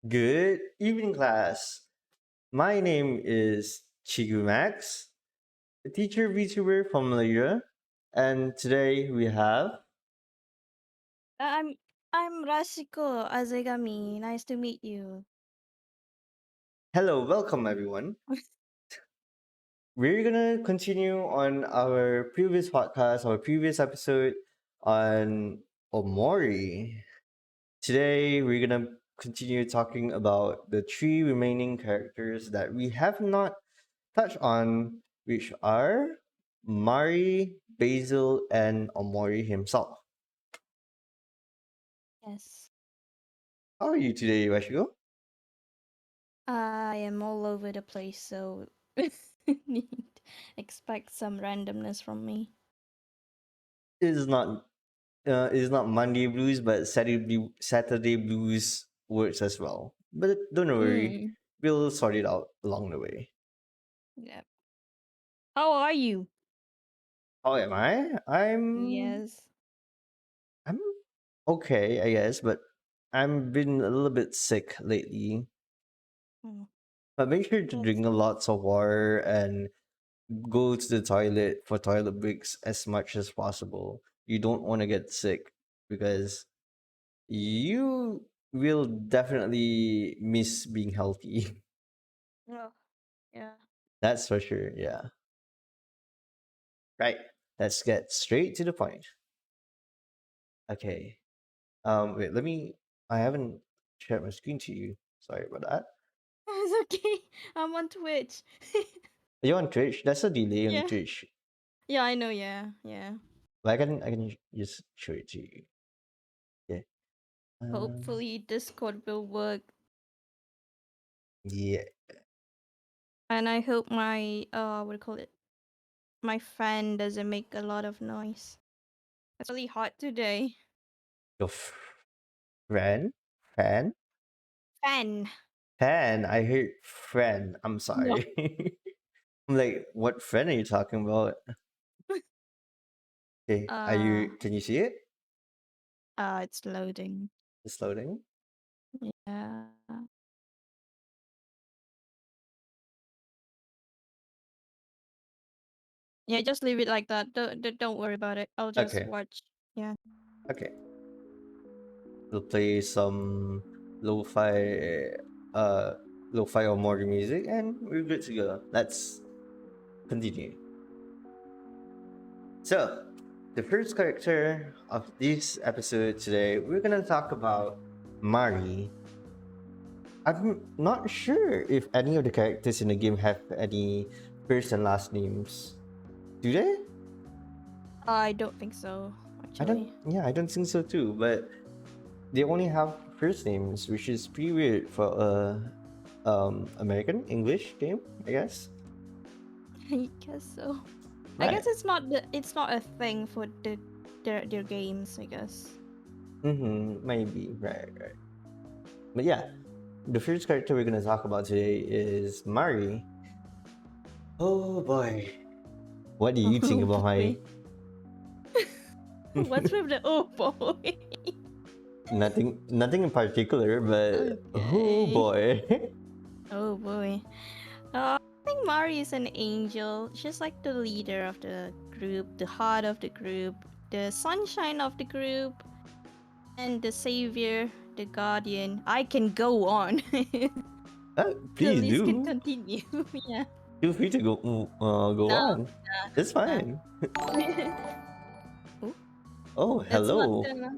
Good evening, class. My name is Chigu Max, a teacher VTuber from Malaysia, and today we have. I'm I'm Rashiko Azegami. Nice to meet you. Welcome everyone. We're gonna continue on our previous podcast, our previous episode on Omori. Today we're gonna continue talking about the three remaining characters that we have not touched on, which are Mari, Basil, and Omori himself. Yes. How are you today, Rashiko? I am all over the place, so need expect some randomness from me. It is not Monday blues, but Saturday blues works as well. But don't worry, Mm. we'll sort it out along the way. Yeah. How are you? How am I? Yes. I'm okay, I guess, but I'm been a little bit sick lately. Mm. But make sure to That's drink lots of water and go to the toilet for toilet breaks as much as possible. You don't want to get sick because you will definitely miss being healthy. oh, yeah. That's for sure. Yeah. Right. Let's get straight to the point. Okay. Wait, I haven't shared my screen to you. Sorry about that. It's okay. I'm on Twitch. Are you on Twitch? That's a delay on yeah. Twitch. Yeah, I know. Yeah. Yeah. But I can just show it to you. Yeah. Um. Hopefully Discord will work, Yeah. and I hope my what do you call it? My fan doesn't make a lot of noise. It's really hot today. Your friend, fan, Fan. fan. I heard friend. I'm No. sorry. I'm like, what friend are you talking about? Okay. Are Uh, you? Can you see it? it's loading. It's loading. Yeah. Yeah, just leave it like that. Don't worry about it. I'll just Okay. watch. Yeah. Okay. We'll play some lo-fi, uh, lo-fi or more music, and we're good to go. Let's continue. So, the first character of this episode today, we're gonna talk about Mari. I'm not sure if any of the characters in the game have any first and last names. Do they? I don't think so, actually. I don't think so too. But they only have first names, which is pretty weird for a American English game, I guess. I guess so. I Right. guess it's not a thing for their games, I guess. Maybe. Right. But yeah, the first character we're gonna talk about today is Mari. Oh boy. What do you think Oh about my boy. What's with the oh boy? nothing in particular, but oh Okay. boy. Oh boy. I think Mari is an angel. She's like the leader of the group, the heart of the group, the sunshine of the group, and the savior, the guardian. I can go on. The Please list can do. continue. yeah. Feel free to go No, on. That's nah. fine. Ooh, Oh, it's not hello. gonna.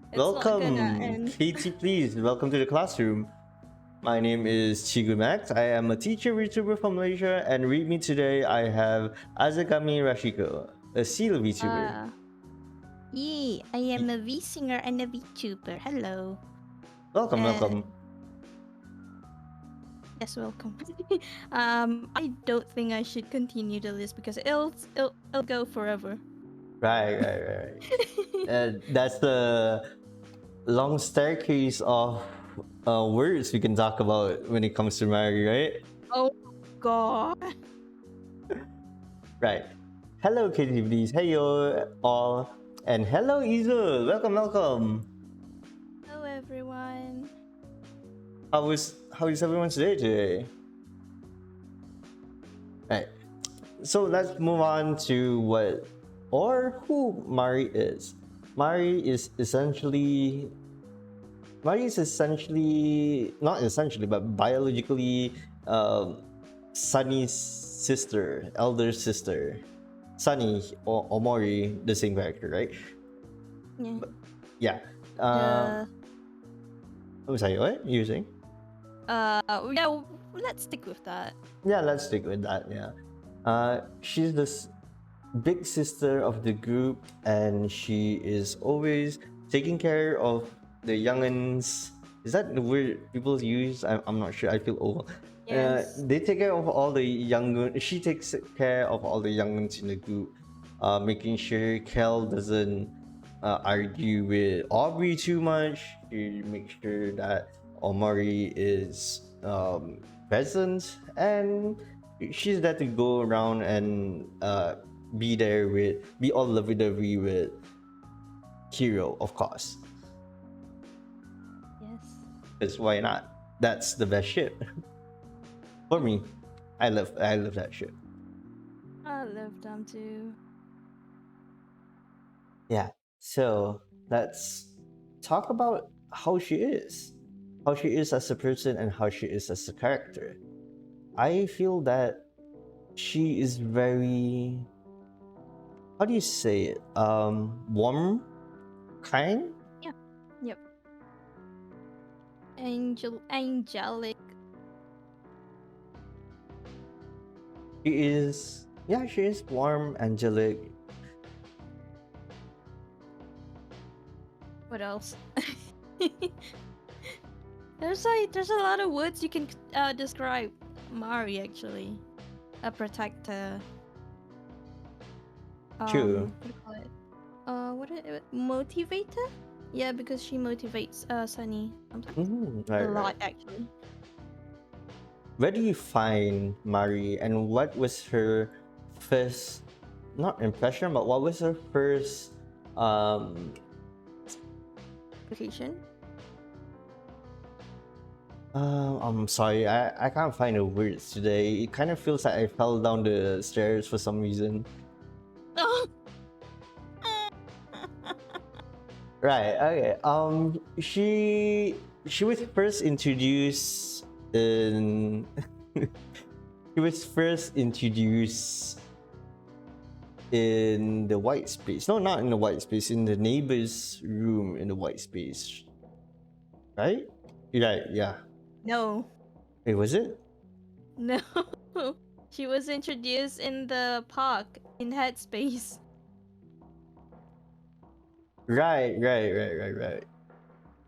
It's not gonna Welcome, end. Katie, please. Welcome to the classroom. My name is Chigu Max. I am a teacher VTuber from Malaysia, and with me today I have Azegami Rashiko, a seal VTuber. Uh, I am a V singer and a VTuber. Hello. Uh, Welcome. yes, welcome. I don't think I should continue the list because it'll go forever. Right. That's the long staircase of words we can talk about when it comes to Mary, right? Oh god. Right. Hello, Katie, please. Hey, yo, all. And hello, Izul. Welcome. Hello everyone. how is everyone's day today? Right. So let's move on to what or who Mari is. Mari is essentially not essentially but biologically Sunny's sister, elder sister. Sunny or Omori, the same character, right? Yeah. Yeah. Um, The I'm sorry, what you were saying? yeah. Let's stick with that. Yeah, let's stick with that. Yeah. She's this big sister of the group, and she is always taking care of the youngins. Is that the word people use? I'm not sure. I feel old. Yes. They take care of all the young. She takes care of all the youngins in the group, making sure Kel doesn't argue with Aubrey too much. She makes sure that Omari is present, and she's there to go around and be all lovey-dovey with Hero, of course. Yes. Because why not? That's the best ship. For me. I love that ship. I love them too. Yeah. So let's talk about how she is. How she is as a person and how she is as a character. I feel that she is very, how do you say it? Warm, kind. Yep. Angelic. She is warm, angelic. What else? there's a lot of words you can describe Mari actually. A protector. True. What do you call it? What is it? Motivator? Yeah, because she motivates Sunny sometimes. A Right, lot right. actually. Where do you find Mari, and what was her first, not impression, but what was her first, um, Vacation. I'm sorry, I can't find the words today. It kind of feels like I fell down the stairs for some reason. Oh. Right. Okay. She was first introduced in. She was first introduced in the white space. No, not in the white space. In the neighbor's room in the white space. Right. Right. Yeah. No. Wait, was it? No. She was introduced in the park in Headspace. Right. Right. Right. Right. Right.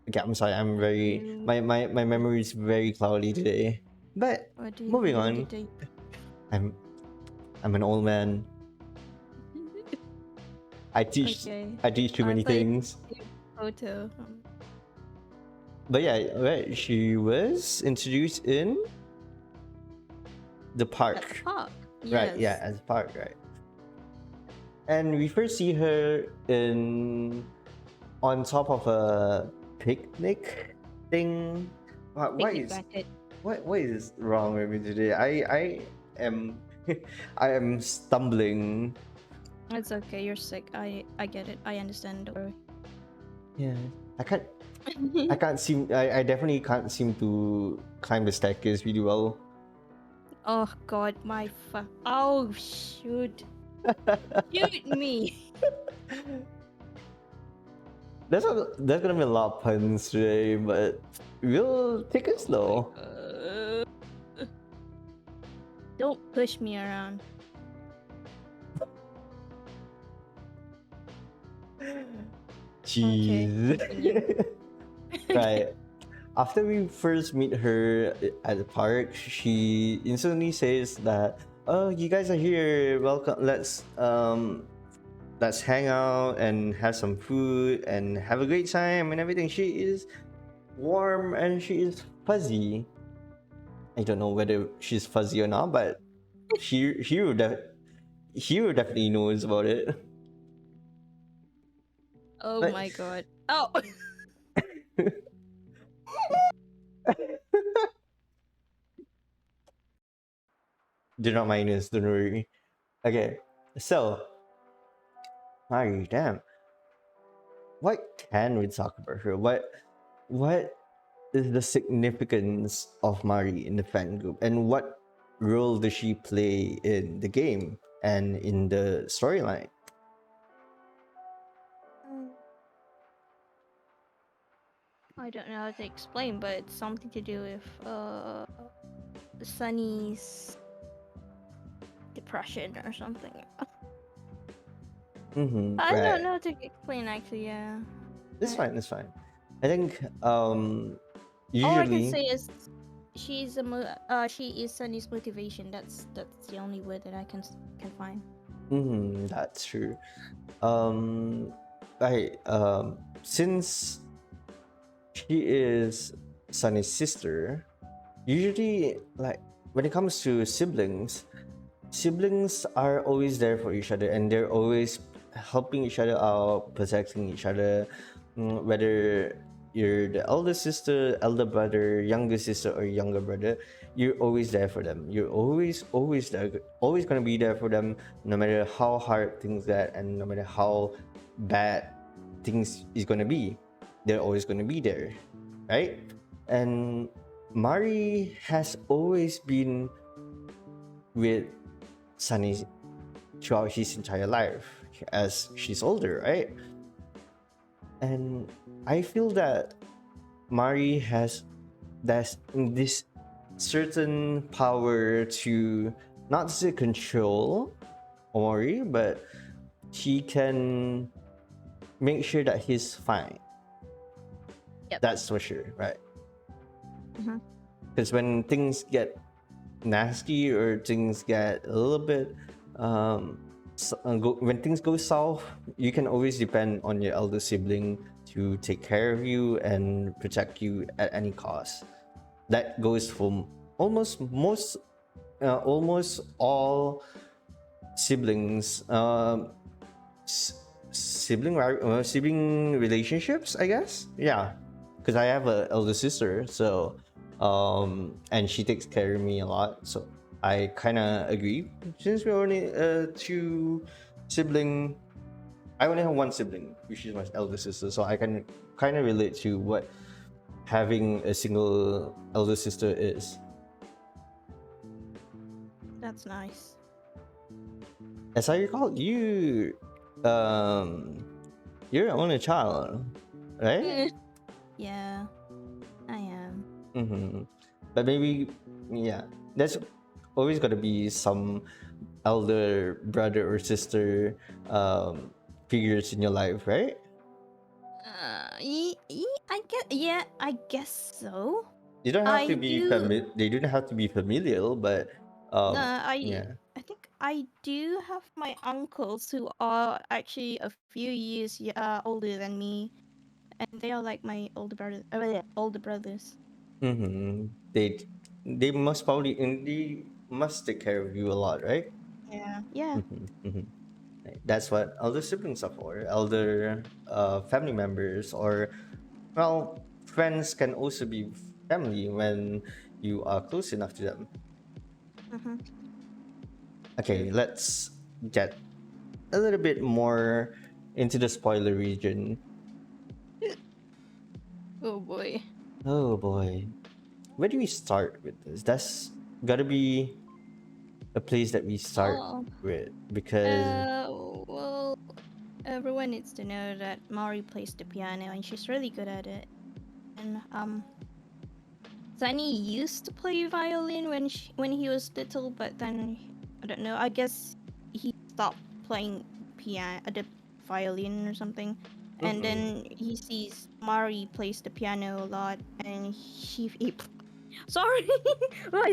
Okay. I'm sorry. I'm very. You, My memory is very cloudy today. But what do you moving mean on. today? I'm. I'm an old man. I teach. Okay. I teach too I many thought you things. took a photo. But yeah, right. She was introduced in the At the park. park. Right. Yes. Yeah, as a park. Right. And we first see her in on top of a picnic thing. Picnic blanket. What is wrong with me today? I am I am stumbling. It's okay. You're sick. I get it. I understand. Don't worry. Yeah. I can't I definitely can't seem to climb the staircase really well. Oh God, my Oh shoot! Shoot me! There's gonna be a lot of puns today, but we'll take it slow. Don't push me around. Jeez. Continue. Right. After we first meet her at the park, she instantly says that, "Oh, you guys are here. Welcome. Let's hang out and have some food and have a great time and everything." She is warm and she is fuzzy. I don't know whether she's fuzzy or not, but Hero definitely knows about it. Oh But my God. Oh. Do not mind us, don't worry. Okay, so Mari, damn, what can we talk about her? What is the significance of Mari in the fan group, and what role does she play in the game and in the storyline? Mm, I don't know how to explain, but it's something to do with Sunny's depression or something. Mm-hmm, I don't right. know how to explain actually. Yeah. It's Right. fine. It's fine. I think All I can usually say is she is Sunny's motivation. That's the only word that I can find. that's true. Um, since she is Sunny's sister, usually like when it comes to siblings are always there for each other and they're always helping each other out, protecting each other. Whether you're the elder sister, elder brother, younger sister, or younger brother, you're always there for them. You're always there, always gonna be there for them, no matter how hard things get and no matter how bad things is gonna be. They're always gonna be there, right? And Mari has always been with Sunny throughout his entire life as she's older, right? And I feel that Mari has this certain power to not to control Omori, but she can make sure that he's fine. Yep. That's for sure, right? Mm-hmm. Because when things get nasty or things get a little bit when things go south, you can always depend on your elder sibling to take care of you and protect you at any cost. That goes for almost all siblings, sibling relationships, I guess. Yeah, because I have an elder sister, so and she takes care of me a lot. So I kind of agree. Since we're only two sibling, I only have one sibling, which is my elder sister. So I can kind of relate to what having a single elder sister is. That's nice. As I recall, um, you're only child, right? Eh, yeah, I am. Mm-hmm. But maybe, yeah, there's always got to be some elder brother or sister figures in your life, right? I guess. Yeah, I guess so. You don't have to I be do. They don't have to be familial, but I yeah. I think I do have my uncles who are actually a few years older than me, and they are like my older brothers. Yeah, older brothers. Mm-hmm. They must probably and they must take care of you a lot, right? Yeah. Yeah. Mm-hmm. Mm-hmm. Right. That's what elder siblings are for. Elder family members or well, friends can also be family when you are close enough to them. Mm-hmm. Okay, let's get a little bit more into the spoiler region. Oh boy. Oh boy. Where do we start with this? That's gotta be a place that we start Oh. with because Well, everyone needs to know that Mari plays the piano and she's really good at it. And Sunny used to play violin when he was little, but then I don't know. I guess he stopped playing piano, the violin or something. And mm-mm. then he sees Mari plays the piano a lot, and he sorry, I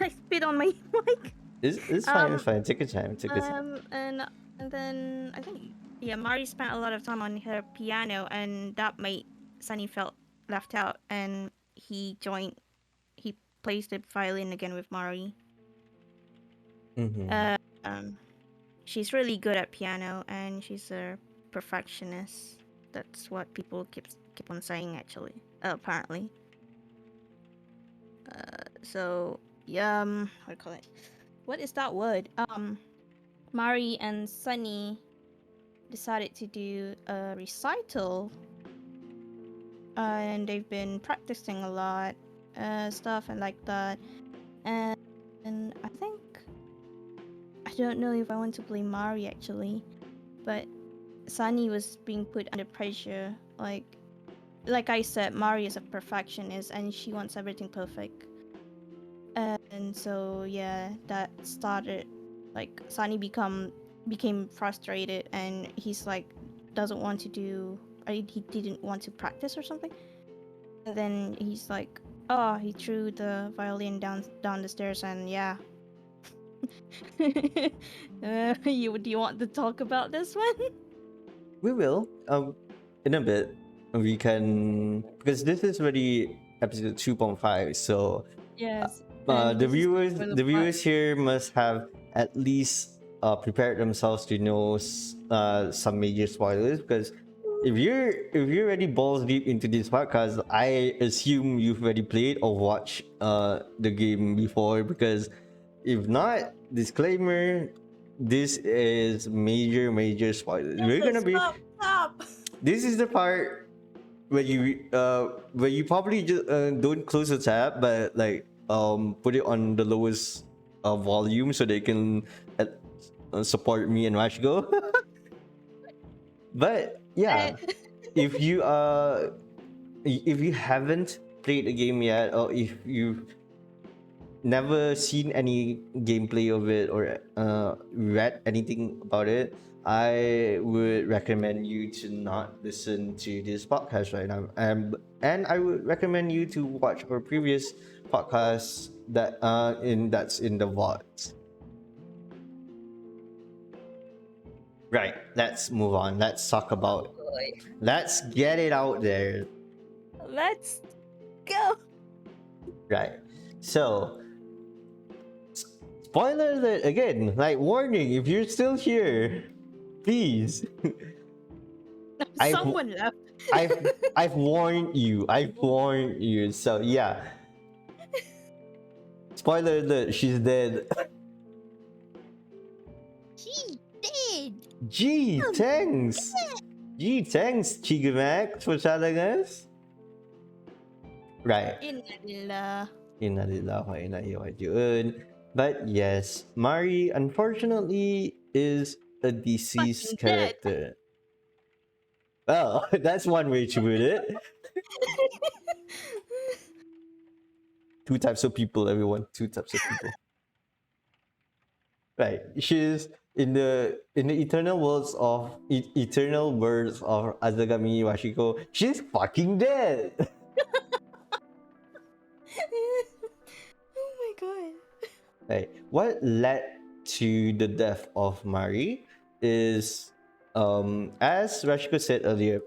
spit on my mic. It's fine, it's Um, fine. Take your time, take your time. um, and and then I think yeah, Mari spent a lot of time on her piano, and that made Sunny felt left out, and he plays the violin again with Mari. Mm-hmm. Uh, um, she's really good at piano, and she's a perfectionist. That's what people keep on saying actually. Apparently. So yeah, what do you call it? what is that word? Mari and Sunny decided to do a recital, and they've been practicing a lot, stuff and like that. And I think I don't know if I want to blame Mari actually, but Sunny was being put under pressure. Like I said, Mari is a perfectionist and she wants everything perfect. And so yeah, that started like Sunny became frustrated and he's like doesn't want to do he didn't want to practice or something. And then he's like, oh, he threw the violin down the stairs and yeah. Do you want to talk about this one? We will. In a bit, we can, because this is already episode 2.5. So, Yes. And this is the spoiler the part. viewers here must have at least prepared themselves to know some major spoilers. Because if you're already balls deep into this podcast, I assume you've already played or watched the game before. Because if not, disclaimer, this is major spoilers. We're gonna be Stop. This is the part where you probably just don't close the tab, but like put it on the lowest volume so they can support me and Rashiko. But yeah, if you haven't played the game yet, or if you've never seen any gameplay of it or read anything about it, I would recommend you to not listen to this podcast right now. And I would recommend you to watch our previous podcast that's in the VODs. Right. Let's move on. Let's talk about. Let's get it out there. Let's go. Right. So, spoiler alert again. Like warning, if you're still here, please. Someone left. I've warned you. I've warned you. So yeah. Spoiler alert, she's dead. She did. Gee, thanks. Gee, thanks, Chigu Max, for telling us. Right. Innalillah wa inna ilaihi raji'un. But yes, Mari unfortunately is a deceased character. Well, that's one way to put it. Two types of people, everyone. Two types of people. Right. She's in the eternal worlds of eternal words of Azegami Rashiko. She's fucking dead. Oh my god. Right. What led to the death of Mari is, as Rashiko said earlier,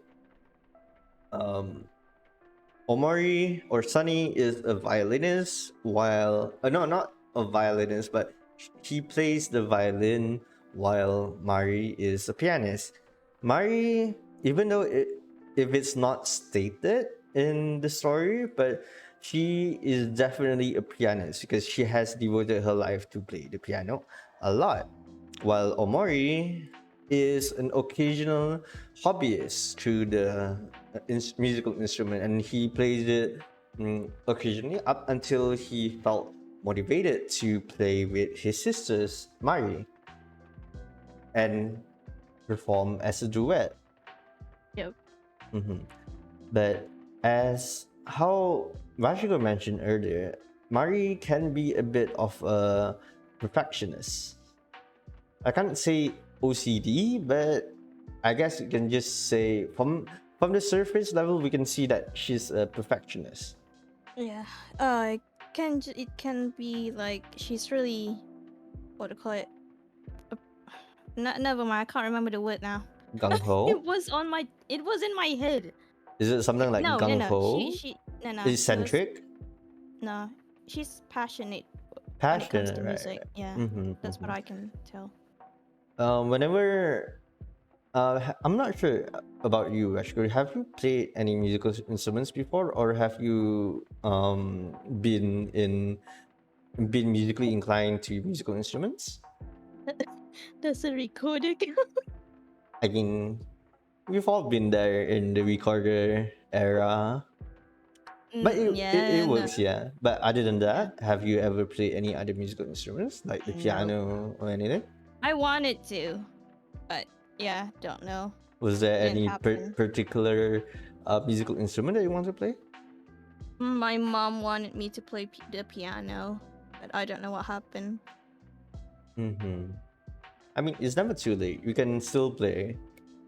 Omori or Sunny is a violinist, while no, not a violinist, but he plays the violin while Mari is a pianist. Mari, even though if it's not stated in the story, but she is definitely a pianist because she has devoted her life to play the piano a lot, while Omori is an occasional hobbyist to the musical instrument, and he plays it occasionally up until he felt motivated to play with his sisters Mari and perform as a duet. Yep. But as how Rashiko mentioned earlier, Mari can be a bit of a perfectionist. I can't say OCD, but I guess you can just say from the surface level, we can see that she's a perfectionist. Yeah. It can be like she's really, what to call it? Never mind. I can't remember the word now. Gung ho. It was in my head. Is it something like gung ho? No. Eccentric. No, she's passionate. When it comes Passionate, to right? music, yeah, that's what I can tell. Whenever I'm not sure about you, Rashiko. Have you played any musical instruments before, or have you been in been musically inclined to musical instruments? Does a recorder count? I mean, we've all been there in the recorder era. But it Yeah, no, works, yeah. But other than yeah, that, have you ever played any other musical instruments like the no. piano or anything? I wanted to, but yeah, don't know. Was there Didn't any happen. particular musical instrument that you want to play? My mom wanted me to play the piano, but I don't know what happened. Mm-hmm. I mean, it's never too late. You can still play,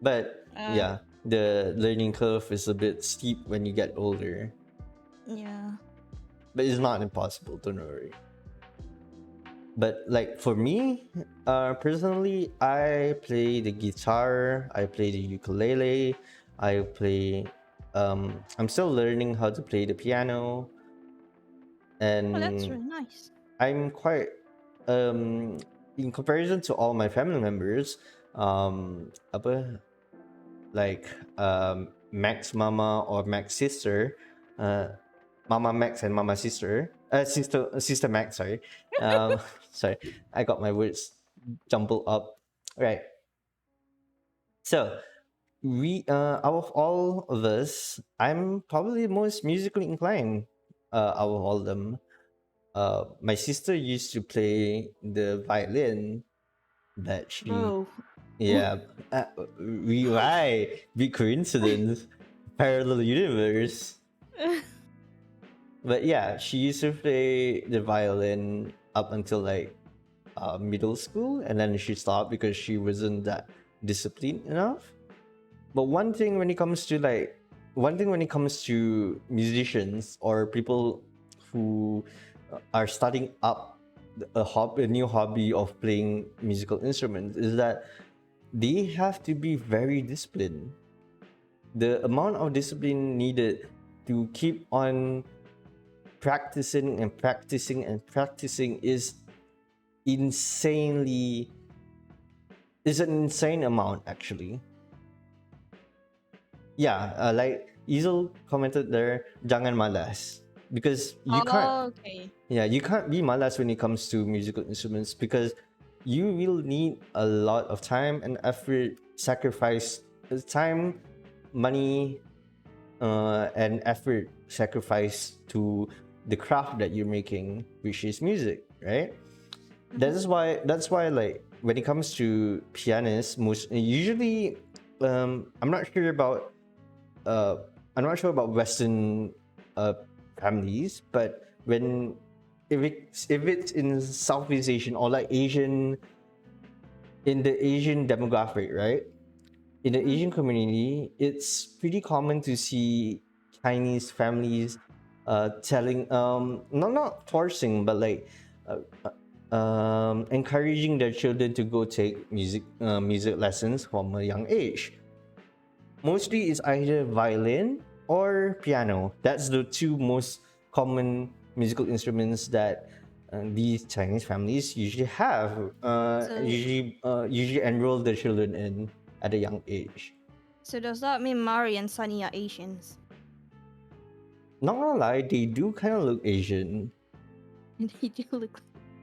but Uh, yeah, the learning curve is a bit steep when you get older. yeah. But it's not impossible. Don't worry. But like for me, personally, I play the guitar, I play the ukulele, I play. I'm still learning how to play the piano, Oh, that's and really nice. I'm quite in comparison to all my family members, apa like Mac's mama or Mac's sister, uh, Mama Max and Mama sister, sister Max. Sorry, sorry, I got my words jumbled up. Right. So we out of all of us, I'm probably the most musically inclined. Out of all of them, my sister used to play the violin, but she, Oh. yeah, we right, big coincidence, parallel universe. But yeah, she used to play the violin up until like middle school, and then she stopped because she wasn't that disciplined enough. But one thing when it comes to musicians or people who are starting up a new hobby of playing musical instruments is that they have to be very disciplined. The amount of discipline needed to keep on practicing and practicing and practicing insanely is an insane amount actually. Yeah, like Easel commented there, jangan malas, because you can't. Oh, okay. Yeah, you can't be malas when it comes to musical instruments because you will need a lot of time and effort, sacrifice time, money, and effort sacrifice to the craft that you're making, which is music, right? That's why like when it comes to pianists, most usually, I'm not sure about uh, I'm not sure about Western families, but when if it's in Southeast Asian or like Asian in the Asian demographic, right? In the Asian community, it's pretty common to see Chinese families telling not forcing but like encouraging their children to go take music lessons from a young age. Mostly it's either violin or piano. That's the two most common musical instruments that these Chinese families usually have. So, Usually enroll their children in at a young age. so does that mean Mari and Sunny are Asians? Not gonna lie, they do kind of look Asian. They do look.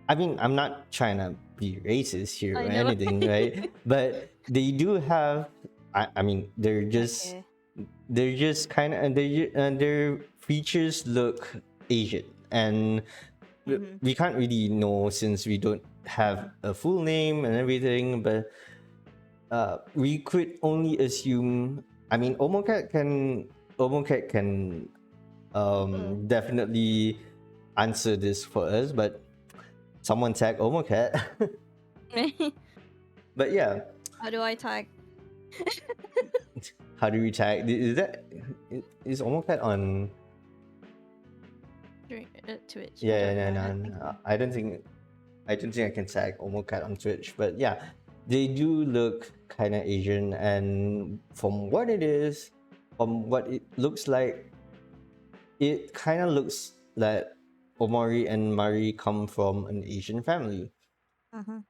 I mean, I'm not trying to be racist here I or know. anything, right? But they do have. I mean, Okay. they're just kind of their features look Asian, and Mm-hmm. we can't really know since we don't have a full name and everything. But we could only assume. I mean, Omocat can definitely answer this for us, but someone tag Omocat. But yeah, How do I tag? how do we tag? Is Omocat on? Twitch. I Yeah, don't no, know. no, no. I don't think I can tag Omocat on Twitch, but yeah, they do look kind of Asian, and from what it is, from what it looks like, it kind of looks like Omori and Mari come from an Asian family. Uh-huh.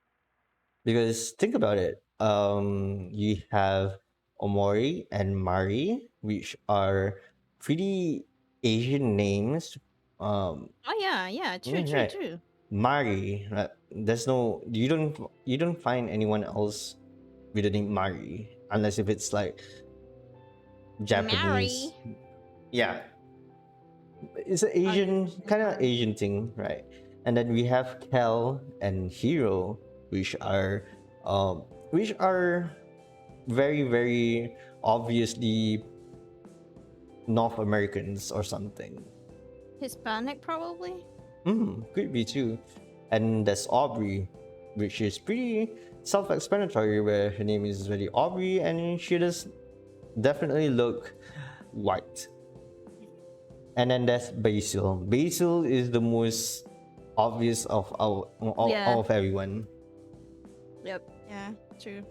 Because think about it, you have Omori and Mari, which are pretty Asian names. Um, Oh yeah, yeah. True, yeah, true, right. true. Mari. There's no you don't find anyone else with the name Mari unless if it's like Japanese. Mary. Yeah, it's an Oh, yeah. Asian It's kind of Mary. Asian thing, right? And then we have Kel and Hiro, which are um, which are very very obviously North Americans or something. Hispanic, probably. Could be too. And there's Aubrey, which is pretty self-explanatory. Where her name is really Aubrey, and she does definitely look white. And then there's Basil. Basil is the most obvious of Yeah. of everyone. Yep. Yeah. True.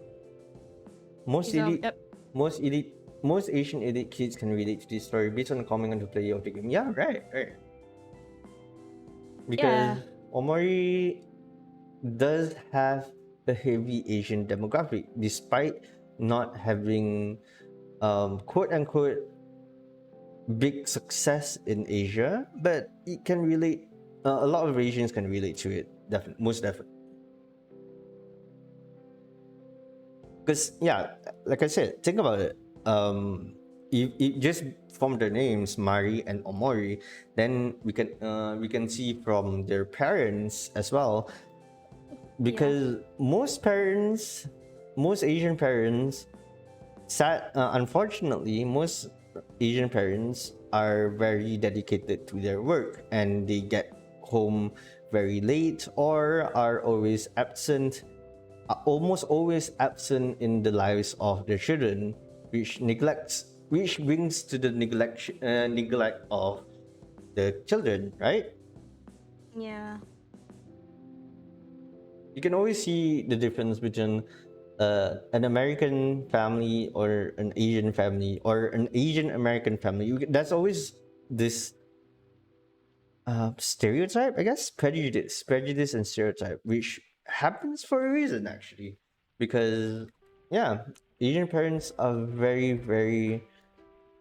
Most He's all. elite, Yep. most elite, most Asian elite kids can relate to this story based on coming on the play of the game. Yeah, right, right. Because Yeah. Omori does have a heavy Asian demographic, despite not having quote unquote big success in Asia, but it can relate. A lot of Asians can relate to it. Definitely, most definitely. Because yeah, like I said, think about it. You just from their names, Mari and Omori, then we can see from their parents as well. Yeah. Because most parents, most Asian parents, unfortunately, most Asian parents are very dedicated to their work and they get home very late or are always absent, almost always absent in the lives of their children, which brings to the neglect of the children, right? Yeah. You can always see the difference between an American family or an Asian family or an Asian American family. That's always this stereotype, I guess, prejudice and stereotype, which happens for a reason actually, because yeah, Asian parents are very very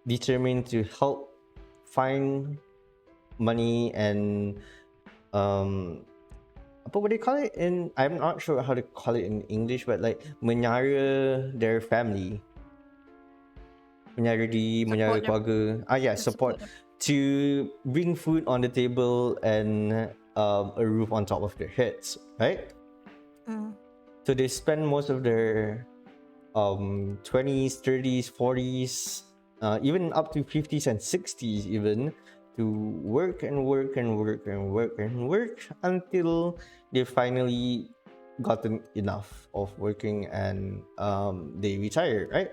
determined to help find money and um what do they call it in, I'm not sure how to call it in English, but like menyara their family, menyara Support the. keluarga, yeah, support Support the. to bring food on the table and a roof on top of their heads, right? Mm. So they spend most of their 20s, 30s, 40s, even up to 50s and 60s even, to work and work and work and work and work until they finally gotten enough of working and they retire, right?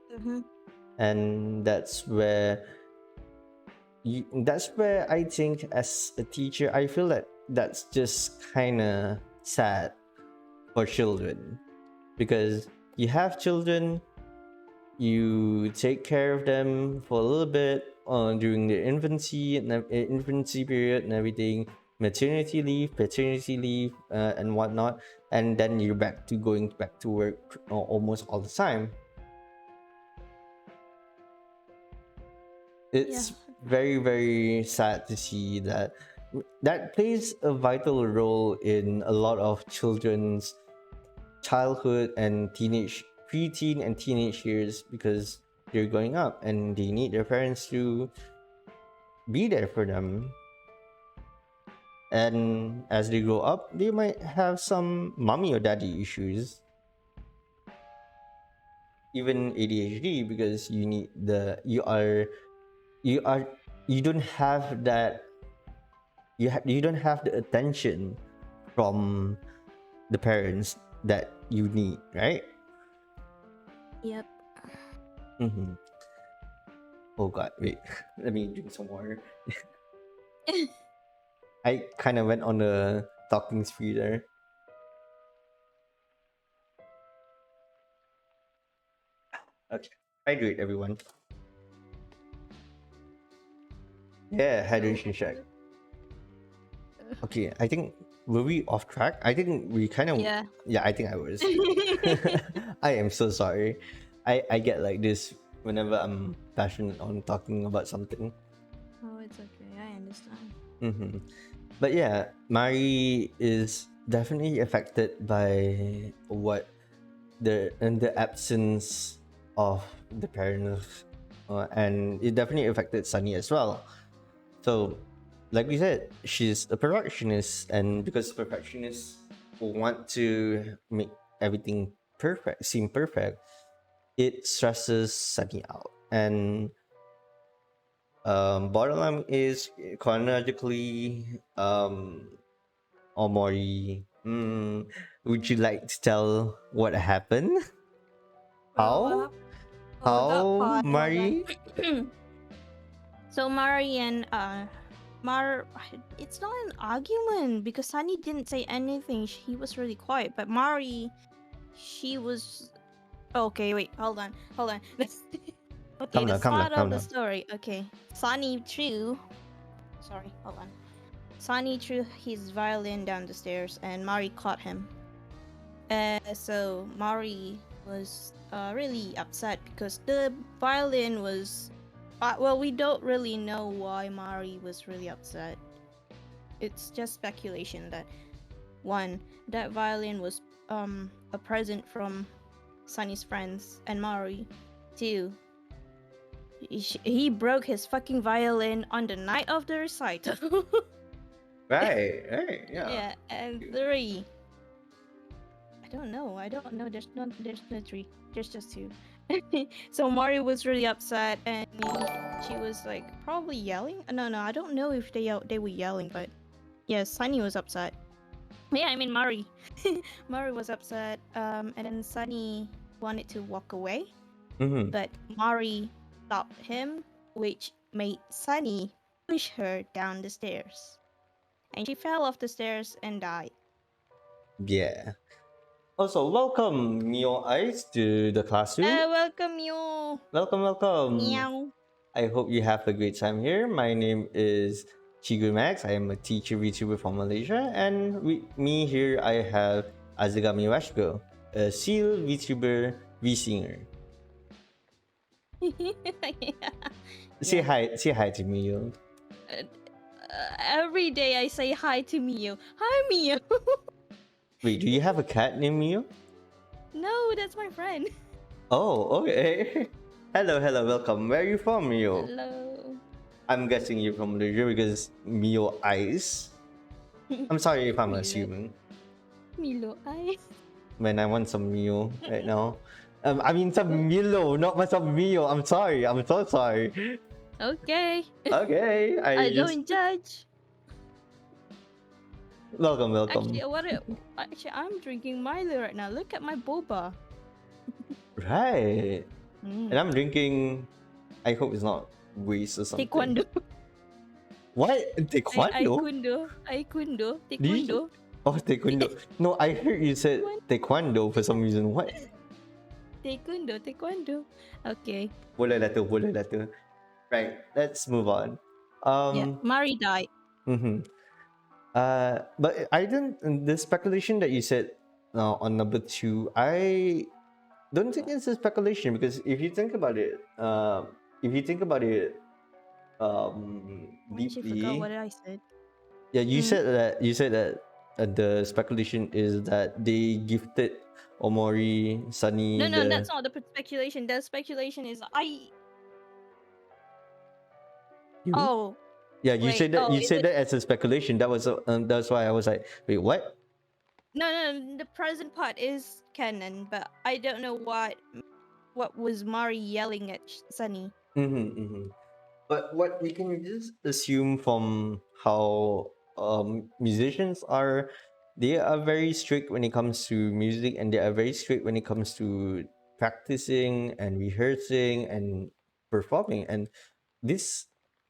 Mm-hmm. And that's where I think as a teacher I feel that that's just kind of sad for children, because you have children, you take care of them for a little bit during their infancy period and everything, maternity leave, paternity leave, and whatnot, and then you're back to going back to work almost all the time. Yeah. It's very very sad to see that that plays a vital role in a lot of children's childhood and teenage, preteen and teenage years, because they're growing up and they need their parents to be there for them. And as they grow up, they might have some mommy or daddy issues, even ADHD, because you are you don't have that you don't have the attention from the parents that you need, right? Yep. Mm-hmm. Oh god, wait. Let me drink some water. I kind of went on a talking spree there. Okay, hydrate everyone. Yeah, So. hydration check. Okay, I think were we off track? I think we kind of. Yeah. Yeah, I think I was. I am so sorry. I get like this whenever I'm passionate on talking about something. Oh, it's okay. I understand. Mm-hmm. But yeah, Mari is definitely affected by what the absence of the parents, and it definitely affected Sunny as well. So, like we said, she's a perfectionist, and because perfectionists want to make everything perfect, seem perfect, it stresses Sunny out. And bottom line is chronologically, Omori. Would you like to tell what happened? Well, How? that How, part. Hold on. Mari? So Mari and Mar, it's not an argument because Sunny didn't say anything. He was really quiet. But Mari, she was. Okay, wait, hold on. Okay, Come the down, come down, start come of the down. story. Okay, Sunny threw. Sorry, hold on. Sunny threw his violin down the stairs, and Mari caught him. So Mari was really upset because the violin was. Well, we don't really know why Mari was really upset. It's just speculation that one, that violin was a present from Sunny's friends and Mari. Two, he broke his fucking violin on the night of the recital. Right, yeah. Yeah, and three, I don't know. There's no three. There's just two. So Mario was really upset, and she was like probably yelling. No, I don't know if they were yelling, but yeah, Sunny was upset. Yeah, I mean Mari. Mari was upset. And then Sunny wanted to walk away, Mm-hmm. but Mari stopped him, which made Sunny push her down the stairs, and she fell off the stairs and died. Yeah. Also, welcome, Neo Ice, to the classroom. Welcome you, Welcome, welcome. meow. I hope you have a great time here. My name is Chigu Max. I am a teacher VTuber from Malaysia, and with me here I have Azegami Rashiko, a seal VTuber V singer. Yeah. Say hi to me, yo. Uh, every day I say hi to Mio. Hi, Mio. Wait, do you have a cat named Mio? No, that's my friend. Oh, okay. Hello, welcome. Where are you from, Mio? Hello. I'm guessing you're from Malaysia because Mio Ice. I'm sorry if I'm Milo. assuming. Milo, I. When I want some Mio right now. I mean some Milo, not some Mio. I'm sorry. I'm so sorry. Okay. Okay, I I just don't judge. welcome. Actually, actually, I'm drinking Milo right now. Look at my boba. Right, and Mm. I'm drinking. I hope it's not waste or something. Taekwondo. What taekwondo? Taekwondo. Did you? Taekwondo. Oh, taekwondo. No, I heard you said taekwondo for some reason. What? Taekwondo. Okay. Boleh lah tu. Right, let's move on. Yeah. Mari died. Mm-hmm. But I didn't. The speculation that you said on number two, I don't think it's a speculation because if you think about it, I actually forgot deeply, what I said. yeah, you Mm. said that the speculation is that they gifted Omori Sunny No, the. that's not the speculation. The speculation is You? Oh, Yeah, you wait. said that. Oh, You is said it? that as a speculation. That's why I was like, wait, what? No. The present part is canon, but I don't know what was Mari yelling at Sunny. Mm-hmm. But what we can just assume from how musicians are, they are very strict when it comes to music, and they are very strict when it comes to practicing and rehearsing and performing. And this,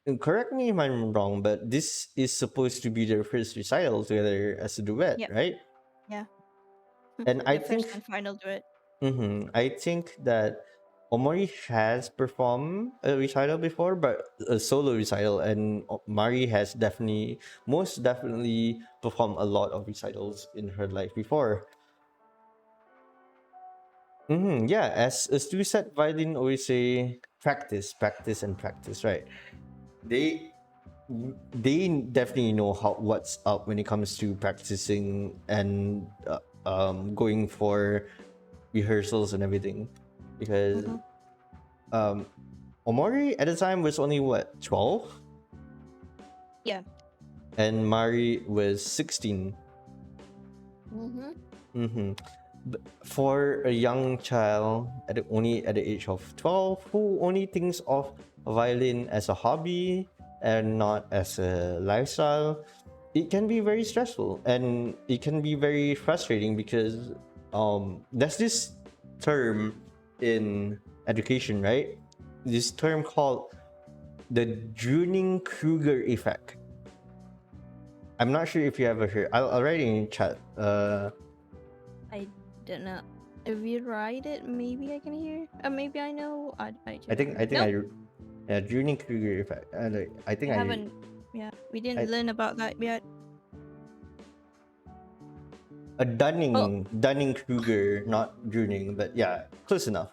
and correct me if I'm wrong, but this is supposed to be their first recital together as a duet, Yep. right? Yeah. And I The first think and final duet. I think that Omori has performed a recital before, but a solo recital, and Mari has most definitely performed a lot of recitals in her life before. Yeah, as a Stu said, violin always say practice, practice, and practice, right? They they definitely know what's up when it comes to practicing and going for rehearsals and everything, because Mm-hmm. um, Omori at the time was only what, 12, Yeah. and Mari was 16. Mm-hmm. Mm-hmm. For a young child only at the age of 12 who only thinks of violin as a hobby and not as a lifestyle, it can be very stressful and it can be very frustrating, because there's this term in education, right? This term called the Dunning-Kruger effect. I'm not sure if you ever heard. I'll write it in chat. I don't know. If you write it, maybe I can hear. Maybe I know. I I don't think know. I think Nope. I Dunning-Kruger effect. I We think haven't. Yeah, we didn't I learn about that yet. a Oh. Dunning-Kruger, not Dunning, but yeah, close enough.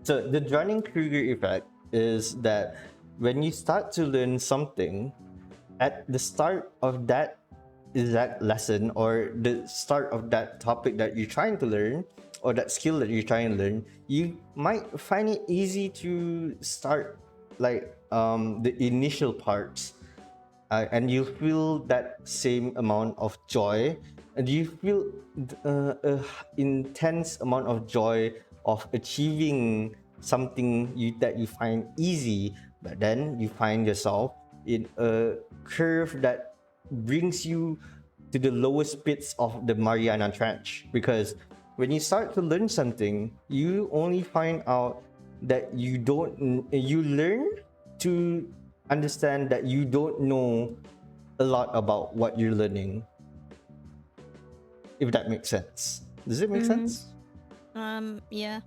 So the Dunning-Kruger effect is that when you start to learn something at the start of that exact lesson, or the start of that topic that you're trying to learn, or that skill that you're trying to learn, you might find it easy to start like the initial parts, and you feel that same amount of joy, and you feel a intense amount of joy of achieving something that you find easy, but then you find yourself in a curve that brings you to the lowest pits of the Mariana Trench, because when you start to learn something, you only find out that you learn to understand that you don't know a lot about what you're learning, if that makes sense. Does it make Mm-hmm. sense? Yeah.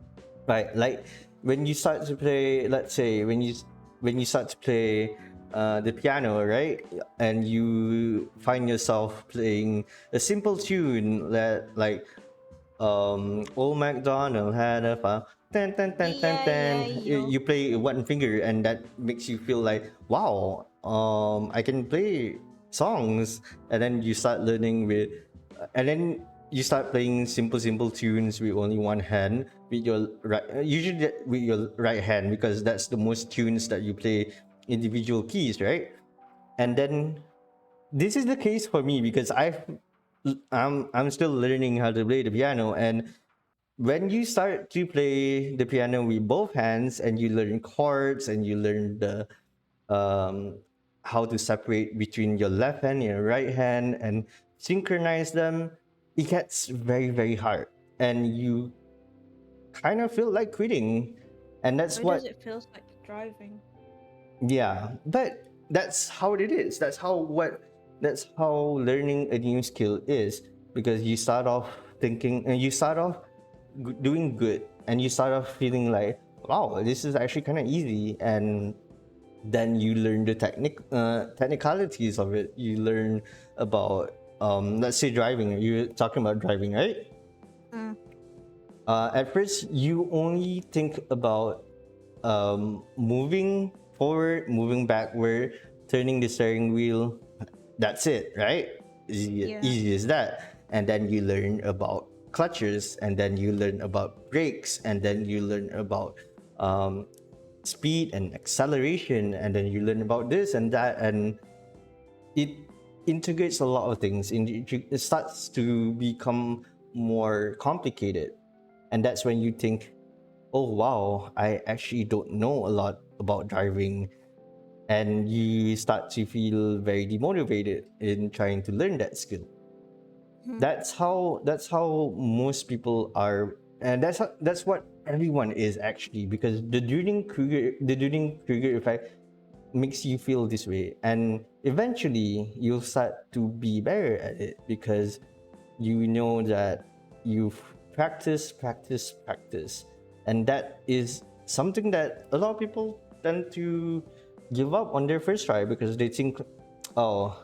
Right, like when you start to play, let's say when you start to play the piano, right, and you find yourself playing a simple tune that, like, old MacDonald had a farm. Ten, ten, ten, ten, Yeah, yeah, ten. yo. You play one finger, and that makes you feel like, wow, I can play songs. And then you start learning with, and then you start playing simple tunes with only one hand, with your right, usually with your right hand, because that's the most tunes that you play individual keys, right? And then this is the case for me, because I'm still learning how to play the piano. And when you start to play the piano with both hands, and you learn chords, and you learn the um, how to separate between your left hand and your right hand and synchronize them, it gets very hard, and you kind of feel like quitting. And that's Why does what, it feels like driving? yeah, but that's how it is. That's how learning a new skill is, because you start off thinking, and you start off doing good, and you start off feeling like, wow, this is actually kind of easy. And then you learn the technicalities of it. You learn about, let's say, driving. You're talking about driving, right? Mm. At first you only think about moving forward, moving backward, turning the steering wheel. That's it, right? Yeah. Easy as that. And then you learn about clutches, and then you learn about brakes, and then you learn about um, speed and acceleration, and then you learn about this and that, and it integrates a lot of things. It starts to become more complicated, and that's when you think, oh wow, I actually don't know a lot about driving, and you start to feel very demotivated in trying to learn that skill. Mhm. That's how most people are, and that's what everyone is actually, because the Dunning Kruger effect makes you feel this way, and eventually you'll start to be better at it, because you know that you've practice, and that is something that a lot of people tend to give up on their first try, because they think, oh,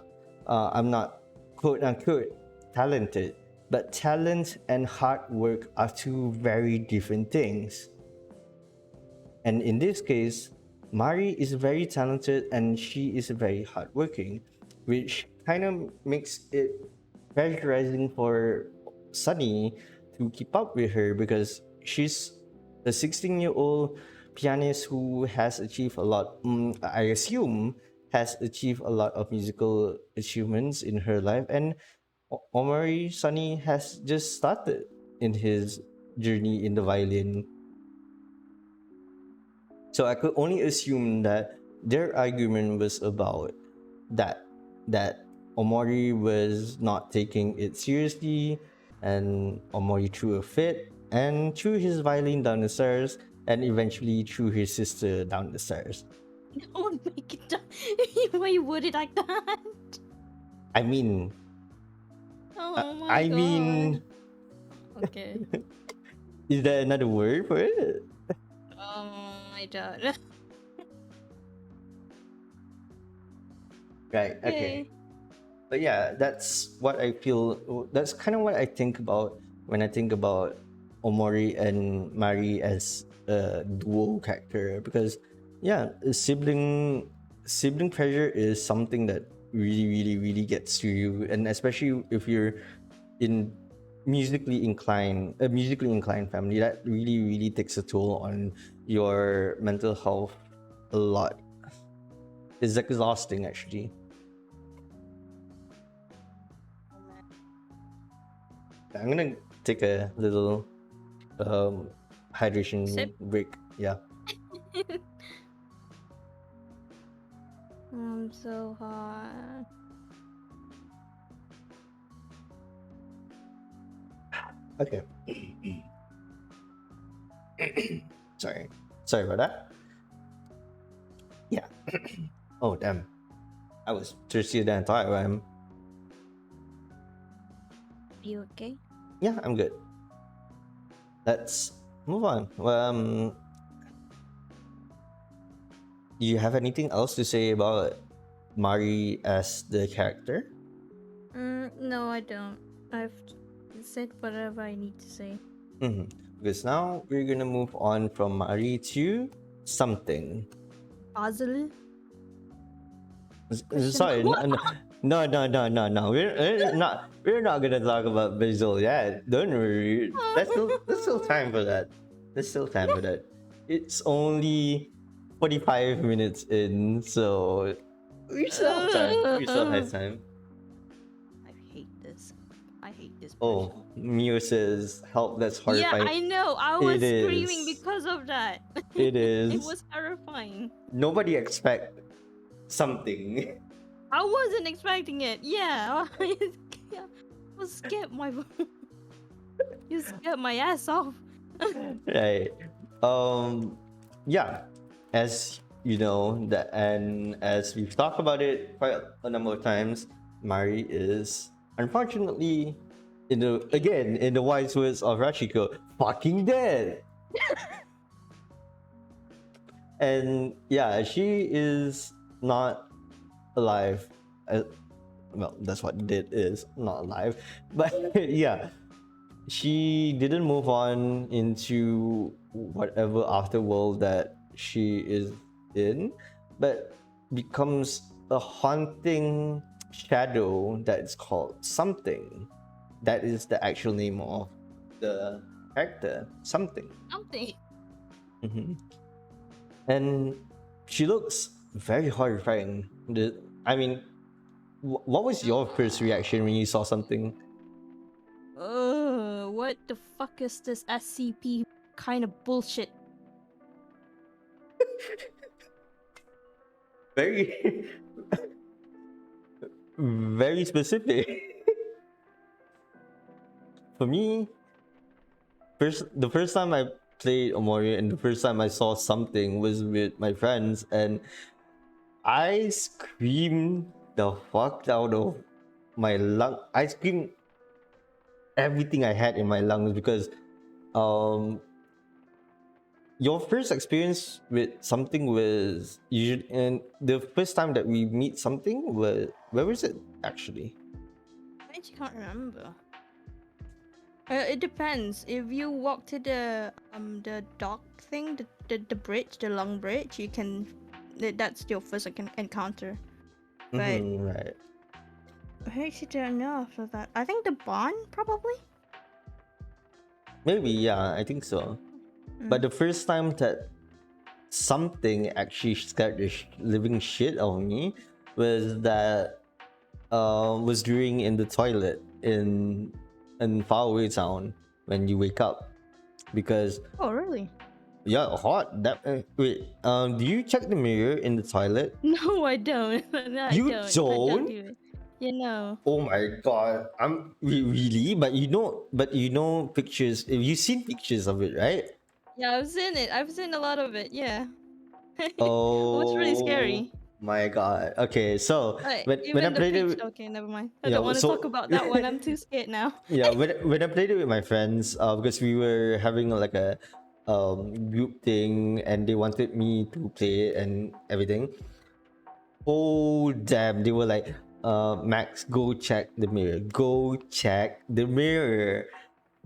I'm not quote unquote talented. But talent and hard work are two very different things. And in this case, Mari is very talented and she is very hardworking, which kind of makes it pressurizing for Sunny to keep up with her because she's a 16-year-old pianist who has achieved a lot. I assume has achieved a lot of musical achievements in her life, and Omari Sunny has just started in his journey in the violin. So I could only assume that their argument was about that Omori was not taking it seriously, and Omori threw a fit and threw his violin down the stairs, and eventually threw his sister down the stairs. Oh my god. Why would it like that? I mean, Oh my I god. mean, Okay. is there another word for it? I don't. Right. Okay. Okay. But yeah, that's what I feel. That's kind of what I think about when I think about Omori and Mari as a duo character. Because yeah, sibling pressure is something that really gets to you, and especially if you're in musically inclined family, that really takes a toll on your mental health a lot. It's exhausting actually. I'm gonna take a little um Sip. hydration break. Yeah. I'm so hot. Okay. Sorry about that. Yeah. Oh damn. I was thirstier than I thought I am. You okay? Yeah, I'm good. Let's move on. Do you have anything else to say about Mari as the character? No, I don't. I've said whatever I need to say. Because now we're gonna move on from Mari to something. Puzzle? Question Sorry, mark? no. We're not gonna talk about Basil yet. Don't worry. There's still time for that. There's still time for that. It's only 45 minutes in, so we still have time. We still have time. I hate this. I hate this Oh, person. Mio says help. That's Yeah, horrifying. I know. I was It screaming is. because of that. It It is. was terrifying. Nobody expect something. I wasn't expecting it. Yeah, I was scared. You scared my ass off. Right. Yeah, as you know that, and as we've talked about it quite a number of times, Mari is unfortunately, in the wise words of Rashiko, fucking dead. And yeah, she is not alive. Well, that's what dead is, not alive. But yeah, she didn't move on into whatever afterworld that she is in, but becomes a haunting shadow that's called something. That is the actual name of the character, something. Something. Mhm. And she looks very horrifying. I mean, what was your first reaction when you saw something? What the fuck is this SCP kind of bullshit? Very, very specific. For me, the first time I played Omori and the first time I saw something was with my friends, and I screamed the fuck out of my lung. I screamed everything I had in my lungs because um your first experience with something was usually, and the first time that we meet something was, where was it actually? I actually can't remember. It depends. If you walk to the dock thing, the bridge, the long bridge, you can that's your first encounter. But Mm-hmm, right. where did you know after that? I think the bond probably. Maybe, yeah, I think so. But Mm. the first time that something actually scared the living shit out of me was that was during in the toilet in faraway town when you wake up because Oh really? yeah, hot that wait, do you check the mirror in the toilet? No, I don't. I You don't. I don't don't? do it. You know. Oh my god, really, but you know pictures, you've seen pictures of it, right? Yeah, I've seen it. I've seen a lot of it. Yeah. It was really Oh scary. my god. Okay, so Like when I even the played picture. it, Okay, never mind. I don't yeah, want to talk so about that one. I'm too scared now. yeah, when I played it with my friends, because we were having like a group thing and they wanted me to play it and everything. Oh damn, they were like, Max, go check the mirror. Go check the mirror.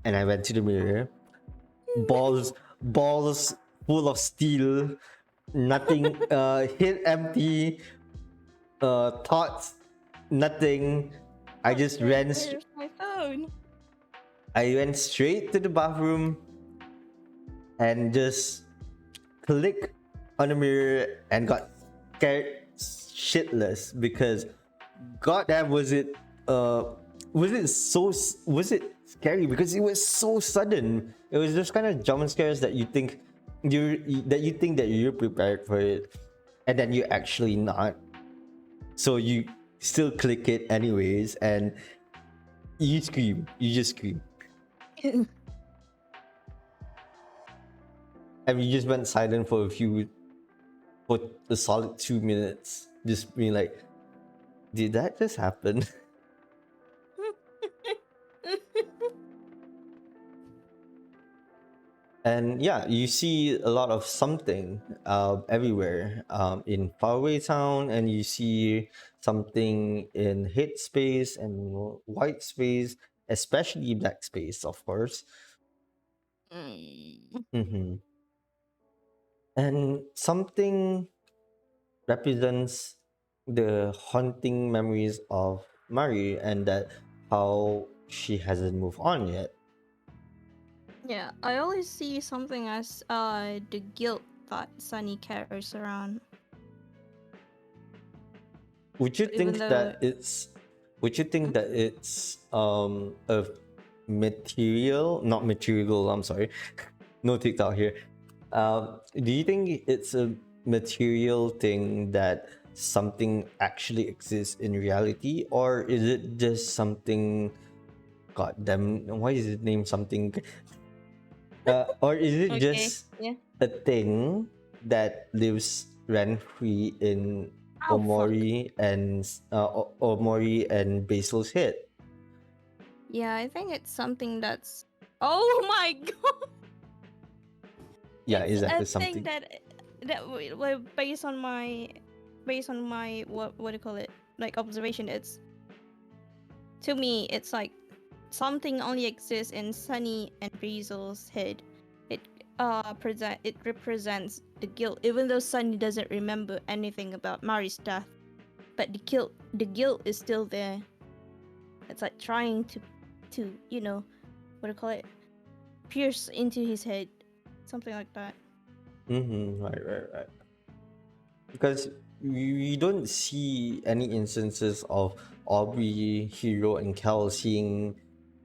And I went to the mirror. Balls full of steel, nothing, hit empty, thoughts, nothing. I Oh just shit! Where's my phone? I went straight to the bathroom and just click on the mirror and got scared shitless because goddamn was it scary because it was so sudden. It was just kind of jump scares that you think that you're prepared for it and then you actually not. So you still click it anyways and you scream. You just scream. And you just went silent for a solid 2 minutes, just being like, did that just happen? And yeah, you see a lot of something everywhere in faraway town, and you see something in hit space and white space, especially black space, of course. Mm. Hmm. And something represents the haunting memories of Mari and that how she hasn't moved on yet. Yeah, I always see something as the guilt that Sunny carries around. Would you Even think though that it's would you hmm? think that it's a material, not material, I'm sorry, no TikTok here. Do you think it's a material thing that something actually exists in reality, or is it just something, god damn, why is it named something, or is it Okay, just yeah. a thing that lives rent free in Oh fuck. Omori and Basil's head? Yeah, I think it's something that's. Oh my god! Yeah, It's a exactly thing something. that based on my what do you call it, like observation. It's to me it's like something only exists in Sunny and Basil's head. It it represents the guilt, even though Sunny doesn't remember anything about Mari's death. But the guilt is still there. It's like trying to what do you call it, pierce into his head, something like that. Mm-hmm. Right. Because we don't see any instances of Aubrey, Hero, and Cal seeing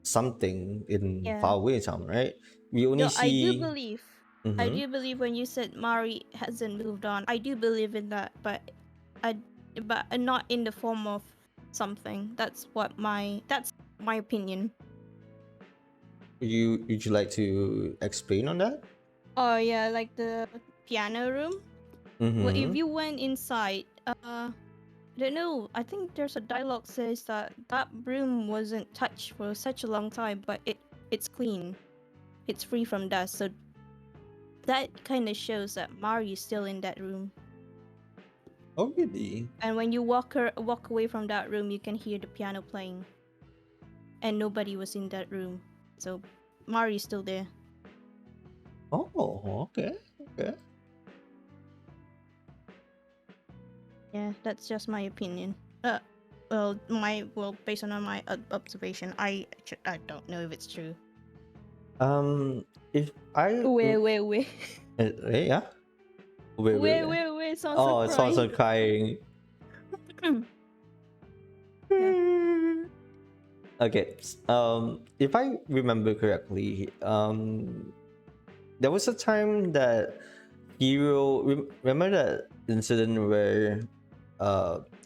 something in Yeah. Faraway Town, right? We only Though see. I Mm-hmm. do believe when you said Mari hasn't moved on, I do believe in that, I but not in the form of something. That's my opinion. Would you like to explain on that? Oh yeah, like the piano room. Well, if Mm-hmm. you went inside, I don't know. I think there's a dialogue says that that room wasn't touched for such a long time, but it's clean. It's free from dust. So that kind of shows that Mari is still in that room. Oh, really? And when you walk away from that room, you can hear the piano playing, and nobody was in that room. So Mari is still there. Oh, okay. Okay. Yeah, that's just my opinion. Based on my observation, I don't know if it's true. If I Wait. yeah, wait. Wait. Someone's Oh, crying. someone crying. Yeah. Okay. If I remember correctly, there was a time that remember that incident where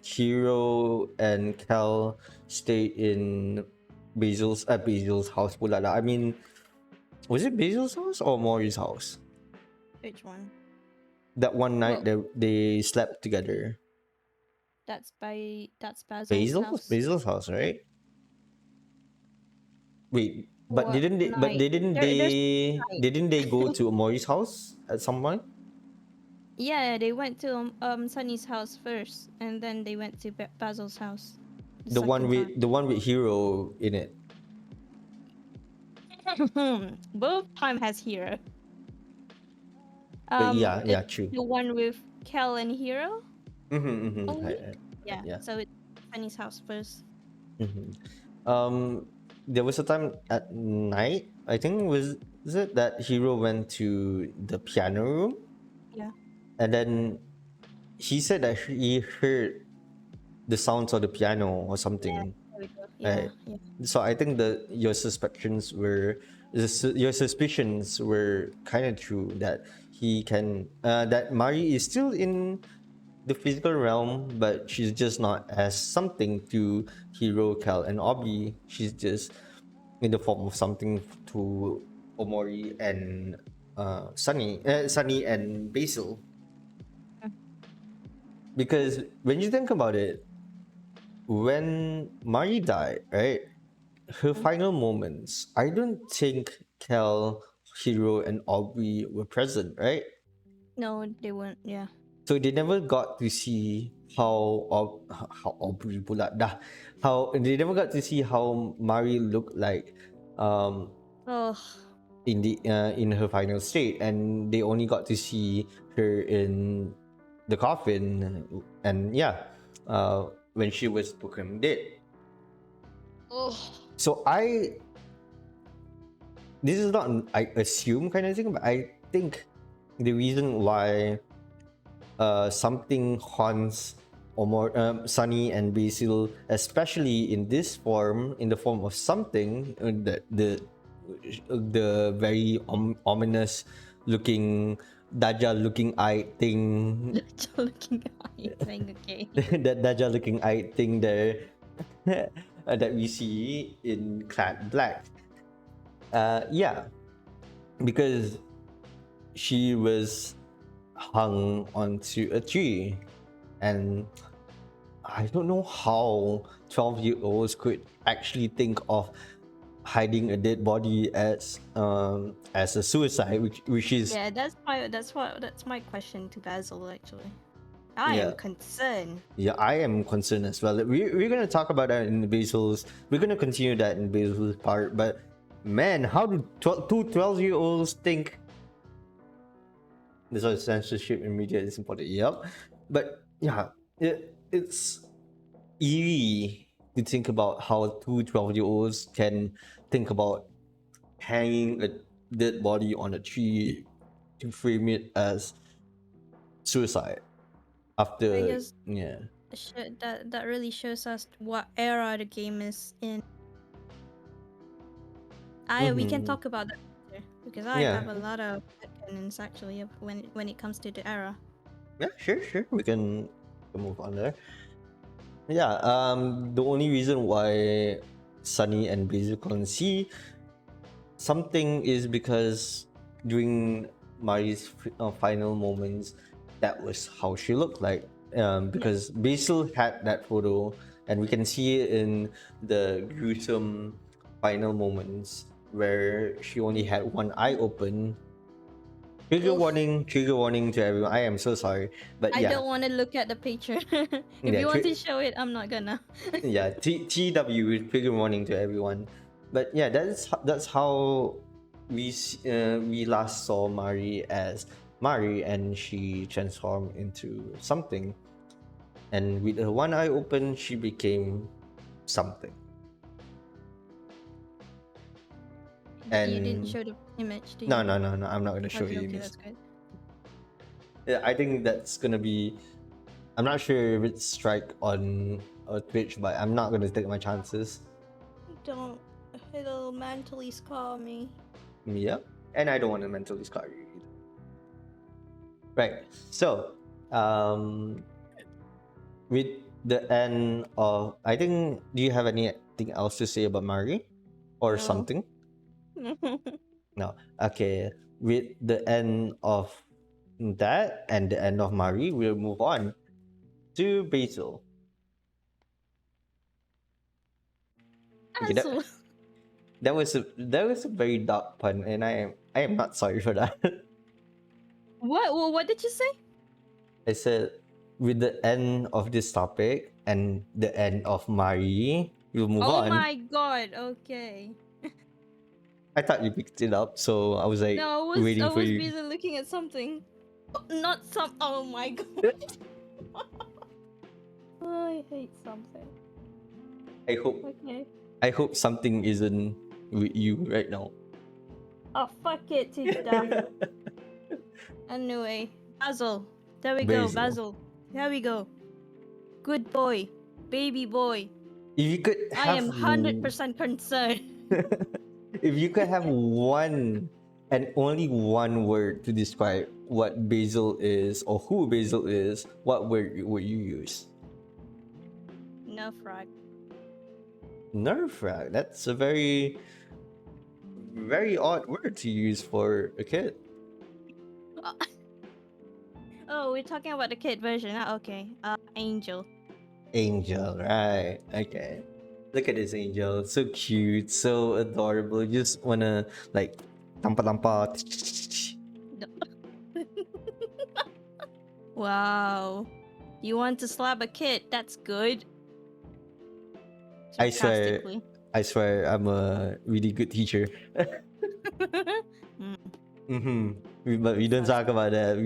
Hero and Cal stayed in Basil's house pula lah. I mean, was it Basil's house or Maury's house? Which one? That one night Well, that they slept together. that's Basil's house. Basil's house, right? Wait, but What didn't they? But night? There's night. didn't they go to Maury's house at some point? Yeah, they went to Sunny's house first, and then they went to Basil's house the The one second time. with Hero in it. Both time has Hero. But yeah, It's true. the one with Kel and Hero only. Right. Yeah, Yeah. so it's Sunny's house first. hmm there was a time at night, I think was it that Hero went to the piano room, Yeah. and then he said that he heard the sounds of the piano or something. There we go. Right. Yeah. So I think that your suspicions were kind of true, that he can that Mari is still in the physical realm, but she's just not as something to Hero, Cal, and Aubrey. She's just in the form of something to Omori and Sunny and Basil. Because when you think about it, when Mari died, right, her final moments, I don't think Cal, Hero, and Aubrey were present, right? No, they weren't. Yeah. So they never got to see how Aubrey pula dah, how they never got to see how Mari looked like Oh, in her final state, and they only got to see her in the coffin, and when she was proclaimed dead. oh. So this is not an I assume kind of thing, but I think the reason why something haunts Sunny and Basil, especially in this form, in the form of something, the very ominous looking Dajjal looking eye thing, Looking at thing. Okay. that Dajjal looking eye thing there that we see in Clad Black. Because she was hung onto a tree, and I don't know how 12-year-olds could actually think of hiding a dead body as a suicide, which is Yeah, that's my question to Basil actually. I Yeah. am concerned. Yeah, I am concerned as well. We're gonna talk about that in Basil's. We're gonna continue that in Basil's part. But man, how do two 12-year-olds think? This is censorship in media is important. Yep. But yeah, it's eerie to think about how two 12-year-olds can think about hanging a dead body on a tree to frame it as suicide after Because yeah. that really shows us what era the game is in. We can talk about that later because I Yeah. have a lot of opinions actually of when it comes to the era. Yeah, sure. We can move on there. Yeah, the only reason why Sunny and Basil can see something is because during Mari's final moments, that was how she looked like. Because Basil had that photo, and we can see it in the gruesome final moments where she only had one eye open. Trigger warning to everyone. I am so sorry, but I yeah, don't want to look at the picture. If yeah, you want to show it, I'm not gonna. yeah. TW, trigger warning to everyone. But yeah, that's how we last saw Mari as Mari, and she transformed into something. And with her one eye open, she became something. But you didn't And show the image, did no, you? no, no, no. I'm not gonna show Okay, you okay, this. that's good. Yeah, I think that's gonna be. I'm not sure if it's strike on Twitch, but I'm not gonna take my chances. Don't. It'll mentally scar me. Yeah, and I don't want to mentally scar you either. Right. So, with the end of, I think, do you have anything else to say about Mari, or No. something? No. Okay. With the end of that and the end of Mari, we'll move on to Basil. Okay, Asshole. that was a very dark pun, and I am not sorry for that. What? Well, what did you say? I said with the end of this topic and the end of Mari, we'll move Oh on. my god. Okay. I thought you picked it up, so I was like No, I waiting for was you. busy looking at something. Not some. Oh my god. I hate something. I hope Okay. I hope something isn't with you right now. Oh, fuck it to death. Anyway, Basil. There we go, Basil. Basil. There we go. Good boy. Baby boy. If you could I have am 100% concerned. if you could have one and only one word to describe what Basil is or who Basil is, what word would you use? No frog. Nerve wrack. That's a very very odd word to use for a kid. Oh, we're talking about the kid version. Okay. Angel. Angel, right? Okay. Look at this angel. So cute, so adorable. You just wanna like tampa tampa. Wow. You want to slap a kid? That's good. I swear, Sarcastically. I swear, I'm a really good teacher. But we don't talk about that.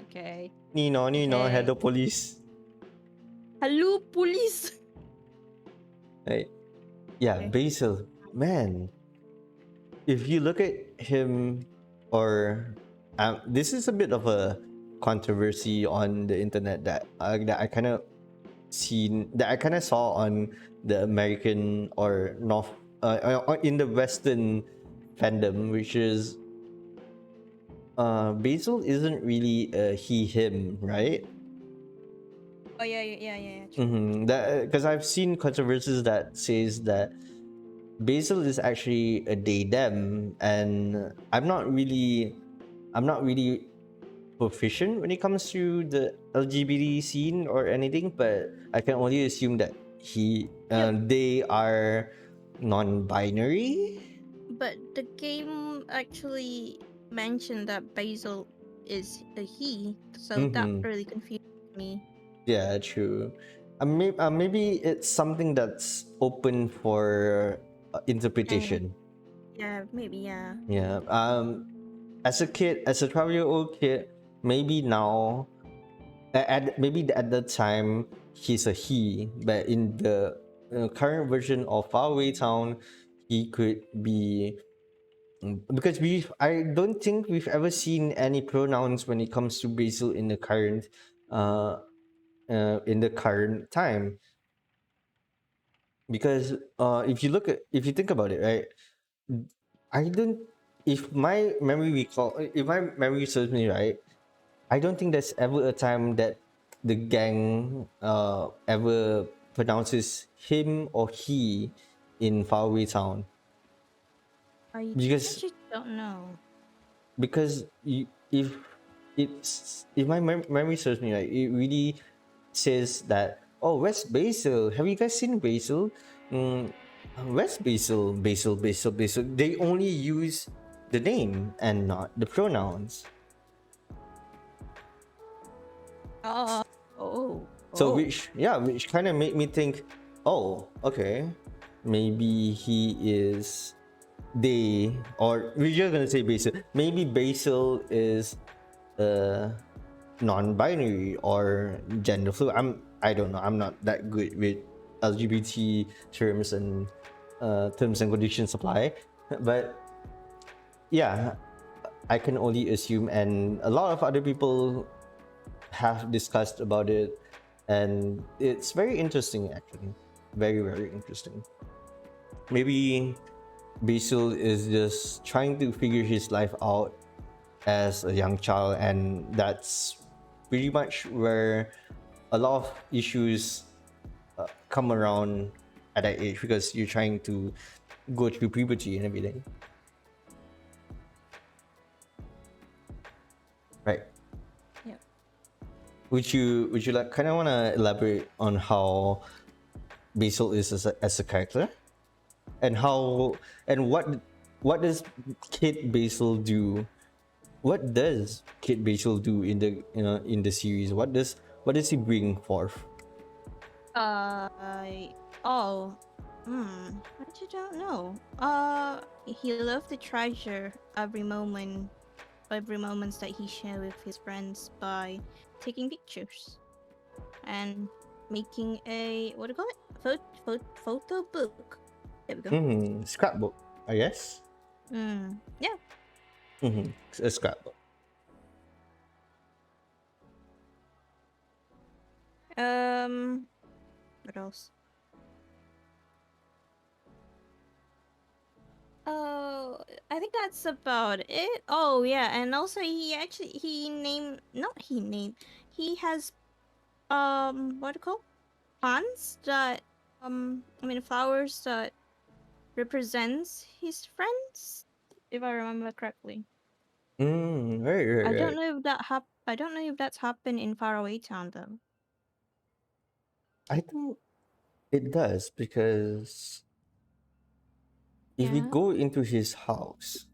Okay. Nino, head Okay. of police. Hello, police. Right? Yeah, Okay. Basil. Man, if you look at him, or this is a bit of a controversy on the internet that I kind of saw on the American or North in the Western fandom, which is Basil isn't really a he him, right? Oh yeah. That because I've seen controversies that says that Basil is actually a they them, and I'm not really proficient when it comes to the LGBT scene or anything, but I can only assume that Yep. they are non-binary. But the game actually mentioned that Basil is a he, so that Mm-hmm. really confused me. Yeah, true. Maybe it's something that's open for And interpretation. yeah, maybe yeah. Yeah. As a kid, as a 12-year-old kid, maybe now, maybe at that time he's a he, but in the current version of Faraway Town, he could be because I don't think we've ever seen any pronouns when it comes to Basil uh, in the current time. Because if you think about it, right, I don't if my memory serves me right, I don't think there's ever a time that the gang ever pronounces him or he in Faraway Town. I because actually don't know. if if my memory serves me right, it really says that, oh, where's Basil? Have you guys seen Basil? mm, where's Basil? They only use the name and not the pronouns. Oh, oh, So oh. which kind of made me think, oh, okay, maybe he is they, or we're just gonna say Basil. Maybe Basil is uh non-binary or gender fluid. I don't know. I'm not that good with LGBT terms and terms and conditions apply, but yeah, I can only assume, and a lot of other people have discussed about it, and it's very interesting actually. Very interesting. Maybe Basil is just trying to figure his life out as a young child, and that's pretty much where a lot of issues come around at that age, because you're trying to go through puberty and everything, right? Yeah. Would you like kind of want to elaborate on how Basil is as a character, and how and what does Kid Basil do? What does Kid Basil do in the in the series? What does he bring forth? Oh. I actually don't know. He loved to treasure every moments that he shared with his friends by taking pictures and making a what do you call it? Photo book. There we go. Scrapbook, I guess. Yeah. A scrapbook. What else? Oh, I think that's about it. Oh yeah, and also he has what do you call plants that I mean flowers that represents his friends, if I remember correctly. Right. I don't know if that's happened in Faraway Town though. I think it does, because if we Yeah. go into his house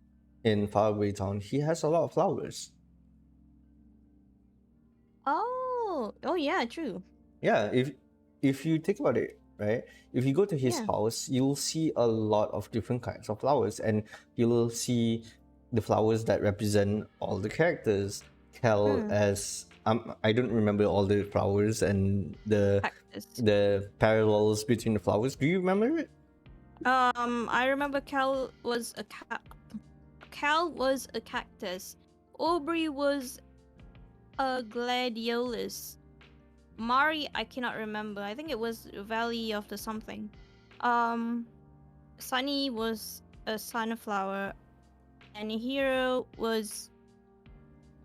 in Faraway Town, he has a lot of flowers. Oh yeah, true. Yeah, if you think about it, right? If you go to his Yeah. house, you'll see a lot of different kinds of flowers, and you'll see the flowers that represent all the characters. Kel Hmm. as I don't remember all the flowers and Cactus. the parallels between the flowers. Do you remember it? I remember Cal was a cactus. Aubrey was a gladiolus. Mari, I cannot remember. I think it was Valley of the something. Um, Sunny was a sunflower, and Hero was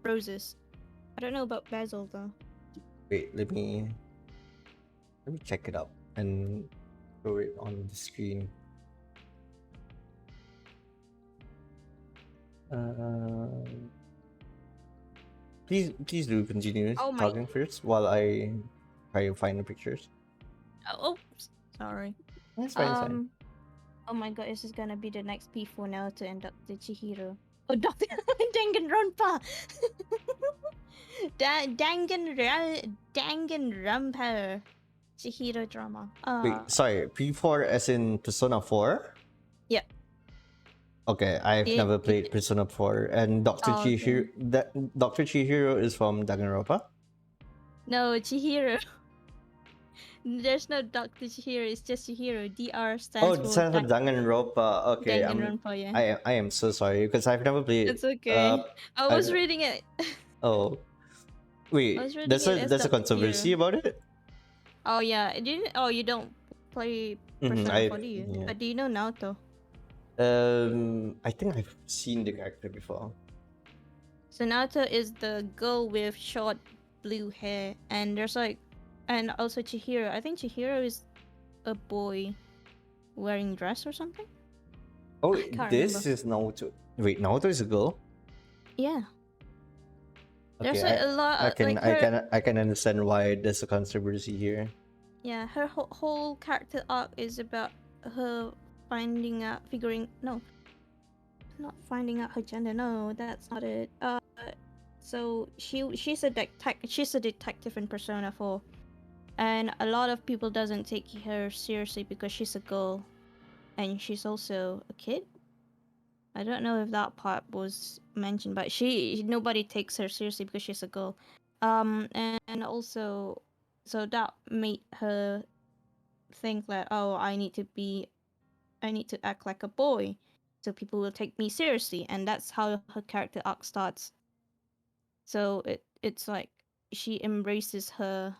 roses. I don't know about Basil though. Wait, let me check it up and show it on the screen. Uh, please do continue Oh my! talking first while I try to find the pictures. Oops, sorry. That's fine. It's fine. Um, oh my god, this is gonna be the next P4 now to end up the Chihiro. Oh, Doctor Danganronpa! Danganronpa Chihiro drama. Wait, sorry. P4 as in Persona 4? Yeah. Okay, I've never played Persona 4. And Dr. Oh, Chihiro, okay. Dr. Chihiro is from Danganronpa? No, Chihiro. There's no Dr. Chihiro, it's just Chihiro. DR stands Oh, it for stands for Danganronpa. Okay, Danganronpa, yeah. I am so sorry, because I've never played. It's okay. I was reading it. Oh, wait. I was reading There's it as a Dr. controversy Chihiro. about it. Oh yeah, you don't play Persona 4, do you? Yeah. But do you know Naoto? I think I've seen the character before. So Naoto is the girl with short blue hair, and and also Chihiro. I think Chihiro is a boy wearing dress or something. Oh, I can't this remember. is Naoto. Wait, Naoto is a girl? Yeah. Okay, There's a lot I can understand why there's a controversy here. Yeah, her whole character arc is about her not finding out her gender. No, that's not it. So she's a detective in Persona 4, and a lot of people doesn't take her seriously because she's a girl, and she's also a kid. I don't know if that part was mentioned, but nobody takes her seriously because she's a girl. And also, so that made her think that, oh, I need to act like a boy, so people will take me seriously, and that's how her character arc starts. So it's like she embraces her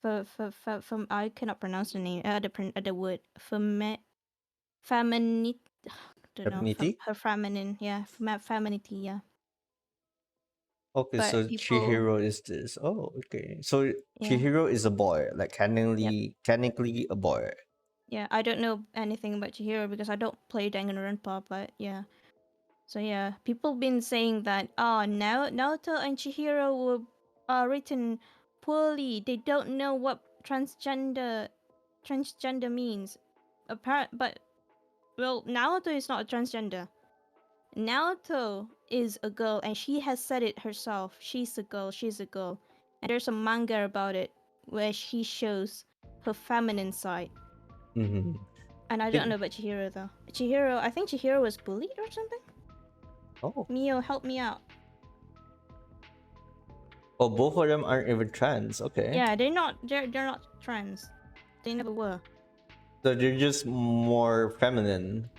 from I cannot pronounce the name the word feminine, don't know, Femininity? her feminine, yeah, femininity, yeah. Okay, But so people, Chihiro is this. Oh, okay. So yeah, Chihiro is a boy, like yeah, technically a boy. yeah. I don't know anything about Chihiro because I don't play Danganronpa, but yeah. So yeah, people been saying that now Naruto and Chihiro were written poorly. They don't know what transgender means. But well, Naruto is not a transgender. Naruto is a girl, and she has said it herself. She's a girl. She's a girl. And there's a manga about it where she shows her feminine side. Mm-hmm. And I don't It, know about Chihiro though. Chihiro, I think Chihiro was bullied or something. oh, Mio, help me out. oh, both of them aren't even trans. Okay, Yeah, they're not. They're not trans. They never were. so they're just more feminine.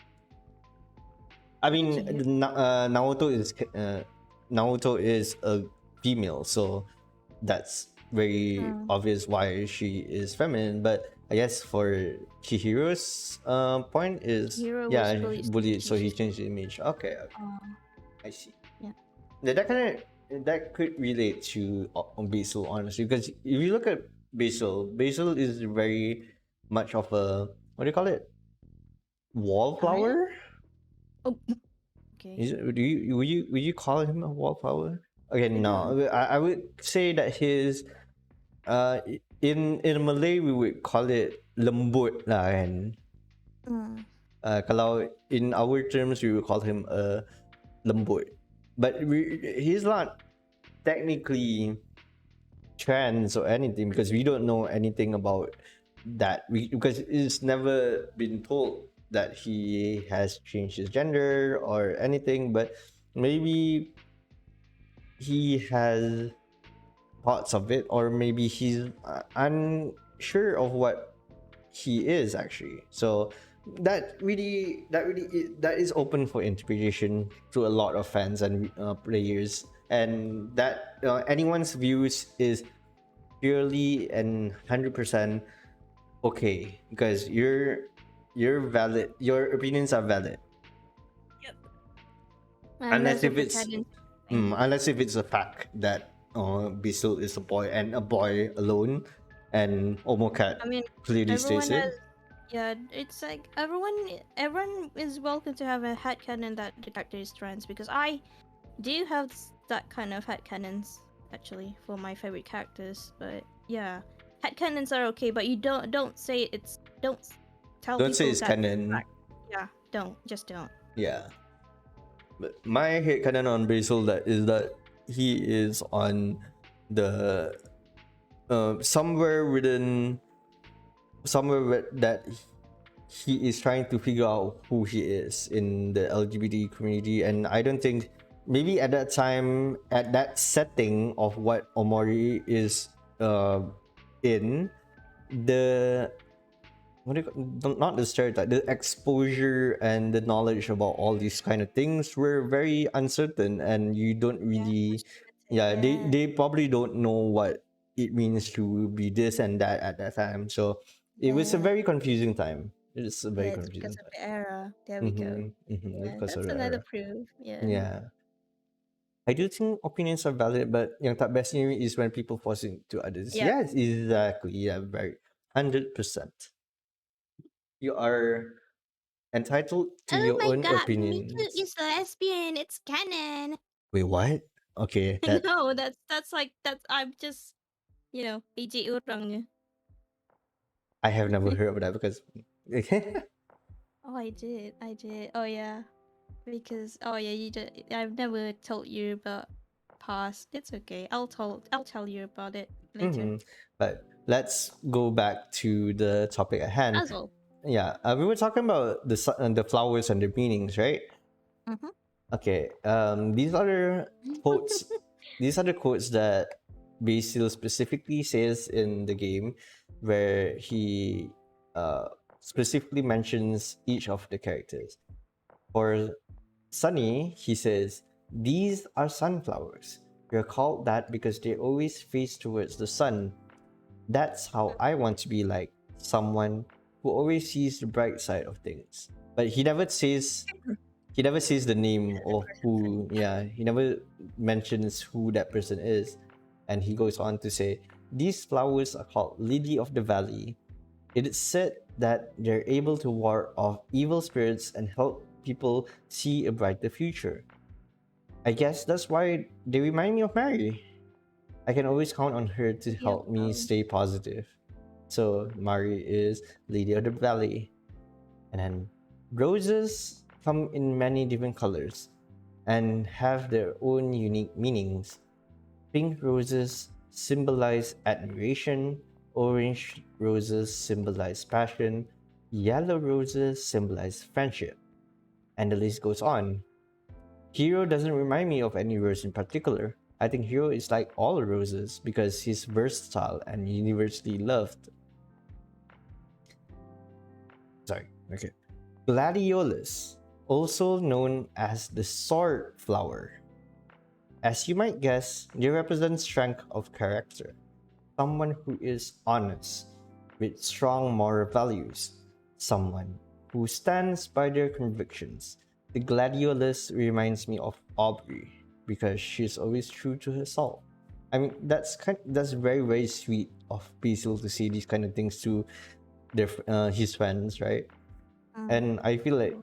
I I think mean, Chihiro. Naoto is a female, so that's very Mm. obvious why she is feminine. But I guess for Chihiro's point is, Chihiro was yeah, bullied, so bullied, she so he just. changed the image. Okay, okay, Uh, I see. yeah. Yeah, that could relate to Basil, honestly, because if you look at Basil is very much of a, what do you call it, Iron. wallflower. Oh, okay. Would you call him a wallflower? Okay, I don't. no. I would say that his in Malay we would call it lembut lah kan. Mm. Kalau in our terms we would call him a lembut. But he's not technically trans or anything because we don't know anything about that. Because it's never been told that he has changed his gender or anything, but maybe he has thoughts of it, or maybe he's unsure of what he is actually. So that is open for interpretation to a lot of fans and players, and that anyone's views is purely and 100% okay because you're valid, your opinions are valid, Yep. Unless unless if if a it's canon thing. unless if it's a fact that Bisul is a boy and a boy alone, and Omocat I mean, clearly states everyone has. it. Yeah, it's like everyone is welcome to have a headcanon that the character is trans because I do have that kind of headcanons actually for my favorite characters. But yeah, headcanons are okay, but you don't say it's don't tell Don't say people it's that it's canon. fact. Yeah, don't just don't. Yeah, but my head canon on Basil that is that he is on the somewhere within that he is trying to figure out who he is in the LGBT community, and I don't think maybe at that time, at that setting of what Omori is in, the what do you not the stereotype, the exposure and the knowledge about all these kind of things were very uncertain, and you don't Yeah, really, it's limited. yeah, Yeah, they probably don't know what it means to be this and that at that time. So it was a yeah, very confusing time. It's a very yeah. It's because confusing of time. the era. There we go. Yeah, Because of that's the another era. proof. Yeah. Yeah, I do think opinions are valid, but yang tak bestnya is when people force it to others. Yep. Yes, exactly. Yeah, very 100%. You are entitled to Oh your my own god, Miku opinions. is lesbian. It's canon. Wait, what? Okay, that No, that's like that's I'm just AJ Urang. I have never heard of that because Oh, I did. Oh yeah, because oh yeah, you did. I've never told you about past. It's okay. I'll tell you about it later. hmm. But let's go back to the topic at hand. As well. Yeah, we were talking about the flowers and the meanings, right? Mm-hmm. Okay. These are the quotes. These are the quotes that Basil specifically says in the game, where he specifically mentions each of the characters. For Sunny, he says, "These are sunflowers. They're called that because they always face towards the sun. That's how I want to be like, someone who always sees the bright side of things." But he never says the name of who, yeah, he never mentions who that person is. And he goes on to say, "These flowers are called lily of the valley. It is said that they're able to ward off evil spirits and help people see a brighter future. I guess that's why they remind me of Mary. I can always count on her to Yep. help me stay positive." So Mari is Lady of the Valley. And then roses come in many different colors and have their own unique meanings. Pink roses symbolize admiration, orange roses symbolize passion, yellow roses symbolize friendship, and the list goes on. Hero doesn't remind me of any rose in particular. I think Hero is like all roses because he's versatile and universally loved. Sorry, okay. Gladiolus, also known as the sword flower. As you might guess, they represent strength of character. Someone who is honest, with strong moral values. Someone who stands by their convictions. The gladiolus reminds me of Aubrey because she's always true to herself. I mean, that's very very sweet of Basil to say these kind of things to his friends, right? And I feel like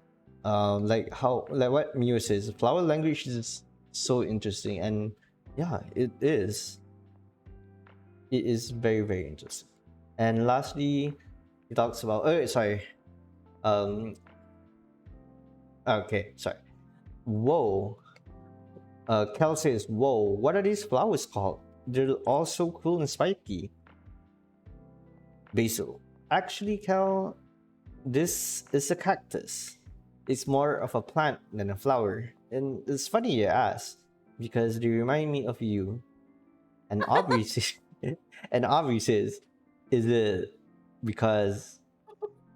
what Mio says, flower language is so interesting, and yeah, it is. It is very very interesting. And lastly, he talks about. Oh, sorry. Um. Okay, sorry. Whoa. Kel says, "Whoa, what are these flowers called? They're all so cool and spiky." Basil. Actually, Kel, this is a cactus. It's more of a plant than a flower. And it's funny you ask, because they remind me of you. And Aubrey says, and Aubrey says, "Is it because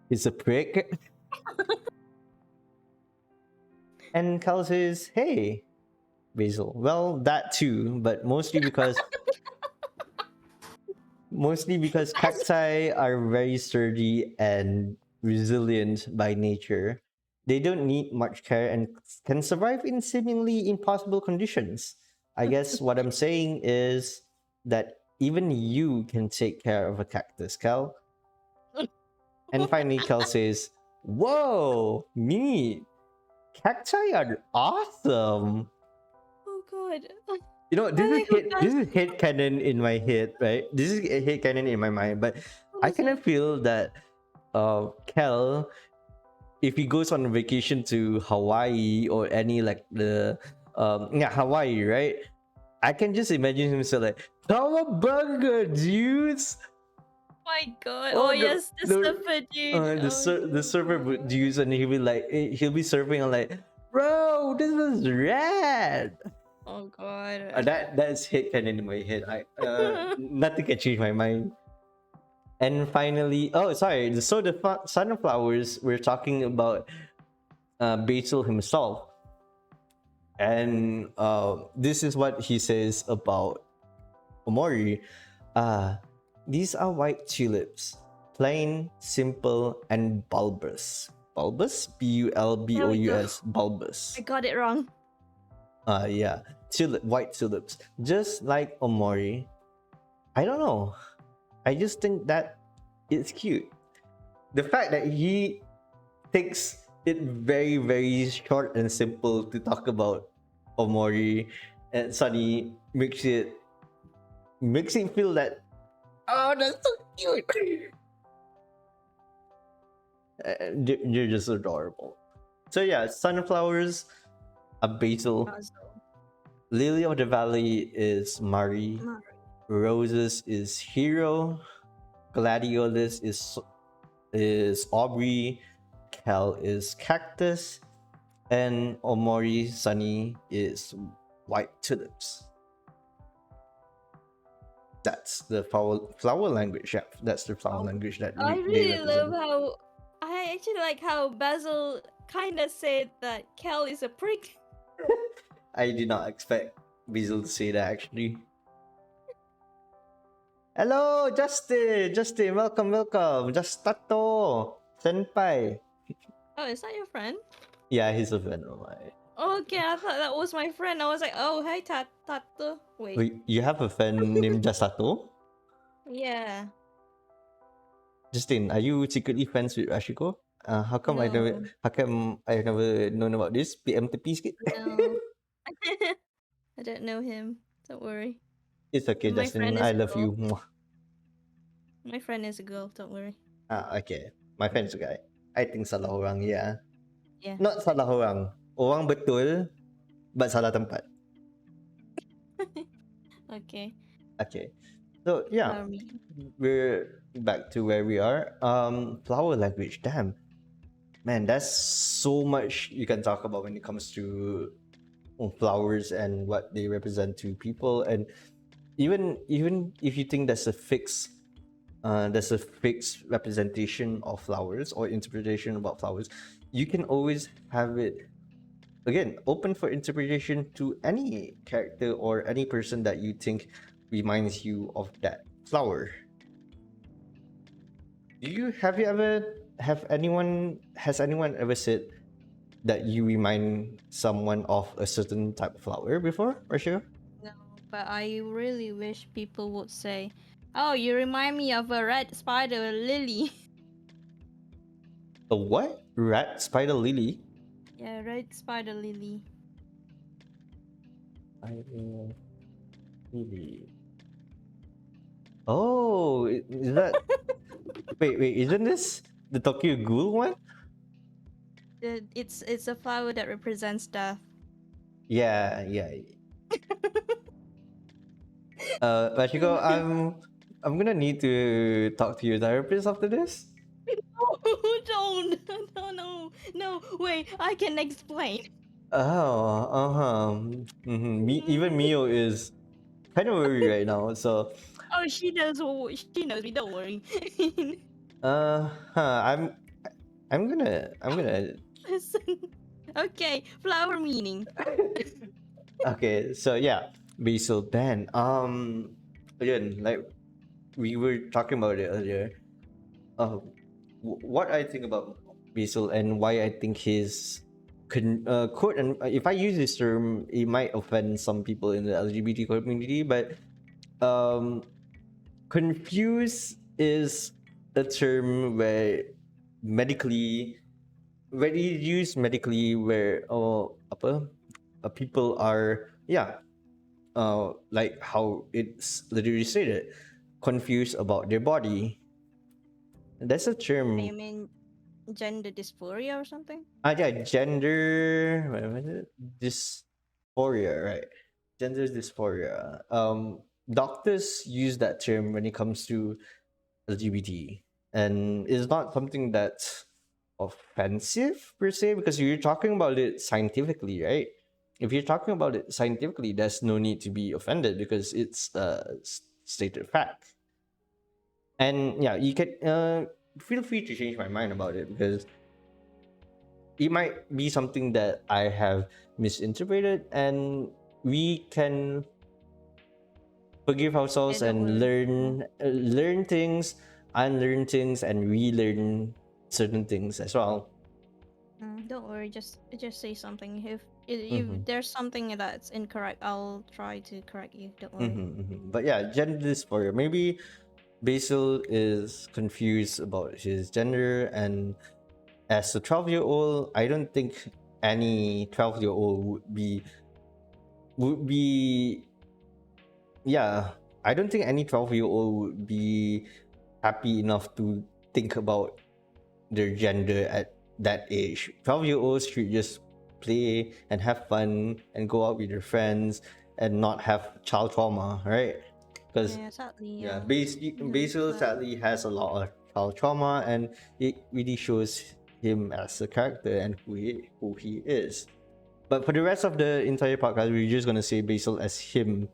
it's a prick?" And Cal says, "Hey, Basil. Well, that too, but mostly because cacti are very sturdy and resilient by nature. They don't need much care and can survive in seemingly impossible conditions. I guess what I'm saying is that even you can take care of a cactus, Cal." And finally, Cal says, "Whoa, neat. Cacti are awesome." Oh god. You know, Why they hook this us? is hit canon in my head, right? This is a hit canon in my mind, but What I is kind it? of feel that Kel, if he goes on vacation to Hawaii or any like the Hawaii, right? I can just imagine him say like, "Cowabunga, dudes!" My god. Oh Oh yes, the surfer dude. Oh the server dudes, and he'll be like, he'll be surfing and like, "Bro, this is rad." oh god. That's hit canon in my head. Nothing can change my mind. And finally, oh sorry, so the sunflowers, we're talking about Basil himself, and this is what he says about Omori. Uh, these are white tulips, plain, simple, and bulbous. Bulbous, There we go. Bulbous, bulbous. I got it wrong. Yeah, white tulips, just like Omori. I don't know. I just think that it's cute. The fact that he takes it very, very short and simple to talk about Omori and Sunny makes it feel that, oh, that's so cute. You're just adorable. So yeah, sunflowers, a basil. Puzzle. Lily of the Valley is Mari. Mari. Roses is Hero. Gladiolus is Aubrey. Cal is Cactus. And Omori Sunny is White Tulips. That's the flower language. Yeah, that's the flower Oh, language that I they really love represent. how I actually like how Basil kind of said that Kel is a prick. I did not expect Basil to say that actually. Hello, Justin. Justin, welcome, welcome. Justato, senpai. Oh, is that your friend? Yeah, he's a friend of mine. Okay, I thought that was my friend. I was like, oh, hi, Tato. Wait. Wait, you have a friend named Justato? Yeah. Justin, are you secretly friends with Rashiko? How come I never? No. How come I never known about this? PMTP sikit. No. I don't know him. Don't worry. It's okay, My Justin. friend I is a love girl. you. Mwah. My friend is a girl. Don't worry. Okay. My friend's a guy. I think salah orang, yeah. Yeah. Not salah orang. Orang betul, but salah tempat. Okay. Okay. So yeah, Allow me. we're back to where we are. Flower language. Damn, man, that's so much you can talk about when it comes to flowers and what they represent to people, and even if you think there's a fixed representation of flowers or interpretation about flowers, you can always have it again open for interpretation to any character or any person that you think reminds you of that flower. Has anyone ever said that you remind someone of a certain type of flower before, Rashiko? No, but I really wish people would say, "Oh, you remind me of a red spider lily." A what? Rat spider lily? Yeah, red spider lily. Spider lily. Oh, is that wait, isn't this the Tokyo Ghoul one? It's a flower that represents death. Yeah. Rashiko, I'm gonna need to talk to your therapist after this. Don't! No! Wait, I can explain. Oh, Even Mio is kind of worried right now. So, Oh, she knows. She knows me. Don't worry. I'm gonna. Listen. Okay, flower meaning. Okay, so yeah, Basil Ben. Again, like we were talking about it earlier. What I think about Basil and why I think his quote, and if I use this term, it might offend some people in the LGBT community, but um, confuse is a term where medically, where you use medically, where apa, people are like how it's literally stated, confused about their body. That's a You term. mean gender dysphoria or something? Yeah, gender. What was it? Dysphoria, right? Gender dysphoria. Doctors use that term when it comes to LGBT, and it's not something that's offensive per se because you're talking about it scientifically, right? If you're talking about it scientifically, there's no need to be offended because it's a stated fact. And yeah, you can feel free to change my mind about it because it might be something that I have misinterpreted, and we can forgive Yeah, ourselves don't and worry. learn things, unlearn things, and relearn certain things as well. Don't worry. Just say something. If Mm-hmm. there's something that's incorrect, I'll try to correct you. Don't worry. But yeah, gender dysphoria. Maybe Basil is confused about his gender, and as a 12-year-old, I don't think any 12-year-old would be yeah, I don't think any 12-year-old would be happy enough to think about their gender at that age. 12-year-olds should just play and have fun and go out with their friends and not have child trauma, right? Because Yeah, sadly, yeah, yeah. Really Basil sad. sadly has a lot of child trauma, and it really shows him as a character and who he is. But for the rest of the entire podcast, we're just gonna say Basil as him,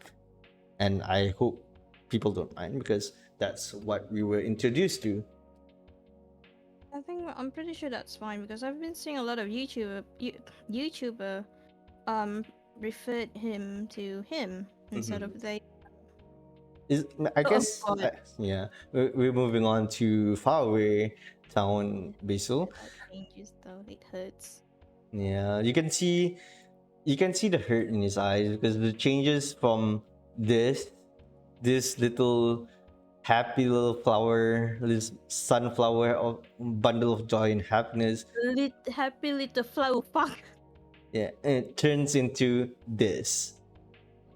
and I hope people don't mind because that's what we were introduced to. I'm pretty sure that's fine because I've been seeing a lot of YouTuber um referred him to him instead Mhm. of they. Is I Oh guess God, yeah, we're moving on to faraway town Basil. that changes though. It hurts. Yeah, you can see the hurt in his eyes because the changes from this little happy little flower, this sunflower of bundle of joy and happiness, Happy little flow. Fuck. yeah, and it turns into this.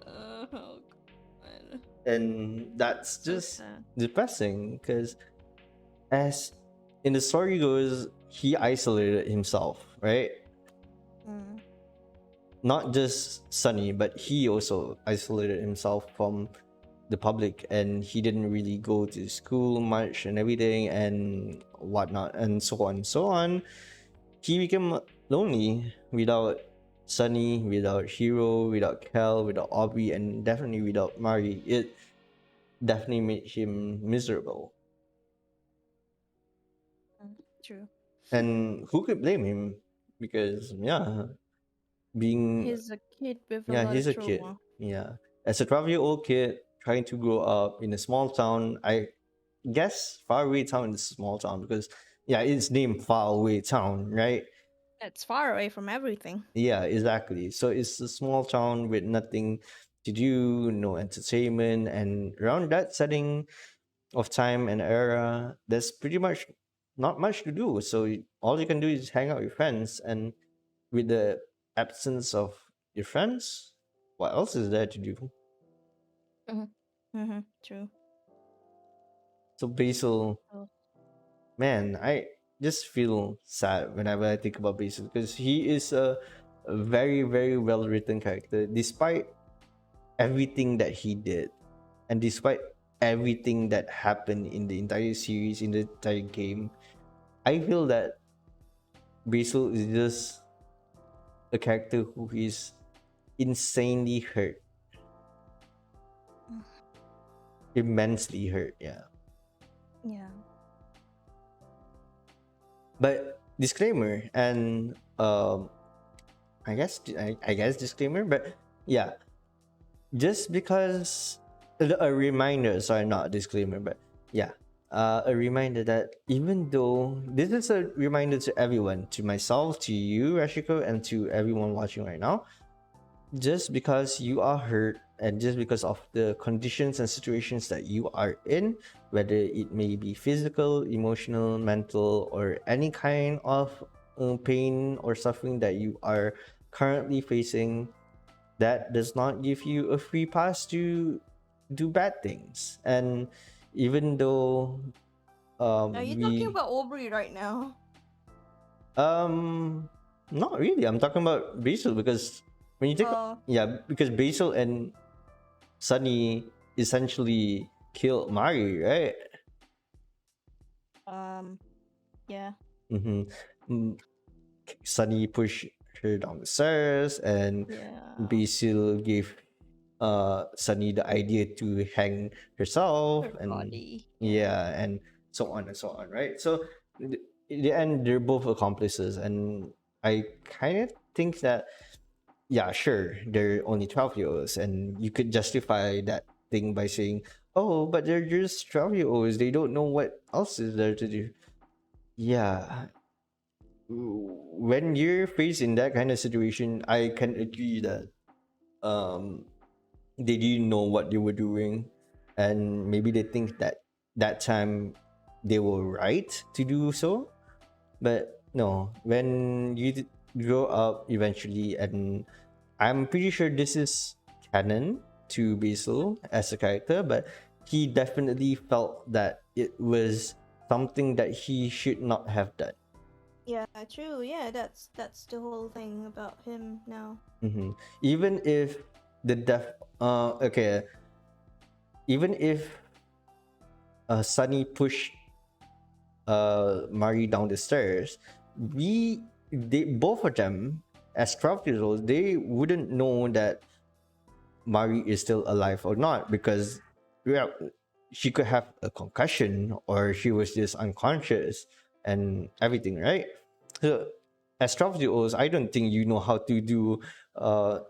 Oh God. And that's So just sad. depressing because as in the story goes, he isolated himself, right? Mm. Not just Sunny, but he also isolated himself from the public, and he didn't really go to school much and everything and whatnot and so on and so on. He became lonely without Sunny, without Hero, without Kel, without Aubrey, and definitely without Mari. It definitely made him miserable. Mm. True. And who could blame him? Because yeah, being He's a kid with a yeah, lot he's of a kid. trauma. Yeah, as a 12-year-old kid trying to grow up in a small town, I guess faraway town is a small town because yeah, it's named faraway town, right? It's far away from everything. Yeah, exactly. So it's a small town with nothing to do, no entertainment, and around that setting of time and era, there's pretty much not much to do. So all you can do is hang out with friends, and with the absence of your friends, what else is there to do? True. So Basil, Oh. man, I just feel sad whenever I think about Basil because he is a very, very well written character, despite everything that he did, and despite everything that happened in the entire series, in the entire game. I feel that Basil is just a character who is insanely hurt, immensely hurt. Yeah. Yeah. But disclaimer, and I guess disclaimer, but yeah, just because a reminder, sorry, not disclaimer, but yeah, a reminder that even though this is a reminder to everyone, to myself, to you, Rashiko, and to everyone watching right now, just because you are hurt and just because of the conditions and situations that you are in, whether it may be physical, emotional, mental, or any kind of pain or suffering that you are currently facing, that does not give you a free pass to do bad things. And even though Are you talking we about Aubrey right now? um not really, I'm talking about Basil because when you take Oh, yeah, because Basil and Sunny essentially killed Mari, right? um, yeah, Mm-hmm. Sunny pushed her down the stairs, and yeah. Basil gave Sunny the idea to hang herself, Her and body, yeah. yeah, and so on and so on, right? So in the end, they're both accomplices, and I kind of think that yeah, sure, they're only 12-year-olds, and you could justify that thing by saying, oh, but they're just 12-year-olds, they don't know what else is there to do. Yeah, when you're facing that kind of situation, I can agree that um they didn't know what they were doing, and maybe they think that that time they were right to do so. But no, when you grow up eventually, and I'm pretty sure this is canon to Basil as a character, but he definitely felt that it was something that he should not have done. Yeah, true. Yeah, that's the whole thing about him now. Hmm. Even if the death, okay, even if Sunny pushed Mari down the stairs, they both of them, as 12-year olds, they wouldn't know that Mari is still alive or not because yeah, she could have a concussion or she was just unconscious and everything, right? So as 12-year-olds, I don't think you know how to do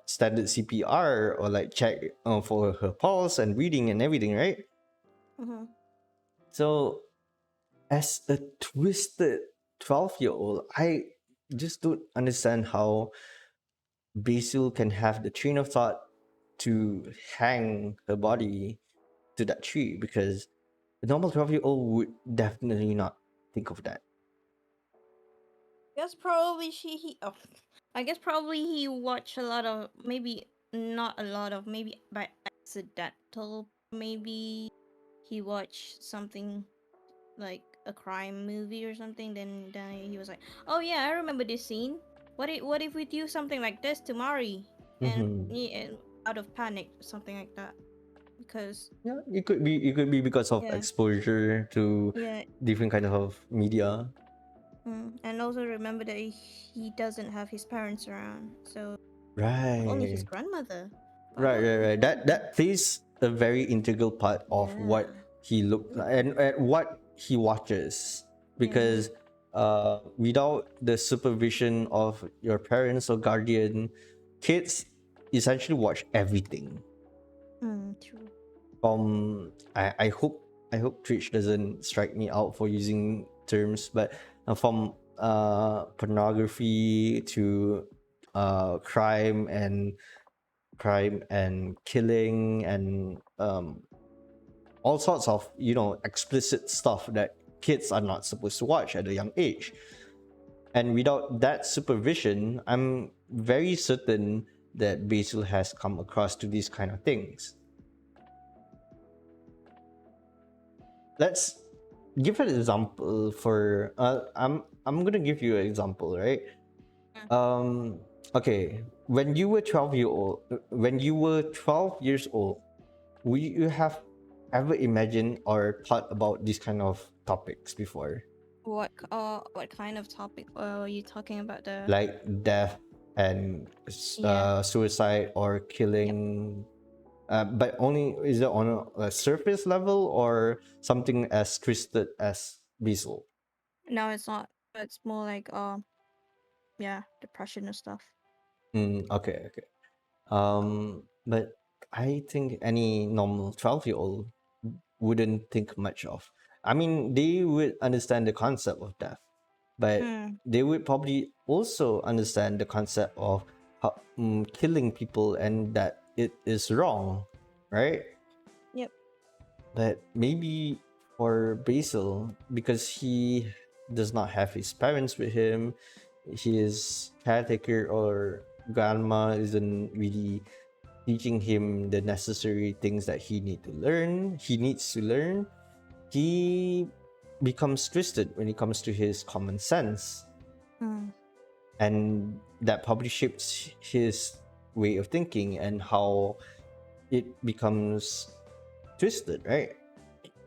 standard CPR or like check for her pulse and breathing and everything, right? Mm-hmm. So as a twisted 12-year-old, I just don't understand how Basil can have the train of thought to hang her body to that tree, because a normal 12-year-old would definitely not think of that. Guess probably he. Oh, I guess probably he watched a lot of, maybe not a lot of, maybe by accidental. Maybe he watched something like a crime movie or something. Then he was like, "Oh yeah, I remember this scene. What if we do something like this to Mari?" And, Mm-hmm. and out of panic, something like that. Because Yeah, it could be because of yeah, exposure to yeah. different kind of media. And also remember that he doesn't have his parents around, so only his Right. grandmother. Right, But right, right. That plays a very integral part of yeah, what he look and what he watches, yeah, because without the supervision of your parents or guardian, kids essentially watch everything. true. I hope Twitch doesn't strike me out for using terms, but from pornography to crime and killing and all sorts of explicit stuff that kids are not supposed to watch at a young age. And without that supervision, I'm very certain that Basil has come across to these kind of things. Let's give an example for I'm gonna give you an example, right? Mm. Okay, when you were 12 years old, would you have ever imagined or thought about these kind of topics before, What kind of topic are you talking about? The like death and Yeah, suicide or yep. killing? But only is it on a surface level or something as twisted as Basil? No, it's not. It's more like yeah, depression and stuff. Okay, okay. But I think any normal 12-year-old wouldn't think much of. I mean, they would understand the concept of death, but Hmm. they would probably also understand the concept of killing people and that it is wrong, right? Yep. But maybe for Basil, because he does not have his parents with him, his caretaker or grandma isn't really teaching him the necessary things that he needs to learn. He becomes twisted when it comes to his common sense, Hmm. and that probably shapes his way of thinking and how it becomes twisted, right?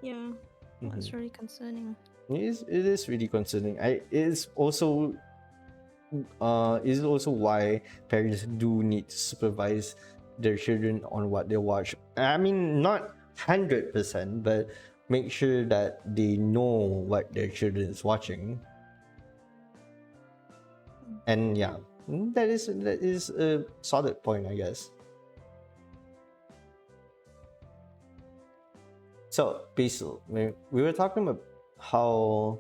Yeah. Mhm. That's really concerning. It is really concerning. It is also why parents do need to supervise their children on what they watch. I mean, not 100%, but make sure that they know what their children is watching. And Yep. yeah, that is a solid point, I guess. So, Basil, we were talking about how.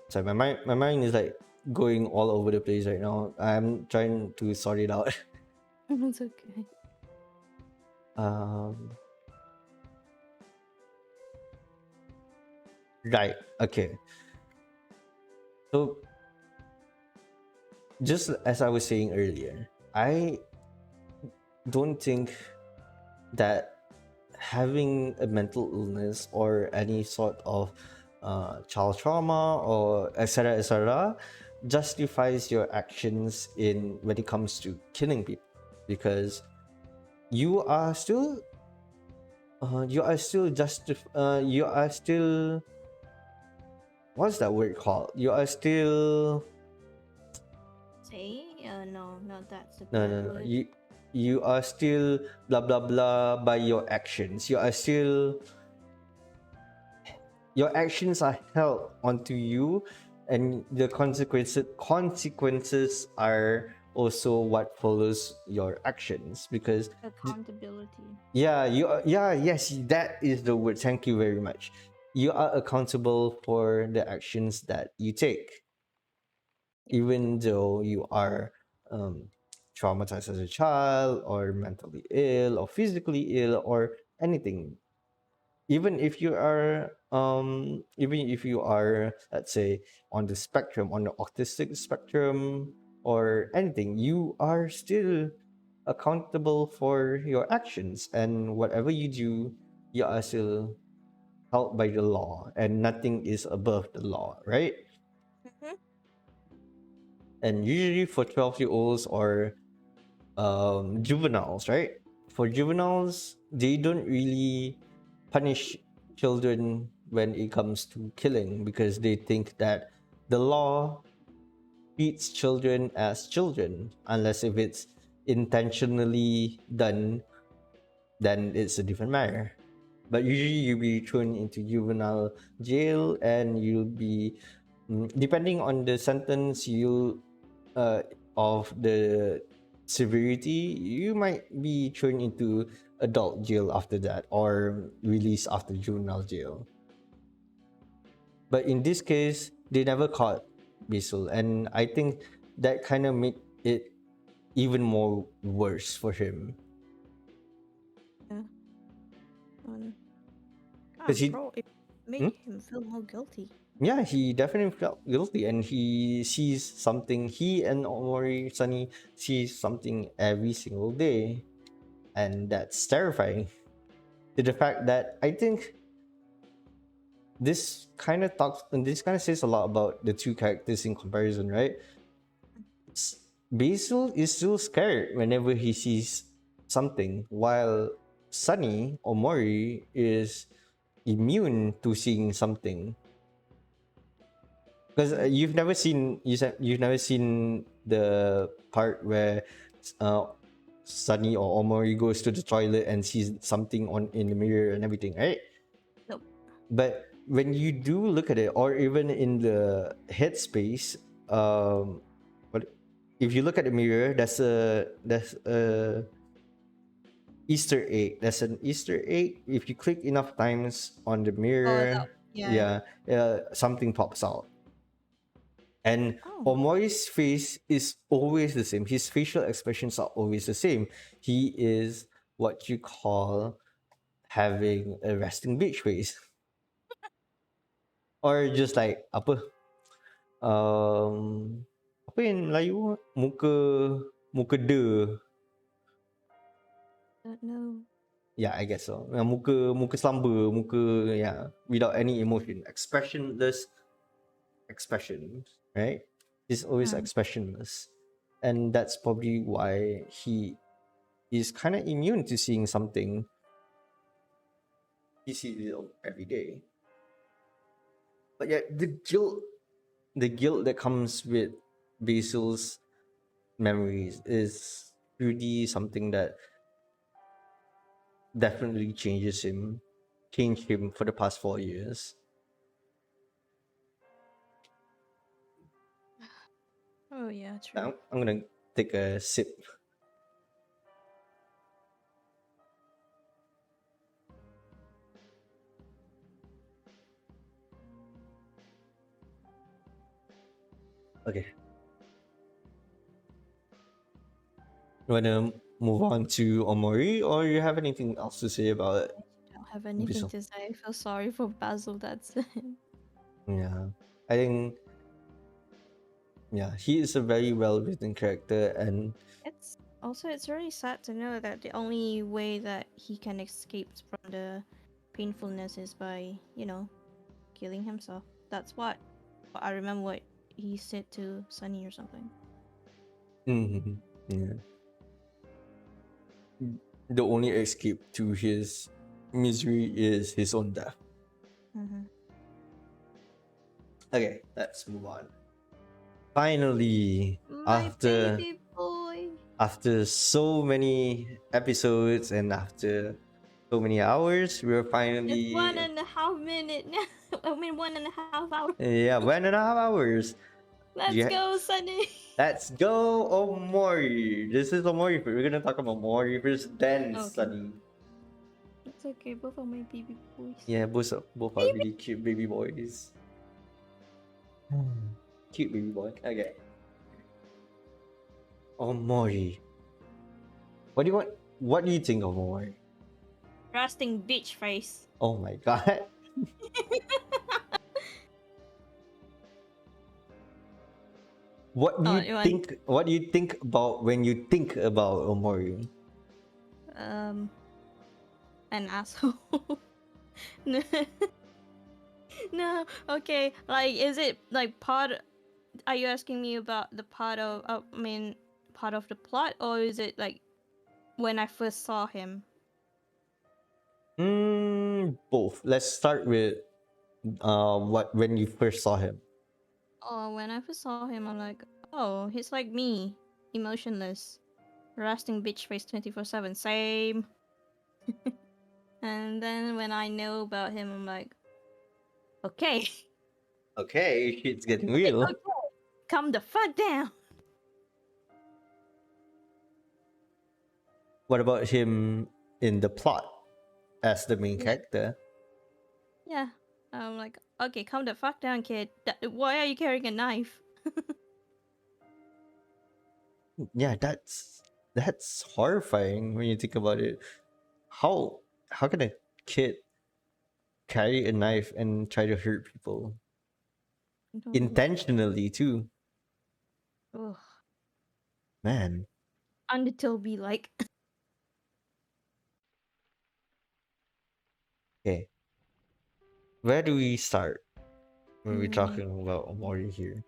Sorry, my mind is like going all over the place right now. I'm trying to sort it out. It's okay. um, right. Okay. So, just as I was saying earlier, I don't think that having a mental illness or any sort of child trauma or etc justifies your actions in when it comes to killing people, because you are still you are still, what's that word called, you are still, Say? No, not that's a no bad no no word. you are still blah blah blah by your actions. Your actions are held onto you, and the consequences are also what follows your actions, because Accountability. yes, that is the word. Thank you very much. You are accountable for the actions that you take, Yep. even though you are um, traumatized as a child, or mentally ill, or physically ill, or anything. Even if you are, let's say, on the spectrum, on the autistic spectrum, or anything, you are still accountable for your actions, and whatever you do, you are still held by the law, and nothing is above the law, right? Mm-hmm. And usually for 12-year-olds, or juveniles, right? For juveniles, they don't really punish children when it comes to killing, because they think that the law treats children as children, unless if it's intentionally done, then it's a different matter. But usually you'll be thrown into juvenile jail, and you'll be, depending on the sentence you of the severity, you might be thrown into adult jail after that, or released after juvenile jail. But in this case, they never caught Basil, and I think that kind of made it even more worse for him, Yeah. Um, because he bro, it made hmm? him feel more guilty. Yeah, he definitely felt guilty, and he sees something. He and Omori Sunny sees something every single day, and that's terrifying. To the fact that I think this kind of says a lot about the two characters in comparison, right? Basil is still scared whenever he sees something, while Sunny Omori is immune to seeing something. Because Mm. you've never seen the part where uh, Sunny or Omori goes to the toilet and sees something on in the mirror and everything, right? Nope. But when you do look at it, or even in the headspace, what if you look at the mirror? That's a Easter egg. That's an Easter egg. If you click enough times on the Oh, that. mirror, Yeah. yeah, something pops out. And Oh. Omori's face is always the same. His facial expressions are always the same. He is what you call having a resting bitch face, or just like apa um apa yang Melayu, muka muka de. Don't know. Yeah, I guess so. Muka slumber, yeah, without any emotion, expressionless expression, right? He's always Hmm. expressionless, and that's probably why he is kind of immune to seeing something. He sees it every day. But yeah, the guilt that comes with Basil's memories is really something that definitely changed him for the past 4 years. Oh yeah, true. I'm gonna take a sip. Okay, you wanna move on to Omori, or you have anything else to say about it? I don't have anything Basil? to say. I feel sorry for Basil. That's it. Yeah, I think, yeah, he is a very well written character, and It's really sad to know that the only way that he can escape from the painfulness is by, killing himself. That's what I remember what he said to Sunny or something. mhm, yeah, the only escape to his misery is his own death. Mm-hmm. Okay, let's move on. Finally, My after baby boy. After so many episodes and after so many hours, we're It's finally 1.5 minutes now. I mean, 1.5 hours. yeah, 1.5 hours. Let's Yeah, go, Sunny. let's go, Omori. This is Omori. We're gonna talk about Omori first, then Okay. Sunny. It's okay. Both are my baby boys. Yeah, both are really cute baby boys. Cute baby boy. Okay. Omori. What do you want? What do you think of Omori? Resting bitch face. Oh my god. What do Oh, you you want think? What do you think about when you think about Omori? um an asshole? No, no. Okay. Like, is it like part? Are you asking me about the part of? I mean, part of the plot, or is it like when I first saw him? Both. Let's start with what when you first saw him. Oh, when I first saw him, I'm like, oh, he's like me, emotionless, resting bitch face 24/7. Same. And then when I know about him, I'm like, okay, Okay, it's getting okay, real. calm the fuck down. What about him in the plot as the main Yeah, character? yeah. I'm like, okay, calm the fuck down, kid. Why are you carrying a knife? Yeah, that's horrifying when you think about it. How can a kid carry a knife and try to hurt people No. intentionally too? Ugh. Man. Until be like, Okay, where do we start when we're mm, talking about Omori here?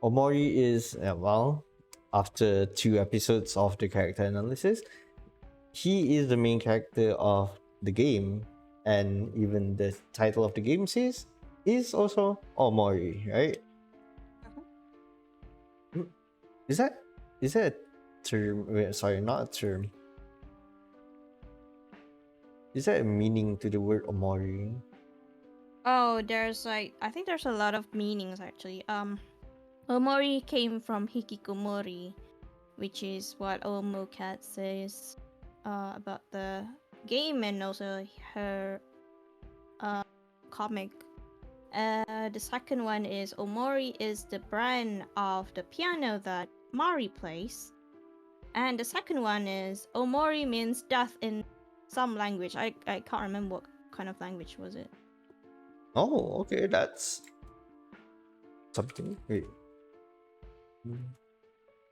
Omori is well, after 2 episodes of the character analysis, he is the main character of the game, and even the title of the game says is also Omori, right? Mm, Is that is that a term? Sorry, not a term. Is that a meaning to the word Omori? oh, there's like, I think there's a lot of meanings actually. Omori came from hikikomori, which is what Omocat says about the game and also her uh, comic. The second one is Omori is the brand of the piano that Mari plays. And the second one is Omori means death in some language. I can't remember what kind of language was it. Oh, okay, that's something. Wait.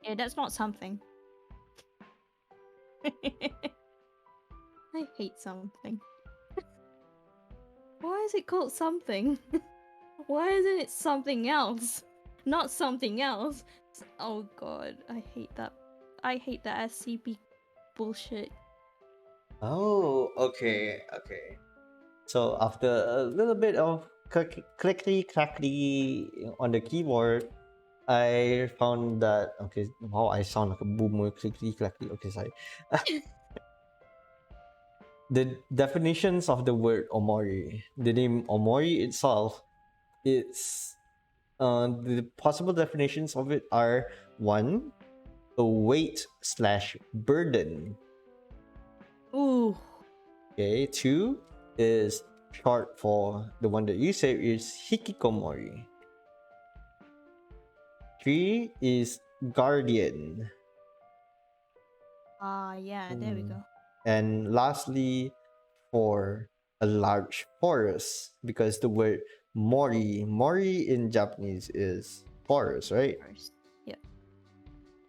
Yeah, that's not something. I hate something. Why is it called something? Why isn't it something else? Not something else. Oh god, I hate that. I hate that SCP bullshit. Oh, okay, okay. So after a little bit of clickety clackety on the keyboard, I found that okay. Wow, I sound like a boomer. Clickety clackety. Okay, sorry. The definitions of the word omori, the name omori itself, it's the possible definitions of it are one, a weight slash burden. Ooh. Okay, two is short for the one that you say is hikikomori. Three is guardian. Yeah, there we go. And lastly, for a large forest, because the word mori in Japanese is forest, right? First. Yep.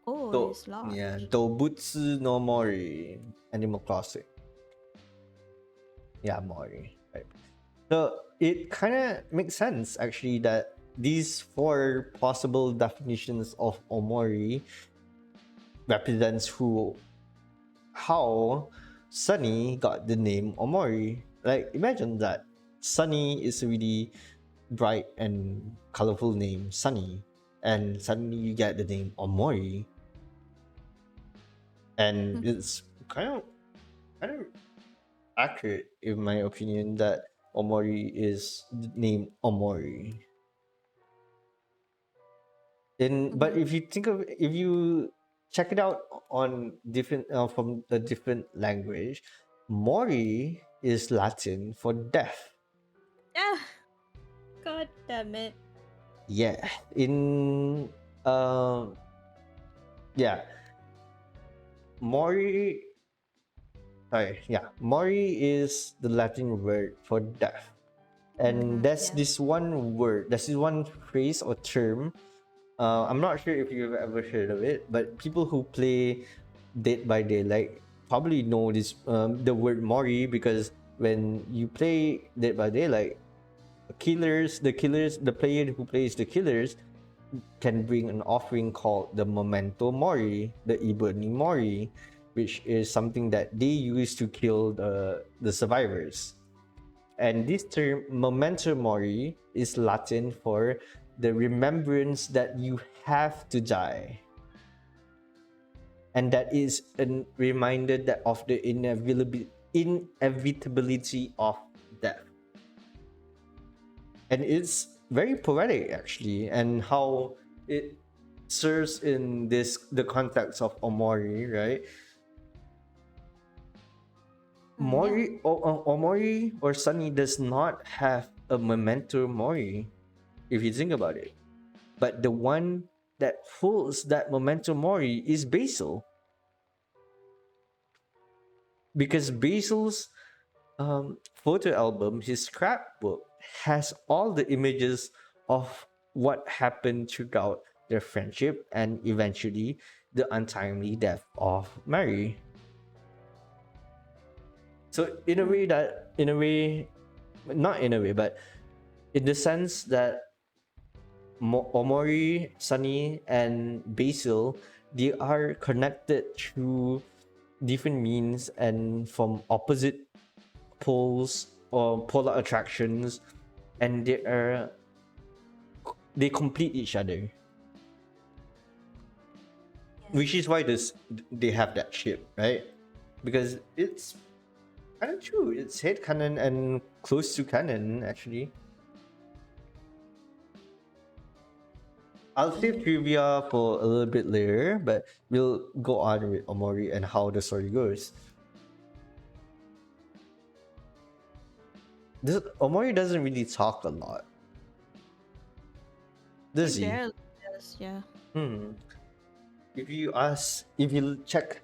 Oh, So it's yeah, large. Dobutsu no Mori, Animal Crossing. Yeah, Mori. Right. So it kind of makes sense actually that these four possible definitions of Omori represents how Sunny got the name Omori. Like imagine that Sunny is a really bright and colorful name, Sunny, and suddenly you get the name Omori. and it's kind of accurate in my opinion that Omori is named Omori. But Mhm. if you check it out on different from a different language, Mori is Latin for death. Yeah. God damn it. Yeah, in um yeah, Mori. Sorry, yeah, Mori is the Latin word for death, and that's Yeah. this one word. That's this one phrase or term. I'm not sure if you've ever heard of it, but people who play Dead by Daylight probably know this the word Mori, because when you play Dead by Daylight, the player who plays the killers can bring an offering called the Memento Mori, the Ibuni Mori, which is something that they use to kill the survivors. And this term, Memento Mori, is Latin for the remembrance that you have to die. And that is a reminder that of the inevitability of death. And it's very poetic actually, and how it serves in the context of Omori, right? Yeah. Omori or Sunny does not have a memento mori if you think about it, but the one that holds that memento mori is Basil, because Basil's photo album, his scrapbook, has all the images of what happened throughout their friendship and eventually the untimely death of Mary. So in a way, not in a way, but in the sense that Omori, Sunny, and Basil, they are connected through different means and from opposite poles or polar attractions, and they complete each other, which is why they have that ship, right? Because it's kind of true. It's head canon and close to canon actually. I'll save trivia for a little bit later, but we'll go on with Omori and how the story goes. Omori doesn't really talk a lot, He does he? barely does, yeah. Hmm. If you check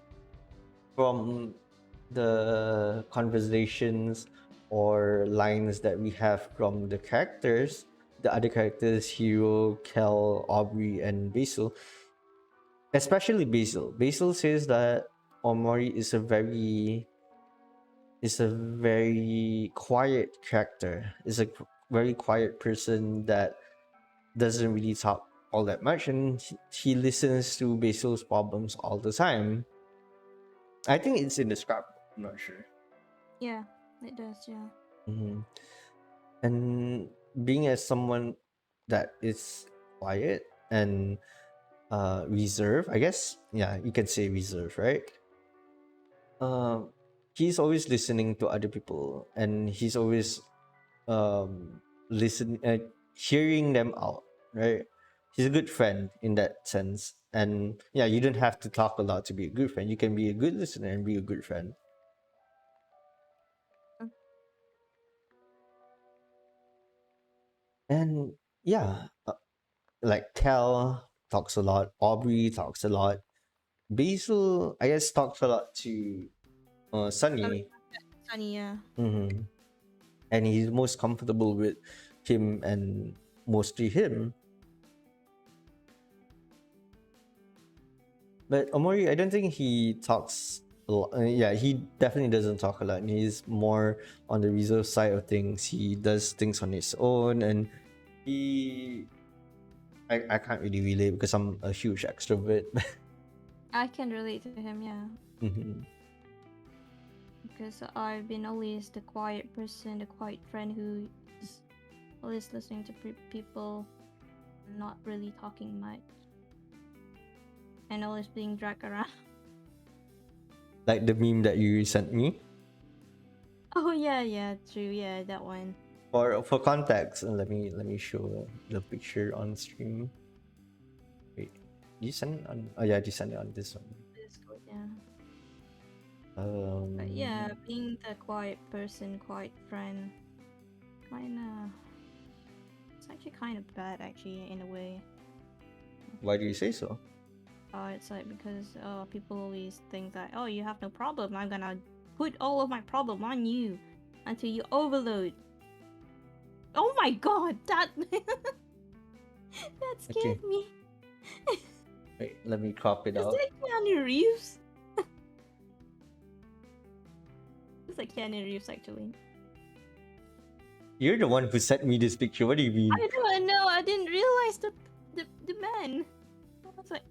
from the conversations or lines that we have from the characters, the other characters, Hiro, Kel, Aubrey, and Basil, especially Basil. Basil says that Omori is a very quiet character. Is a very quiet person that doesn't really talk all that much, and he listens to Basil's problems all the time. I think it's in the scrapbook. I'm not sure. Yeah, it does, yeah. Mhm. And being as someone that is quiet and reserved, I guess, yeah, you can say reserved, right? Um, he's always listening to other people, and he's always listen hearing them out, right? He's a good friend in that sense, and yeah, you don't have to talk a lot to be a good friend. You can be a good listener and be a good friend. Mm. And yeah, like Cal talks a lot, Aubrey talks a lot, Basil, I guess, talks a lot to I mean, Sunny. Sunny, yeah. Hmm. And he's most comfortable with him and mostly him. But Omori, I don't think he talks a lot. Yeah, he definitely doesn't talk a lot. He's more on the reserve side of things. He does things on his own, and he. I can't really relate because I'm a huge extrovert. I can relate to him, yeah. Mhm. Because I've been always the quiet person, the quiet friend who is always listening to people, not really talking much, and always being dragged around. Like the meme that you sent me. Oh yeah, true. Yeah, that one. For context, let me show the picture on stream. Wait, you send it on? Oh yeah, you send it on this one. Discord, yeah. But yeah, being the quiet person, quiet friend, kinda. It's actually kind of bad, actually, in a way. Why do you say so? It's like because people always think that, oh, you have no problem. I'm gonna put all of my problem on you until you overload. Oh my god, that that scared Okay. me. Wait, let me crop it Is out. that Keanu Reeves? It's like Keanu Reeves, actually. You're the one who sent me this picture. What do you mean? I don't know. I didn't realize the man. I was like,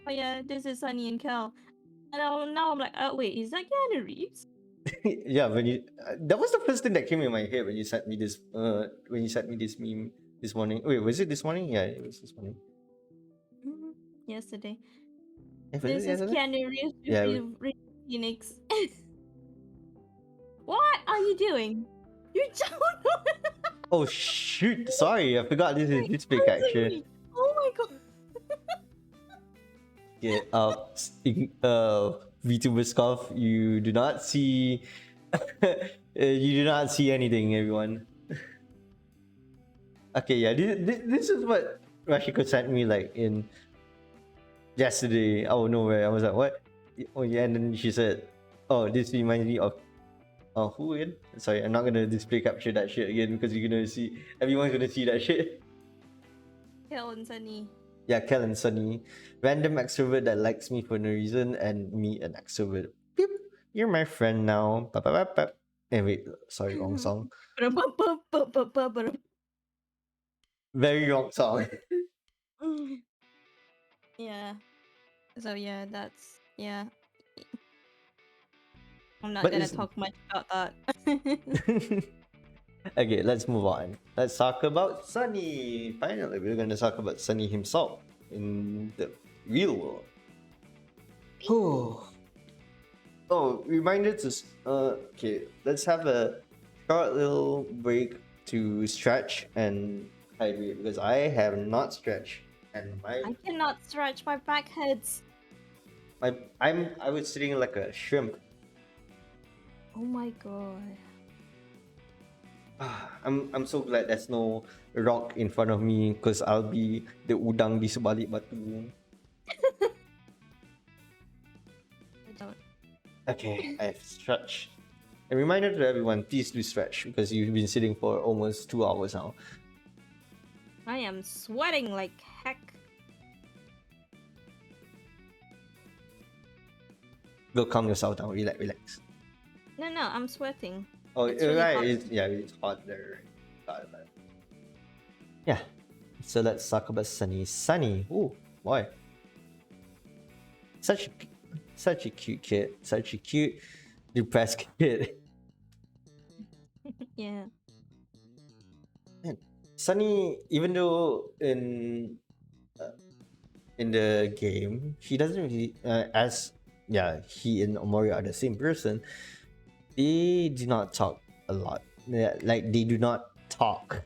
oh yeah, this is Sunny and Cal. And now I'm like, oh wait, is that Keanu Reeves? Yeah, when you that was the first thing that came in my head when you sent me this meme this morning. Wait, was it this morning? Yeah, it was this morning. Yesterday. Was This it is yesterday? Keanu Reeves Yeah. with Phoenix. What are you doing? You don't know. Oh shoot! Sorry, I forgot this is this pic I'm actually. sorry. Oh my god. Yeah. Vtuber scarf. You do not see. You do not see anything, everyone. Okay, yeah. This is what Rashiko sent me like in yesterday out of nowhere. I was like, what? Oh yeah, and then she said, oh, this reminds me of who again? Sorry, I'm not gonna display capture that shit again because you're gonna see everyone's gonna see that shit. Kel and Sunny. Yeah, Kel and Sunny. Random extrovert that likes me for no reason and me an extrovert. Beep. You're my friend now. Ba, ba, ba, ba. Wait, sorry, wrong song. Very wrong song. Yeah. So yeah, that's yeah. I'm not But gonna it's talk much about that. okay, let's move on. Let's talk about Sunny. Finally, we're gonna talk about Sunny himself in the real world. Oh, reminder to okay, let's have a short little break to stretch and hydrate because I have not stretched and I cannot stretch my back hurts. I was sitting like a shrimp. Oh my god. I'm so glad there's no rock in front of me because I'll be the udang di sebalik batu. I don't. Okay, I've stretched. A reminder to everyone, please do stretch because you've been sitting for almost 2 hours now. I am sweating like heck. Go calm yourself down. Relax. No, I'm sweating. Oh, It's really right. hot. It's hot there. Got it. Yeah. So let's talk about Sunny. Sunny. Oh boy. Such a cute kid. Such a cute, depressed kid. Yeah. Sunny, even though in the game he doesn't really he and Omori are the same person. They do not talk a lot. Like they do not talk.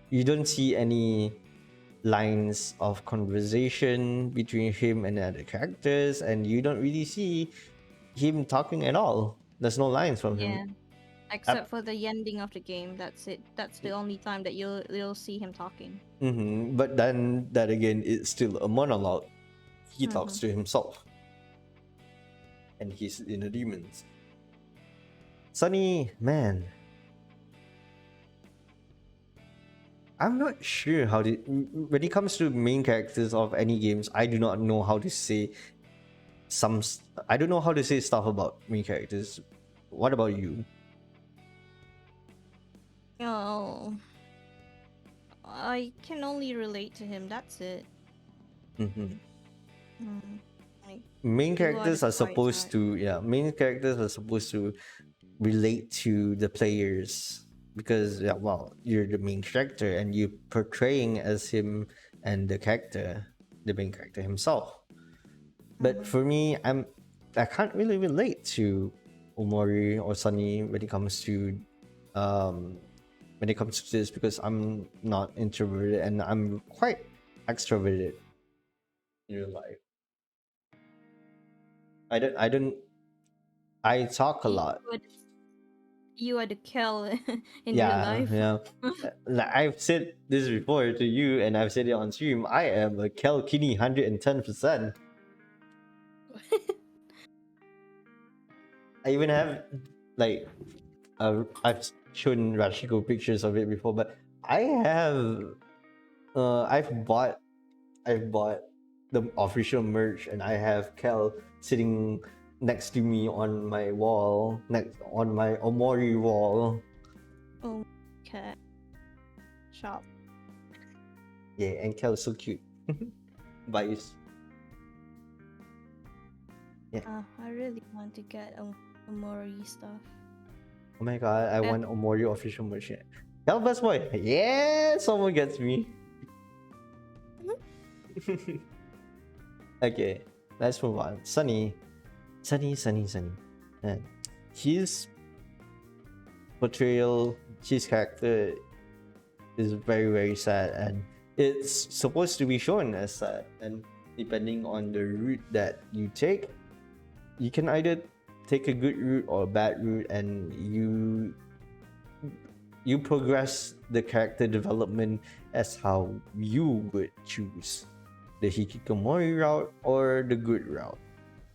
You don't see any lines of conversation between him and the other characters, and you don't really see him talking at all. There's no lines from Yeah. him. Except for the ending of the game, that's it. That's the only time that you'll see him talking. But then that again is still a monologue. He talks to himself, and he's in the demons. Sunny, man, I'm not sure how to. When it comes to main characters of any games, I do not know how to say I don't know how to say stuff about main characters. What about you? Oh, I can only relate to him. That's it. Like, Main you are the characters are quiet supposed side. to main characters are supposed to relate to the players because you're the main character and you're portraying as him and the main character himself. But for me, I can't really relate to Omori or Sunny when it comes to this, because I'm not introverted and I'm quite extroverted in real life. I talk a You lot. are the, you are the Kel in real Yeah, life. yeah. Like I've said this before to you, and I've said it on stream. I am a Kelkini 110%. I even have like I've shown Rashiko pictures of it before, but I have I've bought the official merch, and I have Kel sitting next to me on my wall, next on my Omori wall. Oh, okay. Shop. Yeah, and Kel is so cute. Bias. Yeah. I really want to get a Mori stuff. Oh my god, I want Omori official merch. Kel best boy. Yeah, someone gets me. Okay, let's move on. Sunny. And his portrayal, his character is very, very sad, and it's supposed to be shown as sad. And depending on the route that you take, you can either take a good route or a bad route, and you progress the character development as how you would choose the hikikomori route or the good route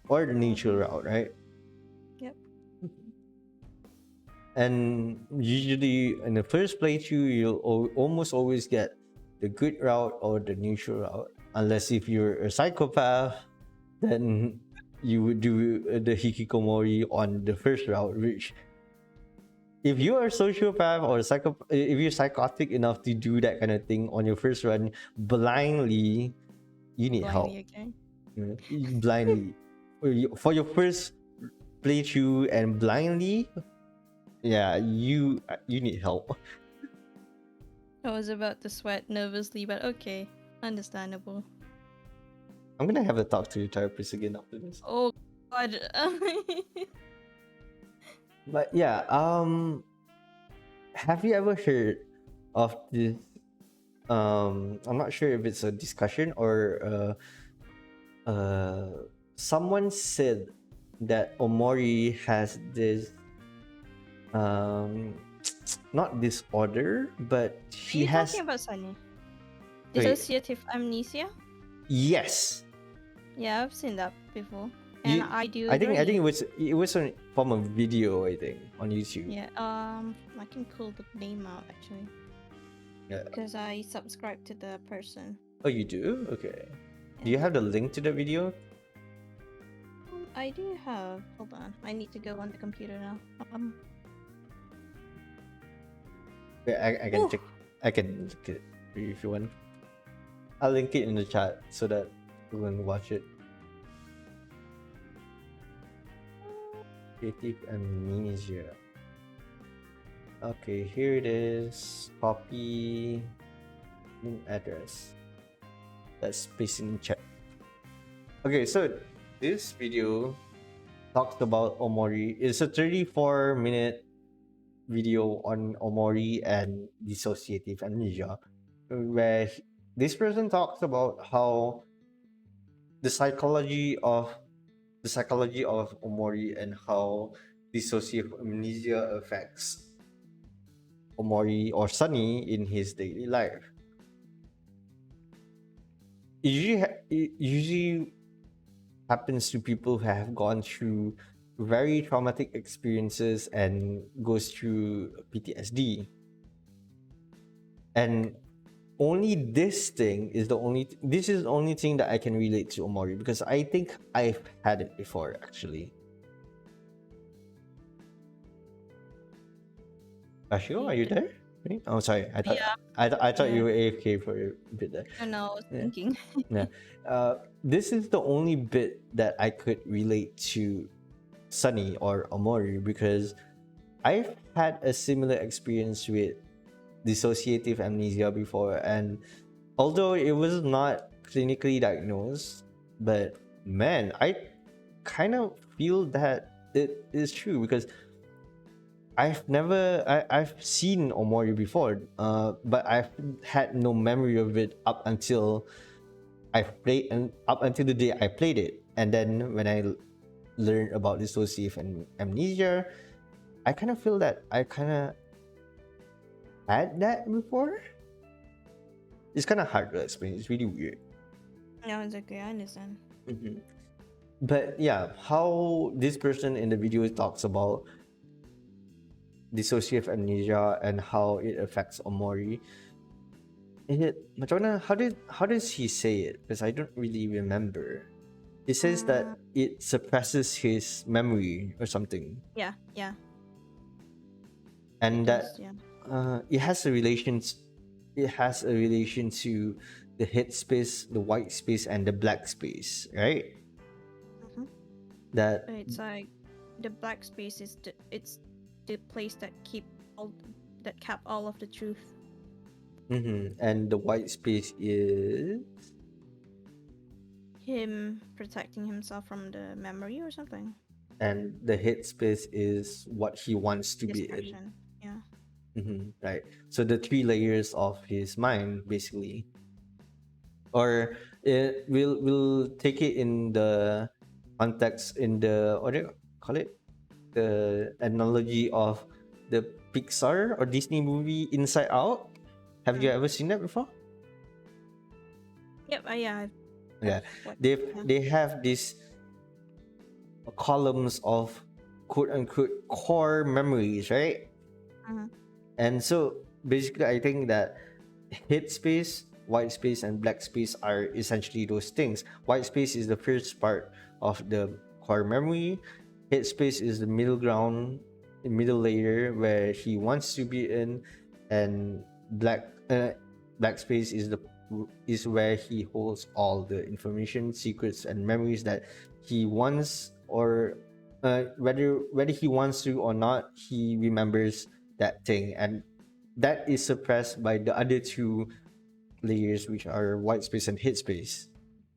or the neutral route, right? Yep. And usually in the first playthrough, you'll almost always get the good route or the neutral route, unless if you're a psychopath, then you would do the hikikomori on the first route, which if you are a sociopath or if you're psychotic enough to do that kind of thing on your first run blindly, you need help. Okay. Blindly for your first playthrough and blindly, yeah, you need help. I was about to sweat nervously, but okay, understandable. I'm gonna have a talk to your therapist again after this. Oh god. But yeah, have you ever heard of this? I'm not sure if it's a discussion or someone said that Omori has this not disorder, but he has. Talking about Sunny. Wait. Dissociative amnesia? Yes. Yeah, I've seen that before. And I do. I think it was from a video, I think, on YouTube. Yeah. I can pull the name out actually. Yeah. Because I subscribe to the person. Oh, you do? Okay. Do you have the link to the video? I do have. Hold on. I need to go on the computer now. Yeah, I can check. I can look it if you want. I'll link it in the chat so that you can watch it. Creative amnesia. Okay, here it is. Copy address. Let's paste in chat. Okay, so this video talks about Omori. It's a 34-minute video on Omori and dissociative amnesia, where this person talks about how the psychology of Omori and how dissociative amnesia affects Omori or Sunny in his daily life. It usually happens to people who have gone through very traumatic experiences and goes through PTSD. And only this is the only thing that I can relate to Omori, because I think I've had it before actually. Rashiko, are you there? Oh, sorry. I thought you were AFK for a bit there. No, I was thinking. Yeah. This is the only bit that I could relate to Sunny or Omori, because I've had a similar experience with dissociative amnesia before, and although it was not clinically diagnosed, but man, I kind of feel that it is true because I've seen Omori before, but I've had no memory of it up until I played and up until the day I played it. And then when I learned about dissociative amnesia, I kind of feel that I kind of had that before. It's kind of hard to explain. It's really weird. No, it's okay. I understand. Mhm. But yeah, how this person in the video talks about dissociative amnesia and how it affects Omori. Macam mana, how does he say it? Because I don't really remember. He says that it suppresses his memory or something, Yeah, yeah, it and does. that Yeah. it has a relation. It has a relation to the head space, the white space, and the black space, right? Mm-hmm. That It's like the black space is it's the place that kept all of the truth. and the white space is Him protecting himself from the memory or something. and the head space is what he wants to be in. Distraction. Yeah. Right. So the three layers of his mind, basically, or it will take it in the context in the what do you call it? The analogy of the Pixar or Disney movie Inside Out. Have you ever seen that before? Yep. Yeah. I've Yeah, watched. Yeah. they have these columns of quote unquote core memories, right? Mhm. And so basically, I think that head space, white space, and black space are essentially those things. White space is the first part of the core memory. Head space is the middle ground, the middle layer where he wants to be in, and black space is where he holds all the information, secrets, and memories that he wants or whether he wants to or not, he remembers that thing, and that is suppressed by the other two layers, which are white space and head space.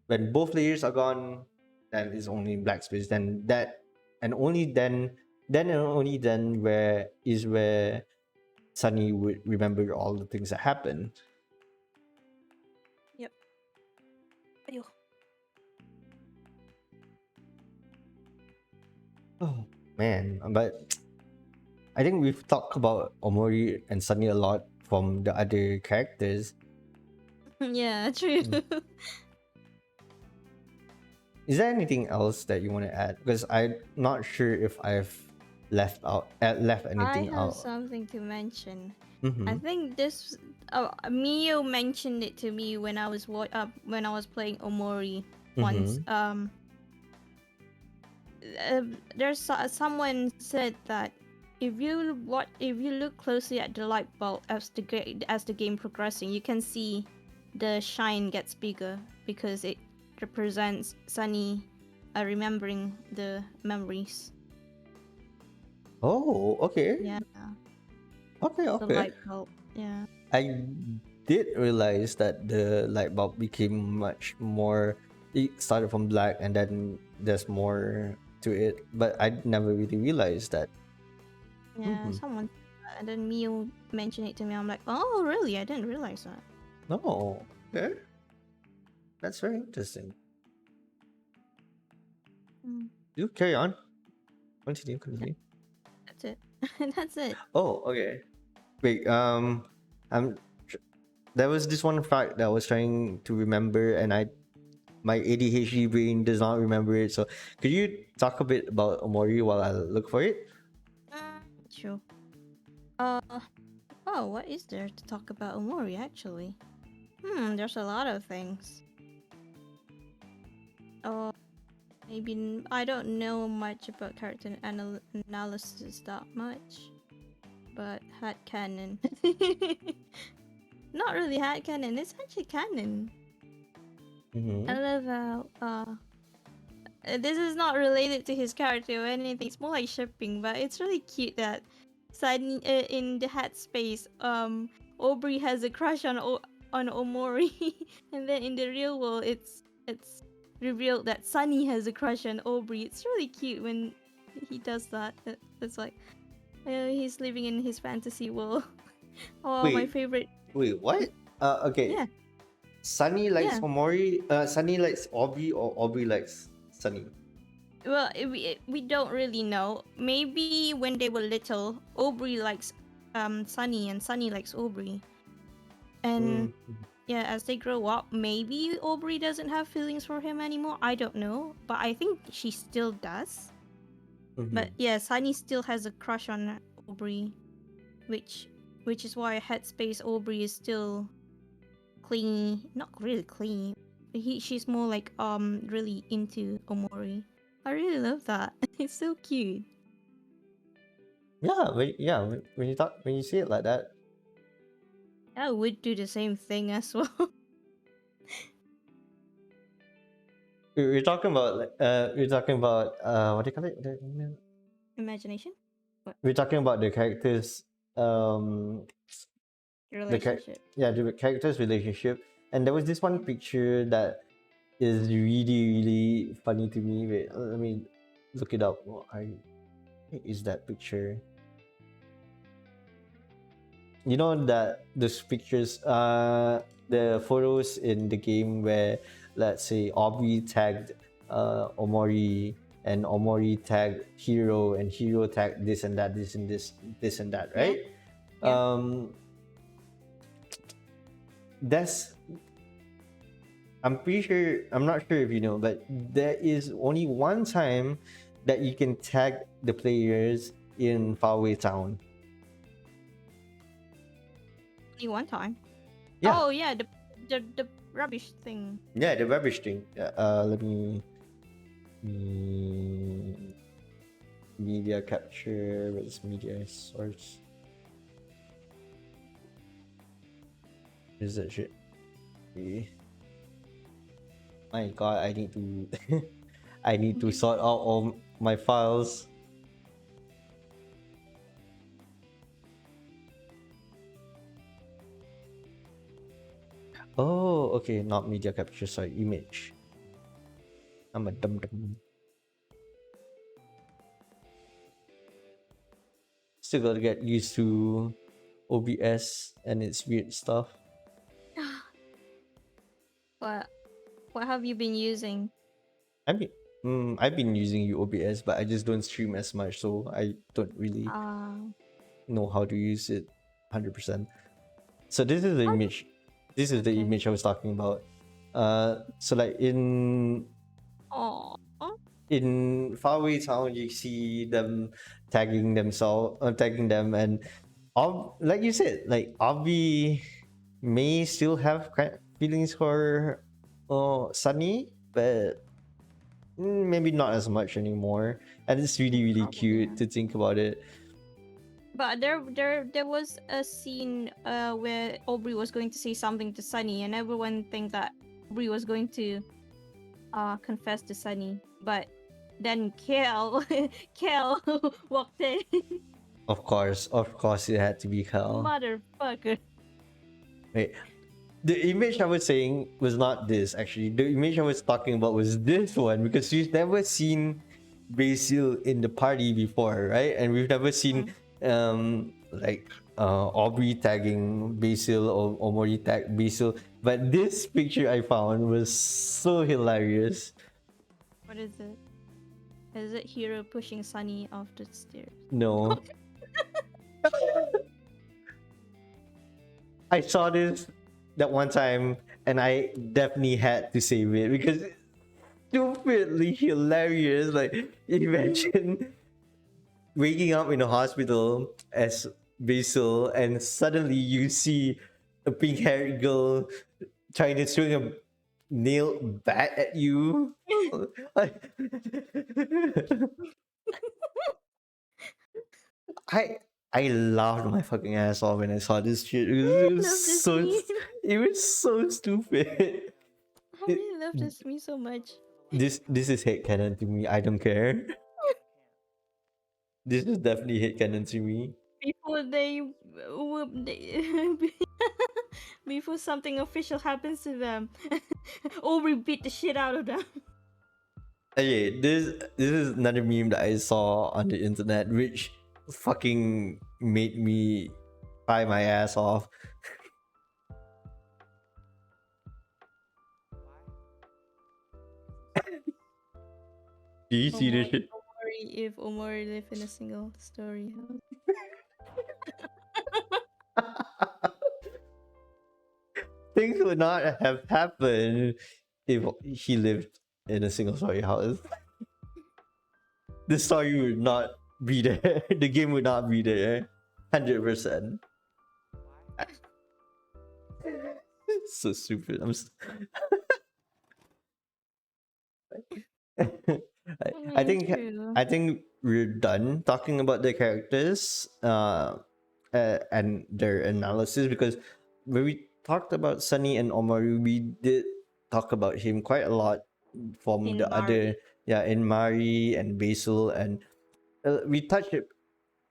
When both layers are gone, then it's only black space. Then that, and only then and only then where Sunny would remember all the things that happened. Yep. Ayuh. Oh man, but I think we've talked about Omori and Sunny a lot from the other characters. Yeah. True. Mm. Is there anything else that you want to add? Because I'm not sure if I've left I anything have out. something to mention. I Mm-hmm. think this Mio mentioned it to me when I was playing Omori once. Mm-hmm. Someone said that if you look closely at the light bulb as the game progressing, you can see the shine gets bigger because it represents Sunny remembering the memories. Oh, okay. Yeah, Okay, the okay. light bulb. Yeah. I did realize that the light bulb became much more. It started from black and then there's more to it, but I never really realized that. Yeah, Mm-hmm. someone and then Mio mentioned it to me. I'm like, oh, really? I didn't realize that. No, okay. That's very interesting. Mm, You carry on. Continue, yeah, continue. that's it. That's it. Oh, okay. Wait, I'm there was this one fact that I was trying to remember, and my ADHD brain does not remember it. So, could you talk a bit about Omori while I look for it? Sure. Uh, oh, what is there to talk about Omori actually? There's a lot of things. Oh, I don't know much about character analysis that much, but head canon. Not really head canon. It's actually canon. I Mm-hmm. love how this is not related to his character or anything. It's more like shipping, but it's really cute that in the headspace, Aubrey has a crush on Omori, and then in the real world, it's revealed that Sunny has a crush on Aubrey. It's really cute when he does that. It's like he's living in his fantasy world. Oh, my Wait, favorite. wait, what? Okay. Yeah, Sunny likes yeah. Omori. Sunny likes Aubrey, or Aubrey likes Sunny. Well, we don't really know. Maybe when they were little, Aubrey likes Sunny and Sunny likes Aubrey. And Mm, yeah, as they grow up, maybe Aubrey doesn't have feelings for him anymore. I don't know, but I think she still does. mhm. But yeah, Sunny still has a crush on Aubrey, which which is why Headspace Aubrey is still clingy. Not really clingy. She's more like really into Omori. I really love that. It's so cute. Yeah, when you talk, when you say it like that, I would do the same thing as well. we're talking about we're talking about what do you call it? Imagination? What? We're talking about the characters, um, the Relationship. yeah, the characters' relationship, and there was this one picture that is really funny to me. Wait, let me look it up. What is that picture? You know that those pictures, the photos in the game where, let's say, Aubrey tagged Omori, and Omori tagged Hero, and Hero tagged this and that, this and this and that, Yeah? right? Yeah. That's, I'm pretty sure, I'm not sure if you know, but there is only one time that you can tag the players in Faraway Town. Only one time. Yeah. Oh yeah, the rubbish thing. Yeah, the rubbish thing. Let me. Media capture. What's media source? Is that shit? Okay. My God, I need to. I need to sort out all my files. Oh, okay, not media capture. Sorry, image. I'm a dum dum. Still gotta get used to OBS and its weird stuff. What have you been using? I mean, I've been using OBS, but I just don't stream as much, so I don't really know how to use it 100%. So this is the image. This is the Okay. image I was talking about. So like in Oh. Faraway Town, you see them tagging themselves, tagging them, and like you said, like Abby may still have feelings for Sunny, but maybe not as much anymore. And it's really Probably, cute yeah. to think about it. But there was a scene where Aubrey was going to say something to Sunny, and everyone think that Aubrey was going to confess to Sunny, but then Kel Kel walked in. Of course, it had to be Cal. Motherfucker. Wait, the image I was saying was not this actually. The image I was talking about was this one, because we've never seen Basil in the party before, right? And we've never seen like Aubrey tagging Basil or Omori tag Basil. But this picture I found was so hilarious. What is it? Is it Hero pushing Sunny off the stairs? No. I saw this that one time and I definitely had to save it because it's stupidly hilarious. Like, imagine waking up in a hospital as Basil and suddenly you see a pink haired girl trying to swing a nail bat at you. I I laughed my fucking ass off when I saw this shit. I love this meme. It was so stupid. I really love this meme so much. This is hate canon to me. I don't care. This is definitely hate canon to me. Before before something official happens to them, Aubrey beat the shit out of them. Okay, this is another meme that I saw on the internet, which fucking made me cry my ass off. Do you see this shit? Omori, if Omori lived in a single story house. Things would not have happened if he lived in a single story house. The story would not be there. The game would not be there. 100%. So stupid. I I mean, think true. I think we're done talking about the characters and their analysis, because when we talked about Sunny and Omaru, we did talk about him quite a lot from In the other, Mari. yeah, in Mari and Basil, and we touched it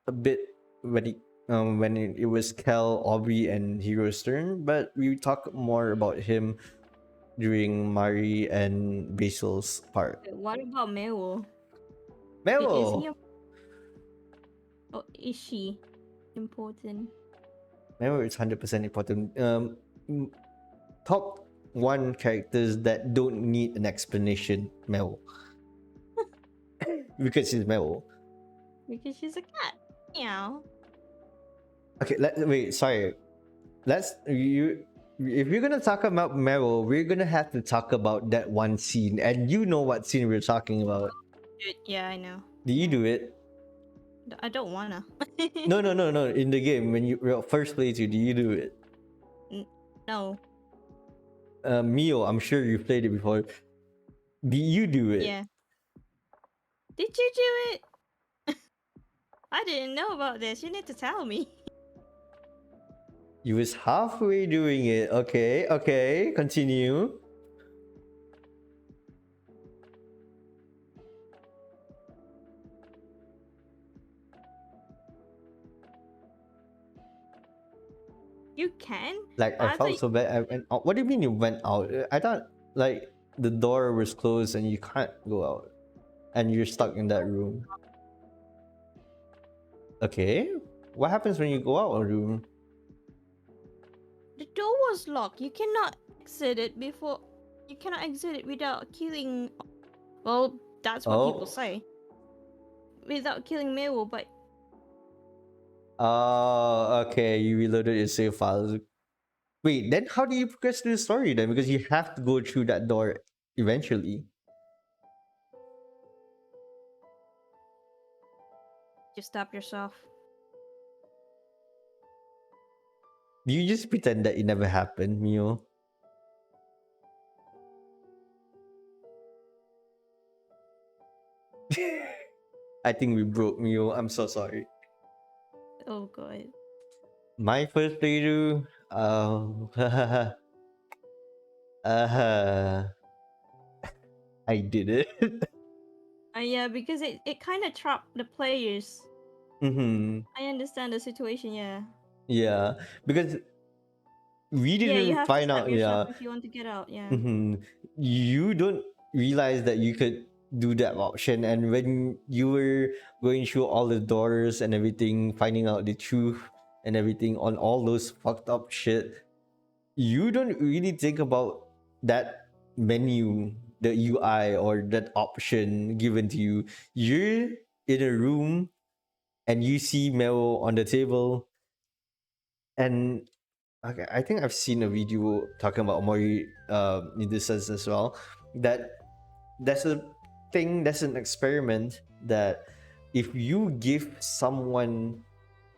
a bit when it was Kel, Aubrey, and Hero's turn, but we talk more about him during Mari and Basil's part. What about Meo? Is he Melo, or is she important? Melo is 100% important. M- Top one characters that don't need an explanation. Melo, because he's Melo. Because she's a cat. Meow. Okay, wait. Sorry, let's you. If you're gonna talk about Meryl, we're gonna have to talk about that one scene, and you know what scene we're talking about. Yeah, I know. Do you do it? I don't wanna. No, no, no, no. In the game, when you first playthrough, do you do it? No. Mio, I'm sure you played it before. Do you do it? Yeah. Did you do it? I didn't know about this. You need to tell me. You was halfway doing it. Okay, okay. Continue. You can? Like I I felt thought so bad. I went out. What do you mean you went out? I thought like the door was closed and you can't go out, and you're stuck in that room. Okay. What happens when you go out of a room? the door was locked. You cannot exit it before. You cannot exit it without killing. Well, that's what people Oh. say. Without killing Meo, but Oh, okay. You reloaded your save files. Wait, then how do you progress through the story then? Because you have to go through that door eventually. just stop yourself. Do you just pretend that it never happened, Mio? I think we broke Mio. I'm so sorry. Oh god. My first playthrough, uh, I did it. Yeah, because it kind of trapped the players. Mm-hmm. I understand the situation. Yeah. Yeah, because we Yeah, you didn't have to find stop out. yourself Yeah. if you want to get out. Yeah. Mm-hmm. You don't realize that you could do that option, and when you were going through all the doors and everything, finding out the truth and everything on all those fucked up shit, you don't really think about that menu, the UI or that option given to you. You're in a room and you see Mel on the table, and okay, I think I've seen a video talking about Omori in this sense as well. That there's a thing, that's an experiment that if you give someone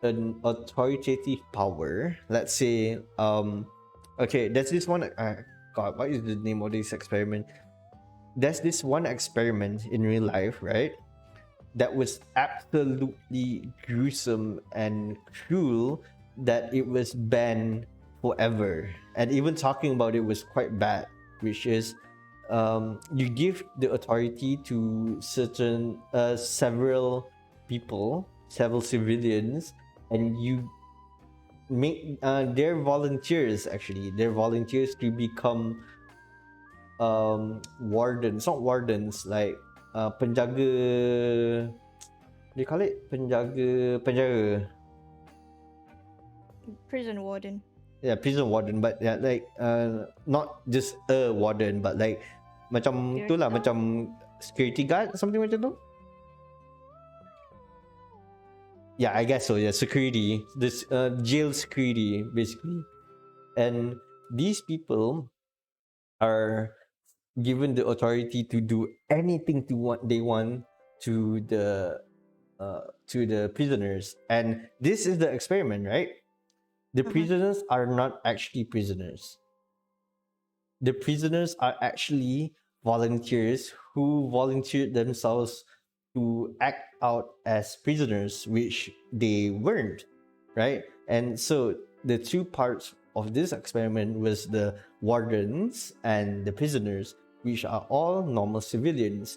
an authoritative power, let's say, okay, there's this one. God, what is the name of this experiment? There's this one experiment in real life, right? That was absolutely gruesome and cruel, that it was banned forever. And even talking about it was quite bad, which is you give the authority to certain several people, several civilians, and you make they're volunteers. Actually, they're volunteers to become wardens, not wardens, like penjaga, they call it penjara. Prison warden. Yeah, prison warden, but yeah, like not just a warden, but like macam tu lah, macam security guard, something macam tu. Yeah, I guess so. Yeah, security, this jail security basically, and these people are given the authority to do anything to what they want to the prisoners, and this is the experiment, right? The prisoners are not actually prisoners. The prisoners are actually volunteers who volunteered themselves to act out as prisoners, which they weren't, right? And so the two parts of this experiment was the wardens and the prisoners, which are all normal civilians.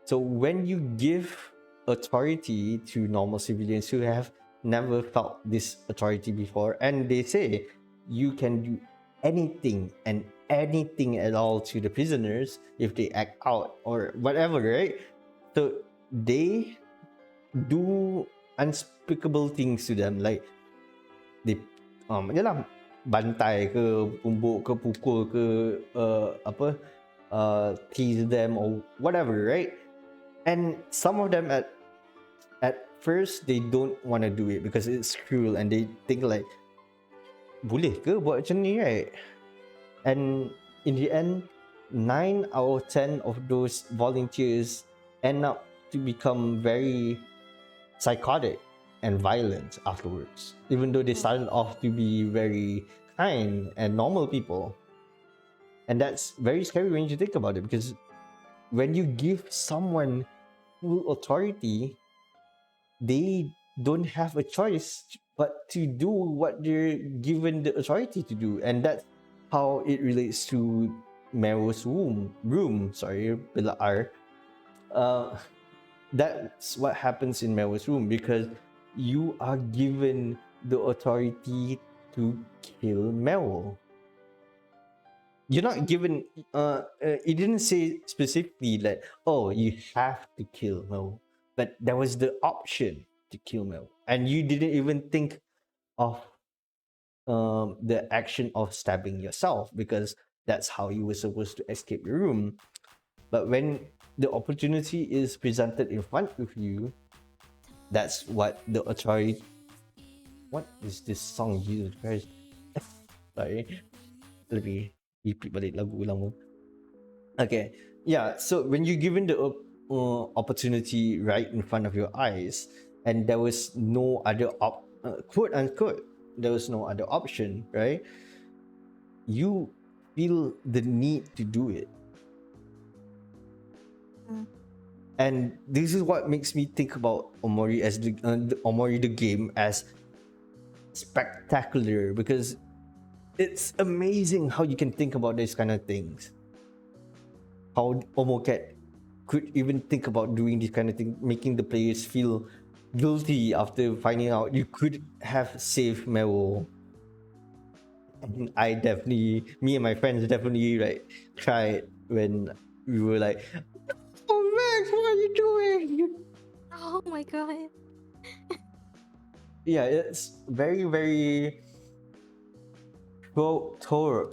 So when you give authority to normal civilians who have never felt this authority before, and they say you can do anything and anything at all to the prisoners if they act out or whatever, right? So they do unspeakable things to them, like they yalah, bantai ke, tumbuk ke, pukul ke, tease them or whatever, right? And some of them at first they don't want to do it because it's cruel, and they think like, boleh ke buat macam ni, right? And in the end, 9 out of 10 of those volunteers end up to become very psychotic and violent afterwards, even though they started off to be very kind and normal people. And that's very scary when you think about it, because when you give someone full authority, they don't have a choice but to do what they're given the authority to do. And that's how it relates to Mero's room. Sorry, Bila R. That's what happens in Mero's room, because you are given the authority to kill Mero. You're not given. It didn't say specifically that, oh, you have to kill Mero, but there was the option to kill Mero, and you didn't even think of the action of stabbing yourself, because that's how you were supposed to escape the room. But when the opportunity is presented in front of you, that's what the authority. What is this song? Jesus Christ! Sorry, let me repeat balik lagu lama. Okay, yeah. So when you're given the opportunity right in front of your eyes, and there was no other quote unquote, there was no other option, right? You feel the need to do it. And this is what makes me think about Omori as the Omori the game as spectacular, because it's amazing how you can think about these kind of things. How Omocat could even think about doing this kind of thing, making the players feel guilty after finding out you could have saved Mero. And me and my friends definitely like cried when we were like, "Oh Max, what are you doing?" Oh my god. Yeah, it's very, very Toro.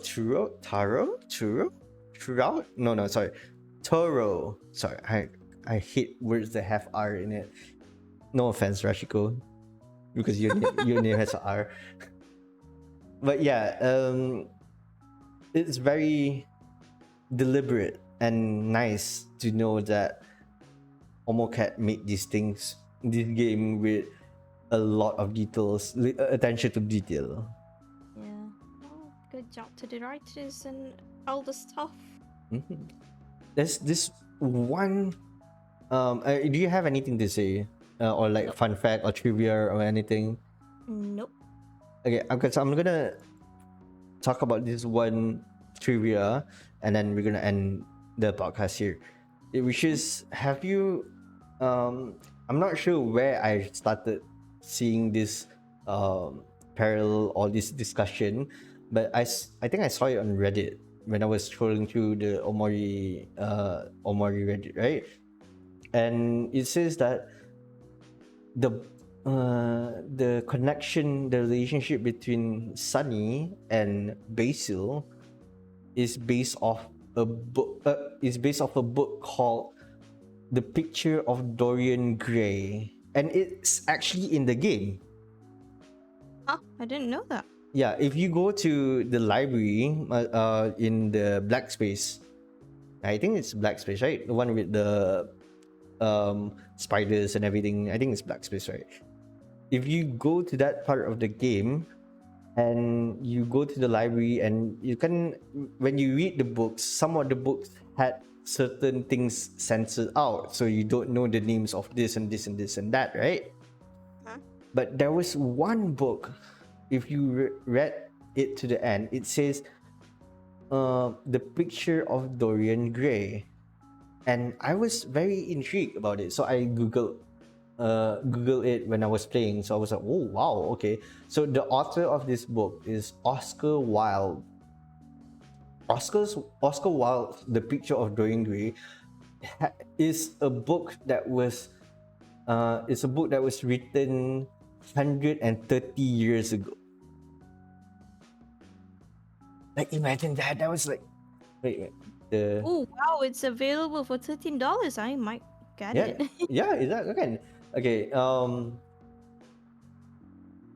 No, sorry, Toro. Sorry, I hate words that have R in it. No offense, Rashiko, because your name has a R. But yeah, it's very deliberate and nice to know that Omocat made this game with a lot of details, attention to detail. Yeah. Oh, good job to the writers and all the stuff. Mm-hmm. There's this one. Do you have anything to say, or like fun fact or trivia or anything? Nope. Okay, so I'm gonna talk about this one trivia, and then we're gonna end the podcast here. Which is, have you? I'm not sure where I started seeing this parallel or this discussion, but I think I saw it on Reddit when I was scrolling through the Omori Reddit, right? and it says that the the connection, the relationship between Sunny and Basil is based off a book. Is based off a book called "The Picture of Dorian Gray," and it's actually in the game. Huh? I didn't know that. Yeah, if you go to the library in the black space, I think it's black space, right? The one with the spiders and everything. I think it's black space, right? If you go to that part of the game and you go to the library and you can, when you read the books, some of the books had certain things censored out, so you don't know the names of this and this and this and that, right? Huh? But there was one book, if you read it to the end, it says the picture of Dorian Gray, and I was very intrigued about it, so I Google it when I was playing. So I was like, oh wow, okay. So the author of this book is Oscar Wilde. Oscar Wilde, The Picture of Dorian Gray, is a book that was written 130 years ago. Like imagine that. That was like wait the Oh wow, it's available for $13. I might get yeah it. yeah is that okay? Okay,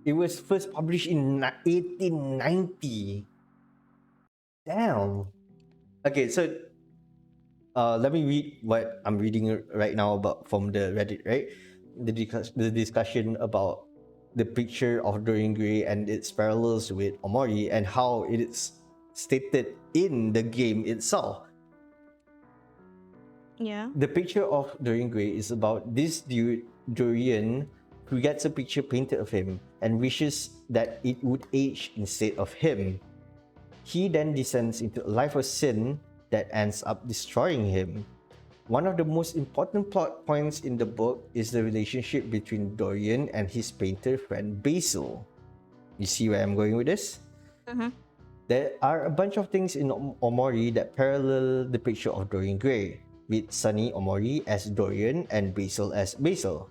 it was first published in 1890. Damn. Okay, so let me read what I'm reading right now about from the Reddit, right? The discussion about the picture of Dorian Gray and its parallels with Omori and how it is stated in the game itself. Yeah. The picture of Dorian Gray is about this dude, Dorian, who gets a picture painted of him and wishes that it would age instead of him. He then descends into a life of sin that ends up destroying him. One of the most important plot points in the book is the relationship between Dorian and his painter friend Basil. You see where I'm going with this? Mm-hmm. There are a bunch of things in Omori that parallel the picture of Dorian Gray, with Sunny Omori as Dorian and Basil as Basil.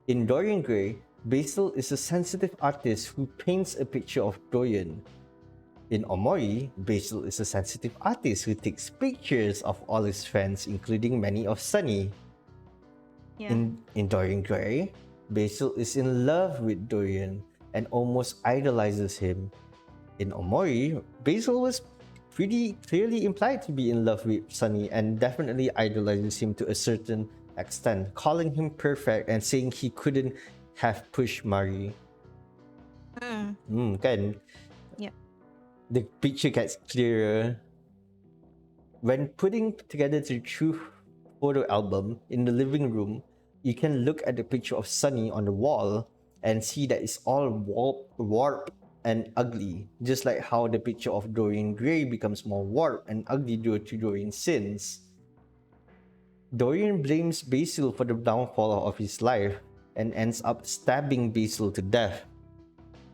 In Dorian Gray, Basil is a sensitive artist who paints a picture of Dorian. In Omori, Basil is a sensitive artist who takes pictures of all his friends, including many of Sunny. Yeah. In Dorian Gray, Basil is in love with Dorian and almost idolizes him. In Omori, Basil was pretty clearly implied to be in love with Sunny and definitely idolizes him to a certain extent, calling him perfect and saying he couldn't have pushed Mari. Kan? Yeah. The picture gets clearer. When putting together the true photo album in the living room, you can look at the picture of Sunny on the wall and see that it's all warped and ugly, just like how the picture of Dorian Gray becomes more warped and ugly due to Dorian's sins. Dorian blames Basil for the downfall of his life and ends up stabbing Basil to death.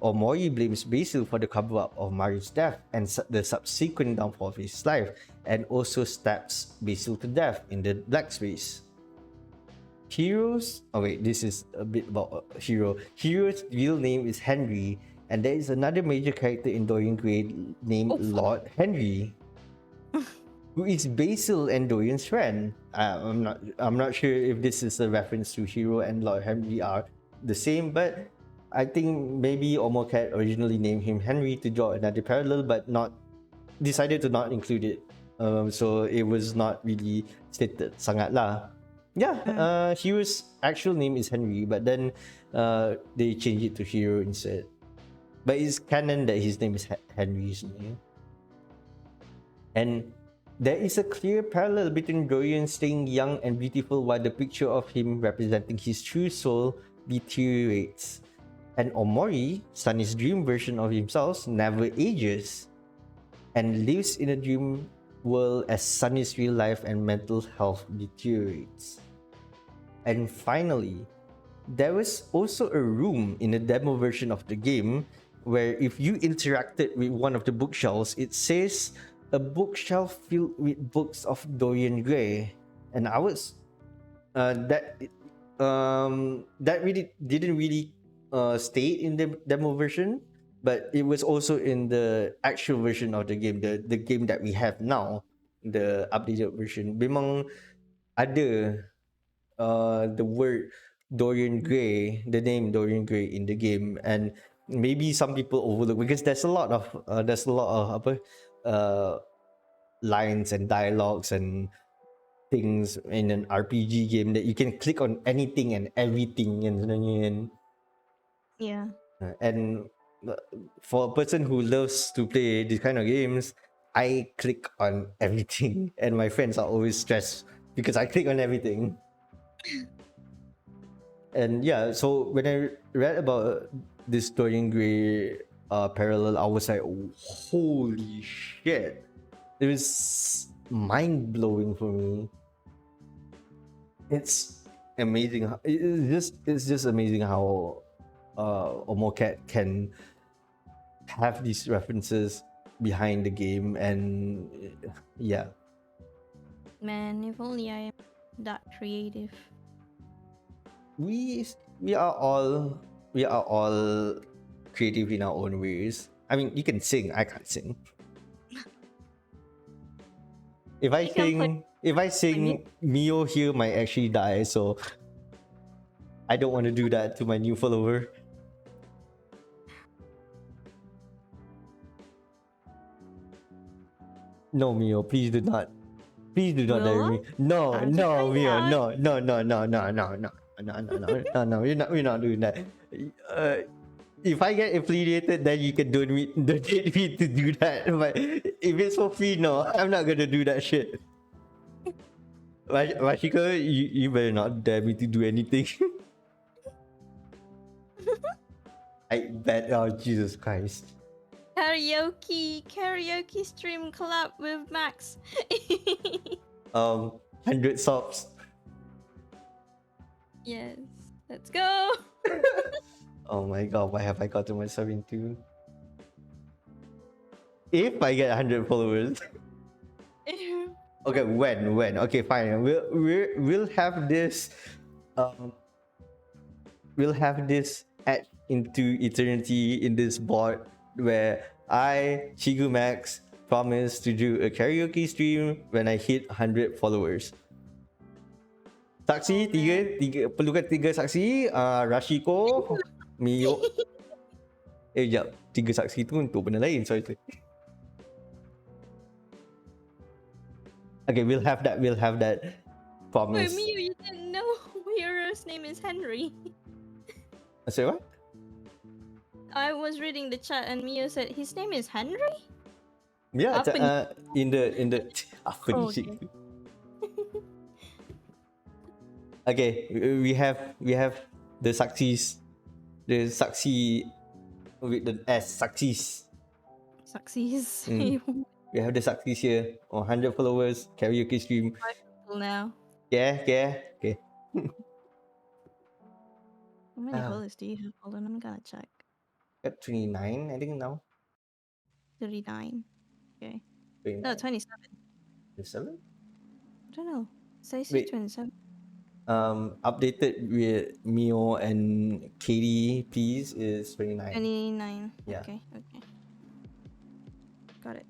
Omori blames Basil for the cover-up of Mari's death and the subsequent downfall of his life, and also stabs Basil to death in the black space. This is a bit about Hero. Hero's real name is Henry, and there is another major character in Dorian Gray named Lord Henry, who is Basil and Dorian's friend. I'm not sure if this is a reference to Hero and Lord Henry are the same, but I think maybe Omocat originally named him Henry to draw another parallel, but decided to not include it. So it was not really stated sangat lah. Yeah, Hero's actual name is Henry, but then they changed it to Hero instead. But it's canon that his name is Henry's name. And there is a clear parallel between Dorian staying young and beautiful while the picture of him representing his true soul deteriorates. And Omori, Sunny's dream version of himself, never ages and lives in a dream world as Sunny's real life and mental health deteriorates. And finally, there was also a room in the demo version of the game where if you interacted with one of the bookshelves, it says a bookshelf filled with books of Dorian Gray. and I was that really didn't really stay in the demo version, but it was also in the actual version of the game, the game that we have now, the updated version. Memang ada the word Dorian Gray, the name Dorian Gray in the game, and maybe some people overlook because there's a lot of apa, lines and dialogues and things in an RPG game that you can click on anything and everything and sebenarnya. Yeah. And for a person who loves to play these kind of games, I click on everything, and my friends are always stressed because I click on everything. And yeah, so when I read about this Dorian Gray parallel, I was like, holy shit! It was mind blowing for me. It's amazing. It's just amazing how Omocat can have these references behind the game, and yeah, Man, if only I am that creative. we we are all we are all creative in our own ways. I mean, you can sing. I can't sing. If I You can play sing, if I music. sing, Mio here might actually die. So I don't want to do that to my new follower. No, Mio, please do not. Please do not Will dare I? me. No, Time to no, find Mio, out. no, no, no, no, no, no, no, no, no, no, no, no. We're not doing that. If I get affiliated, then you can donate me to do that. But if it's for free, no, I'm not gonna do that shit. Rashiko, you better not dare me to do anything. I bet. Oh Jesus Christ. Karaoke stream collab with Max. 100 subs. Yes, let's go. Oh my god, what have I gotten myself into? If I get 100 followers. Okay, when? Okay, fine. We'll have this we'll have this etched into eternity in this board where I, Chigu Max, promise to do a karaoke stream when I hit 100 followers. Saksi, tiga perlukan tiga saksi, Rashiko, Mio. Jap, tiga saksi tu untuk benda lain, sorry. Okay, we'll have that Wait, promise. Miu, you didn't know Hero's name is Henry. Say what? I was reading the chat and Mio said his name is Henry? Yeah, Apa ni? in the apa ni Oh, shit? okay. Okay, we have the saksis, the saksi with the S, saksis. Succeeds. We have the saksis here. 100 followers, karaoke stream. 5 people now. Yeah, okay. How many followers do you have? Hold on, I'm gonna check. Got 29, I think now. 39. Okay. 29. No, 27. 27? I don't know. Says Wait. 27. Updated with Mio and Katie, please, is 29. 29. Yeah. Okay. Got it.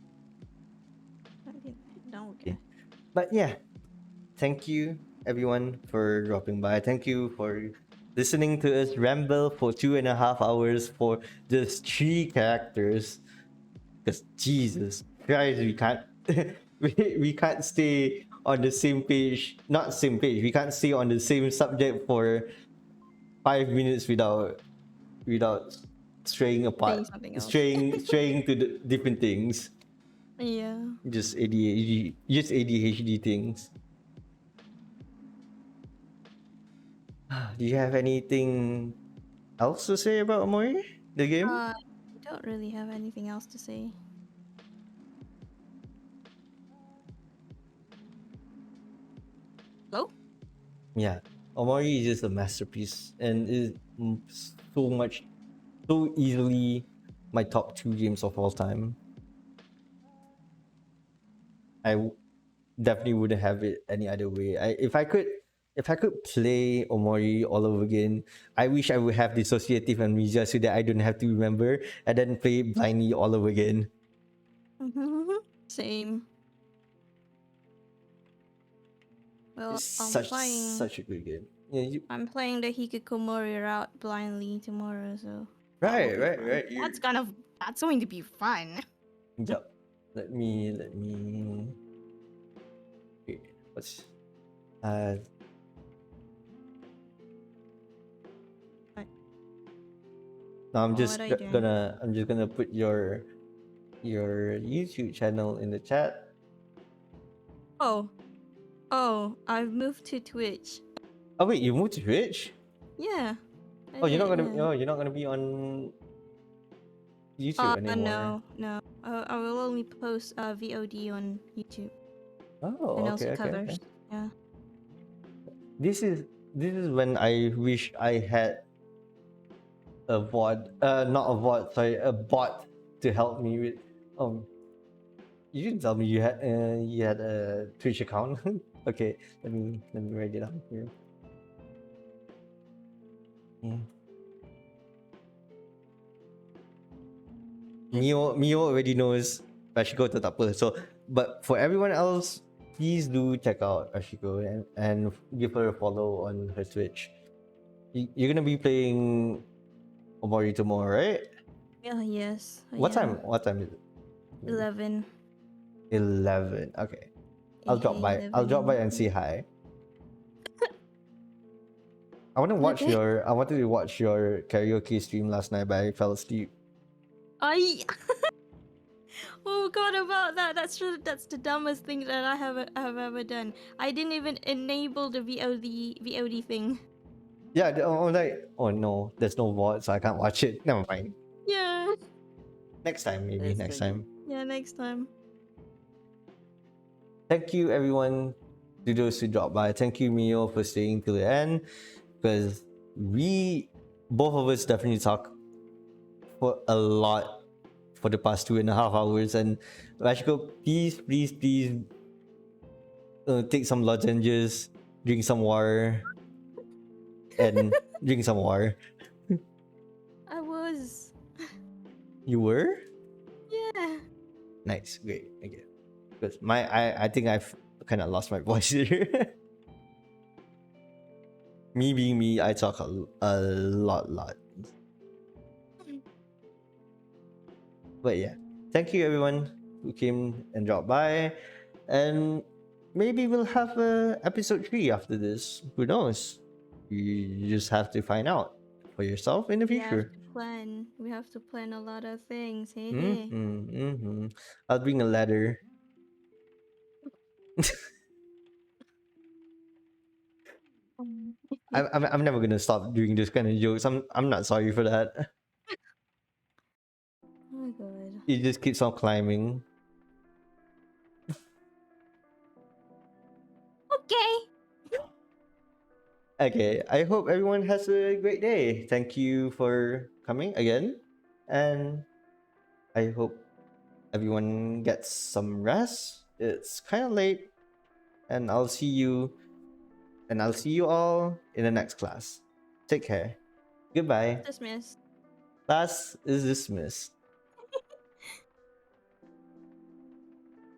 29. Don't Okay. okay. But yeah, thank you everyone for dropping by. Thank you for listening to us ramble for 2.5 hours for just 3 characters. Because Jesus Christ, we can't we can't stay on the same page. Not same page. We can't stay on the same subject for 5 minutes without straying apart, Saying something else. straying to the different things. Yeah. Just ADHD things. Do you have anything else to say about Omori, the game? I don't really have anything else to say. Hello? Yeah, Omori is just a masterpiece and is so easily my top 2 games of all time. definitely wouldn't have it any other way. If I could play Omori all over again, I wish I would have dissociative amnesia so that I don't have to remember and then play it blindly all over again. Same. Well, It's such a good game. Yeah, I'm playing the Hikikomori route blindly tomorrow, so that will be fun. right. That's going to be fun. Yep. Let me. Okay, what's uh? What? No, I'm Oh, just what are you doing? gonna put your YouTube channel in the chat. Oh, I've moved to Twitch. Oh wait, you moved to Twitch? Yeah. I Oh, did, yeah. you're not gonna be on YouTube anymore. No. I will only post VOD on YouTube Oh, and also okay. covers. Yeah. This is when I wish I had a VOD, not a VOD, sorry, a bot to help me with. Um, you didn't tell me you had a Twitch account. Okay, let me write it down here. Yeah. Mio already knows Rashiko to tak apa. So, but for everyone else, please do check out Rashiko and give her a follow on her Twitch. You're gonna be playing Omori tomorrow, right? Yeah, yes. I What time? am. What time is it? 11. 11. Okay. I'll drop Hey, by. I'll 11 drop in by the and say hi. I Okay. I wanted to watch your karaoke stream last night, but I fell asleep. I Oh god about that. That's the dumbest thing that I have ever done. I didn't even enable the VOD thing. Yeah, I'm like, oh no, there's no VOD, so I can't watch it. Never mind. Yeah. Next time, maybe That's next funny. time. Yeah, next time. Thank you, everyone, to those who dropped by. Thank you, Mio, for staying till the end, because we, both of us, definitely talk for a lot for the past 2.5 hours. And Rashiko, please, take some lozenges, drink some water, and drink some water. I was. You were? Yeah. Nice, great, okay. Because I think I've kind of lost my voice here. Me being me, I talk a lot. But yeah, thank you everyone who came and dropped by, and maybe we'll have a episode 3 after this. Who knows? You just have to find out for yourself in the We have future. to plan. We have to plan a lot of things. Hey, hey. I'll bring a ladder. Um, I'm never gonna stop doing this kind of jokes. I'm not sorry for that. Oh my god. It just keeps on climbing. Okay. Okay, I hope everyone has a great day. Thank you for coming again, and I hope everyone gets some rest. It's kind of late, and I'll see you all in the next class. Take care. Goodbye. Dismiss. Class is dismissed.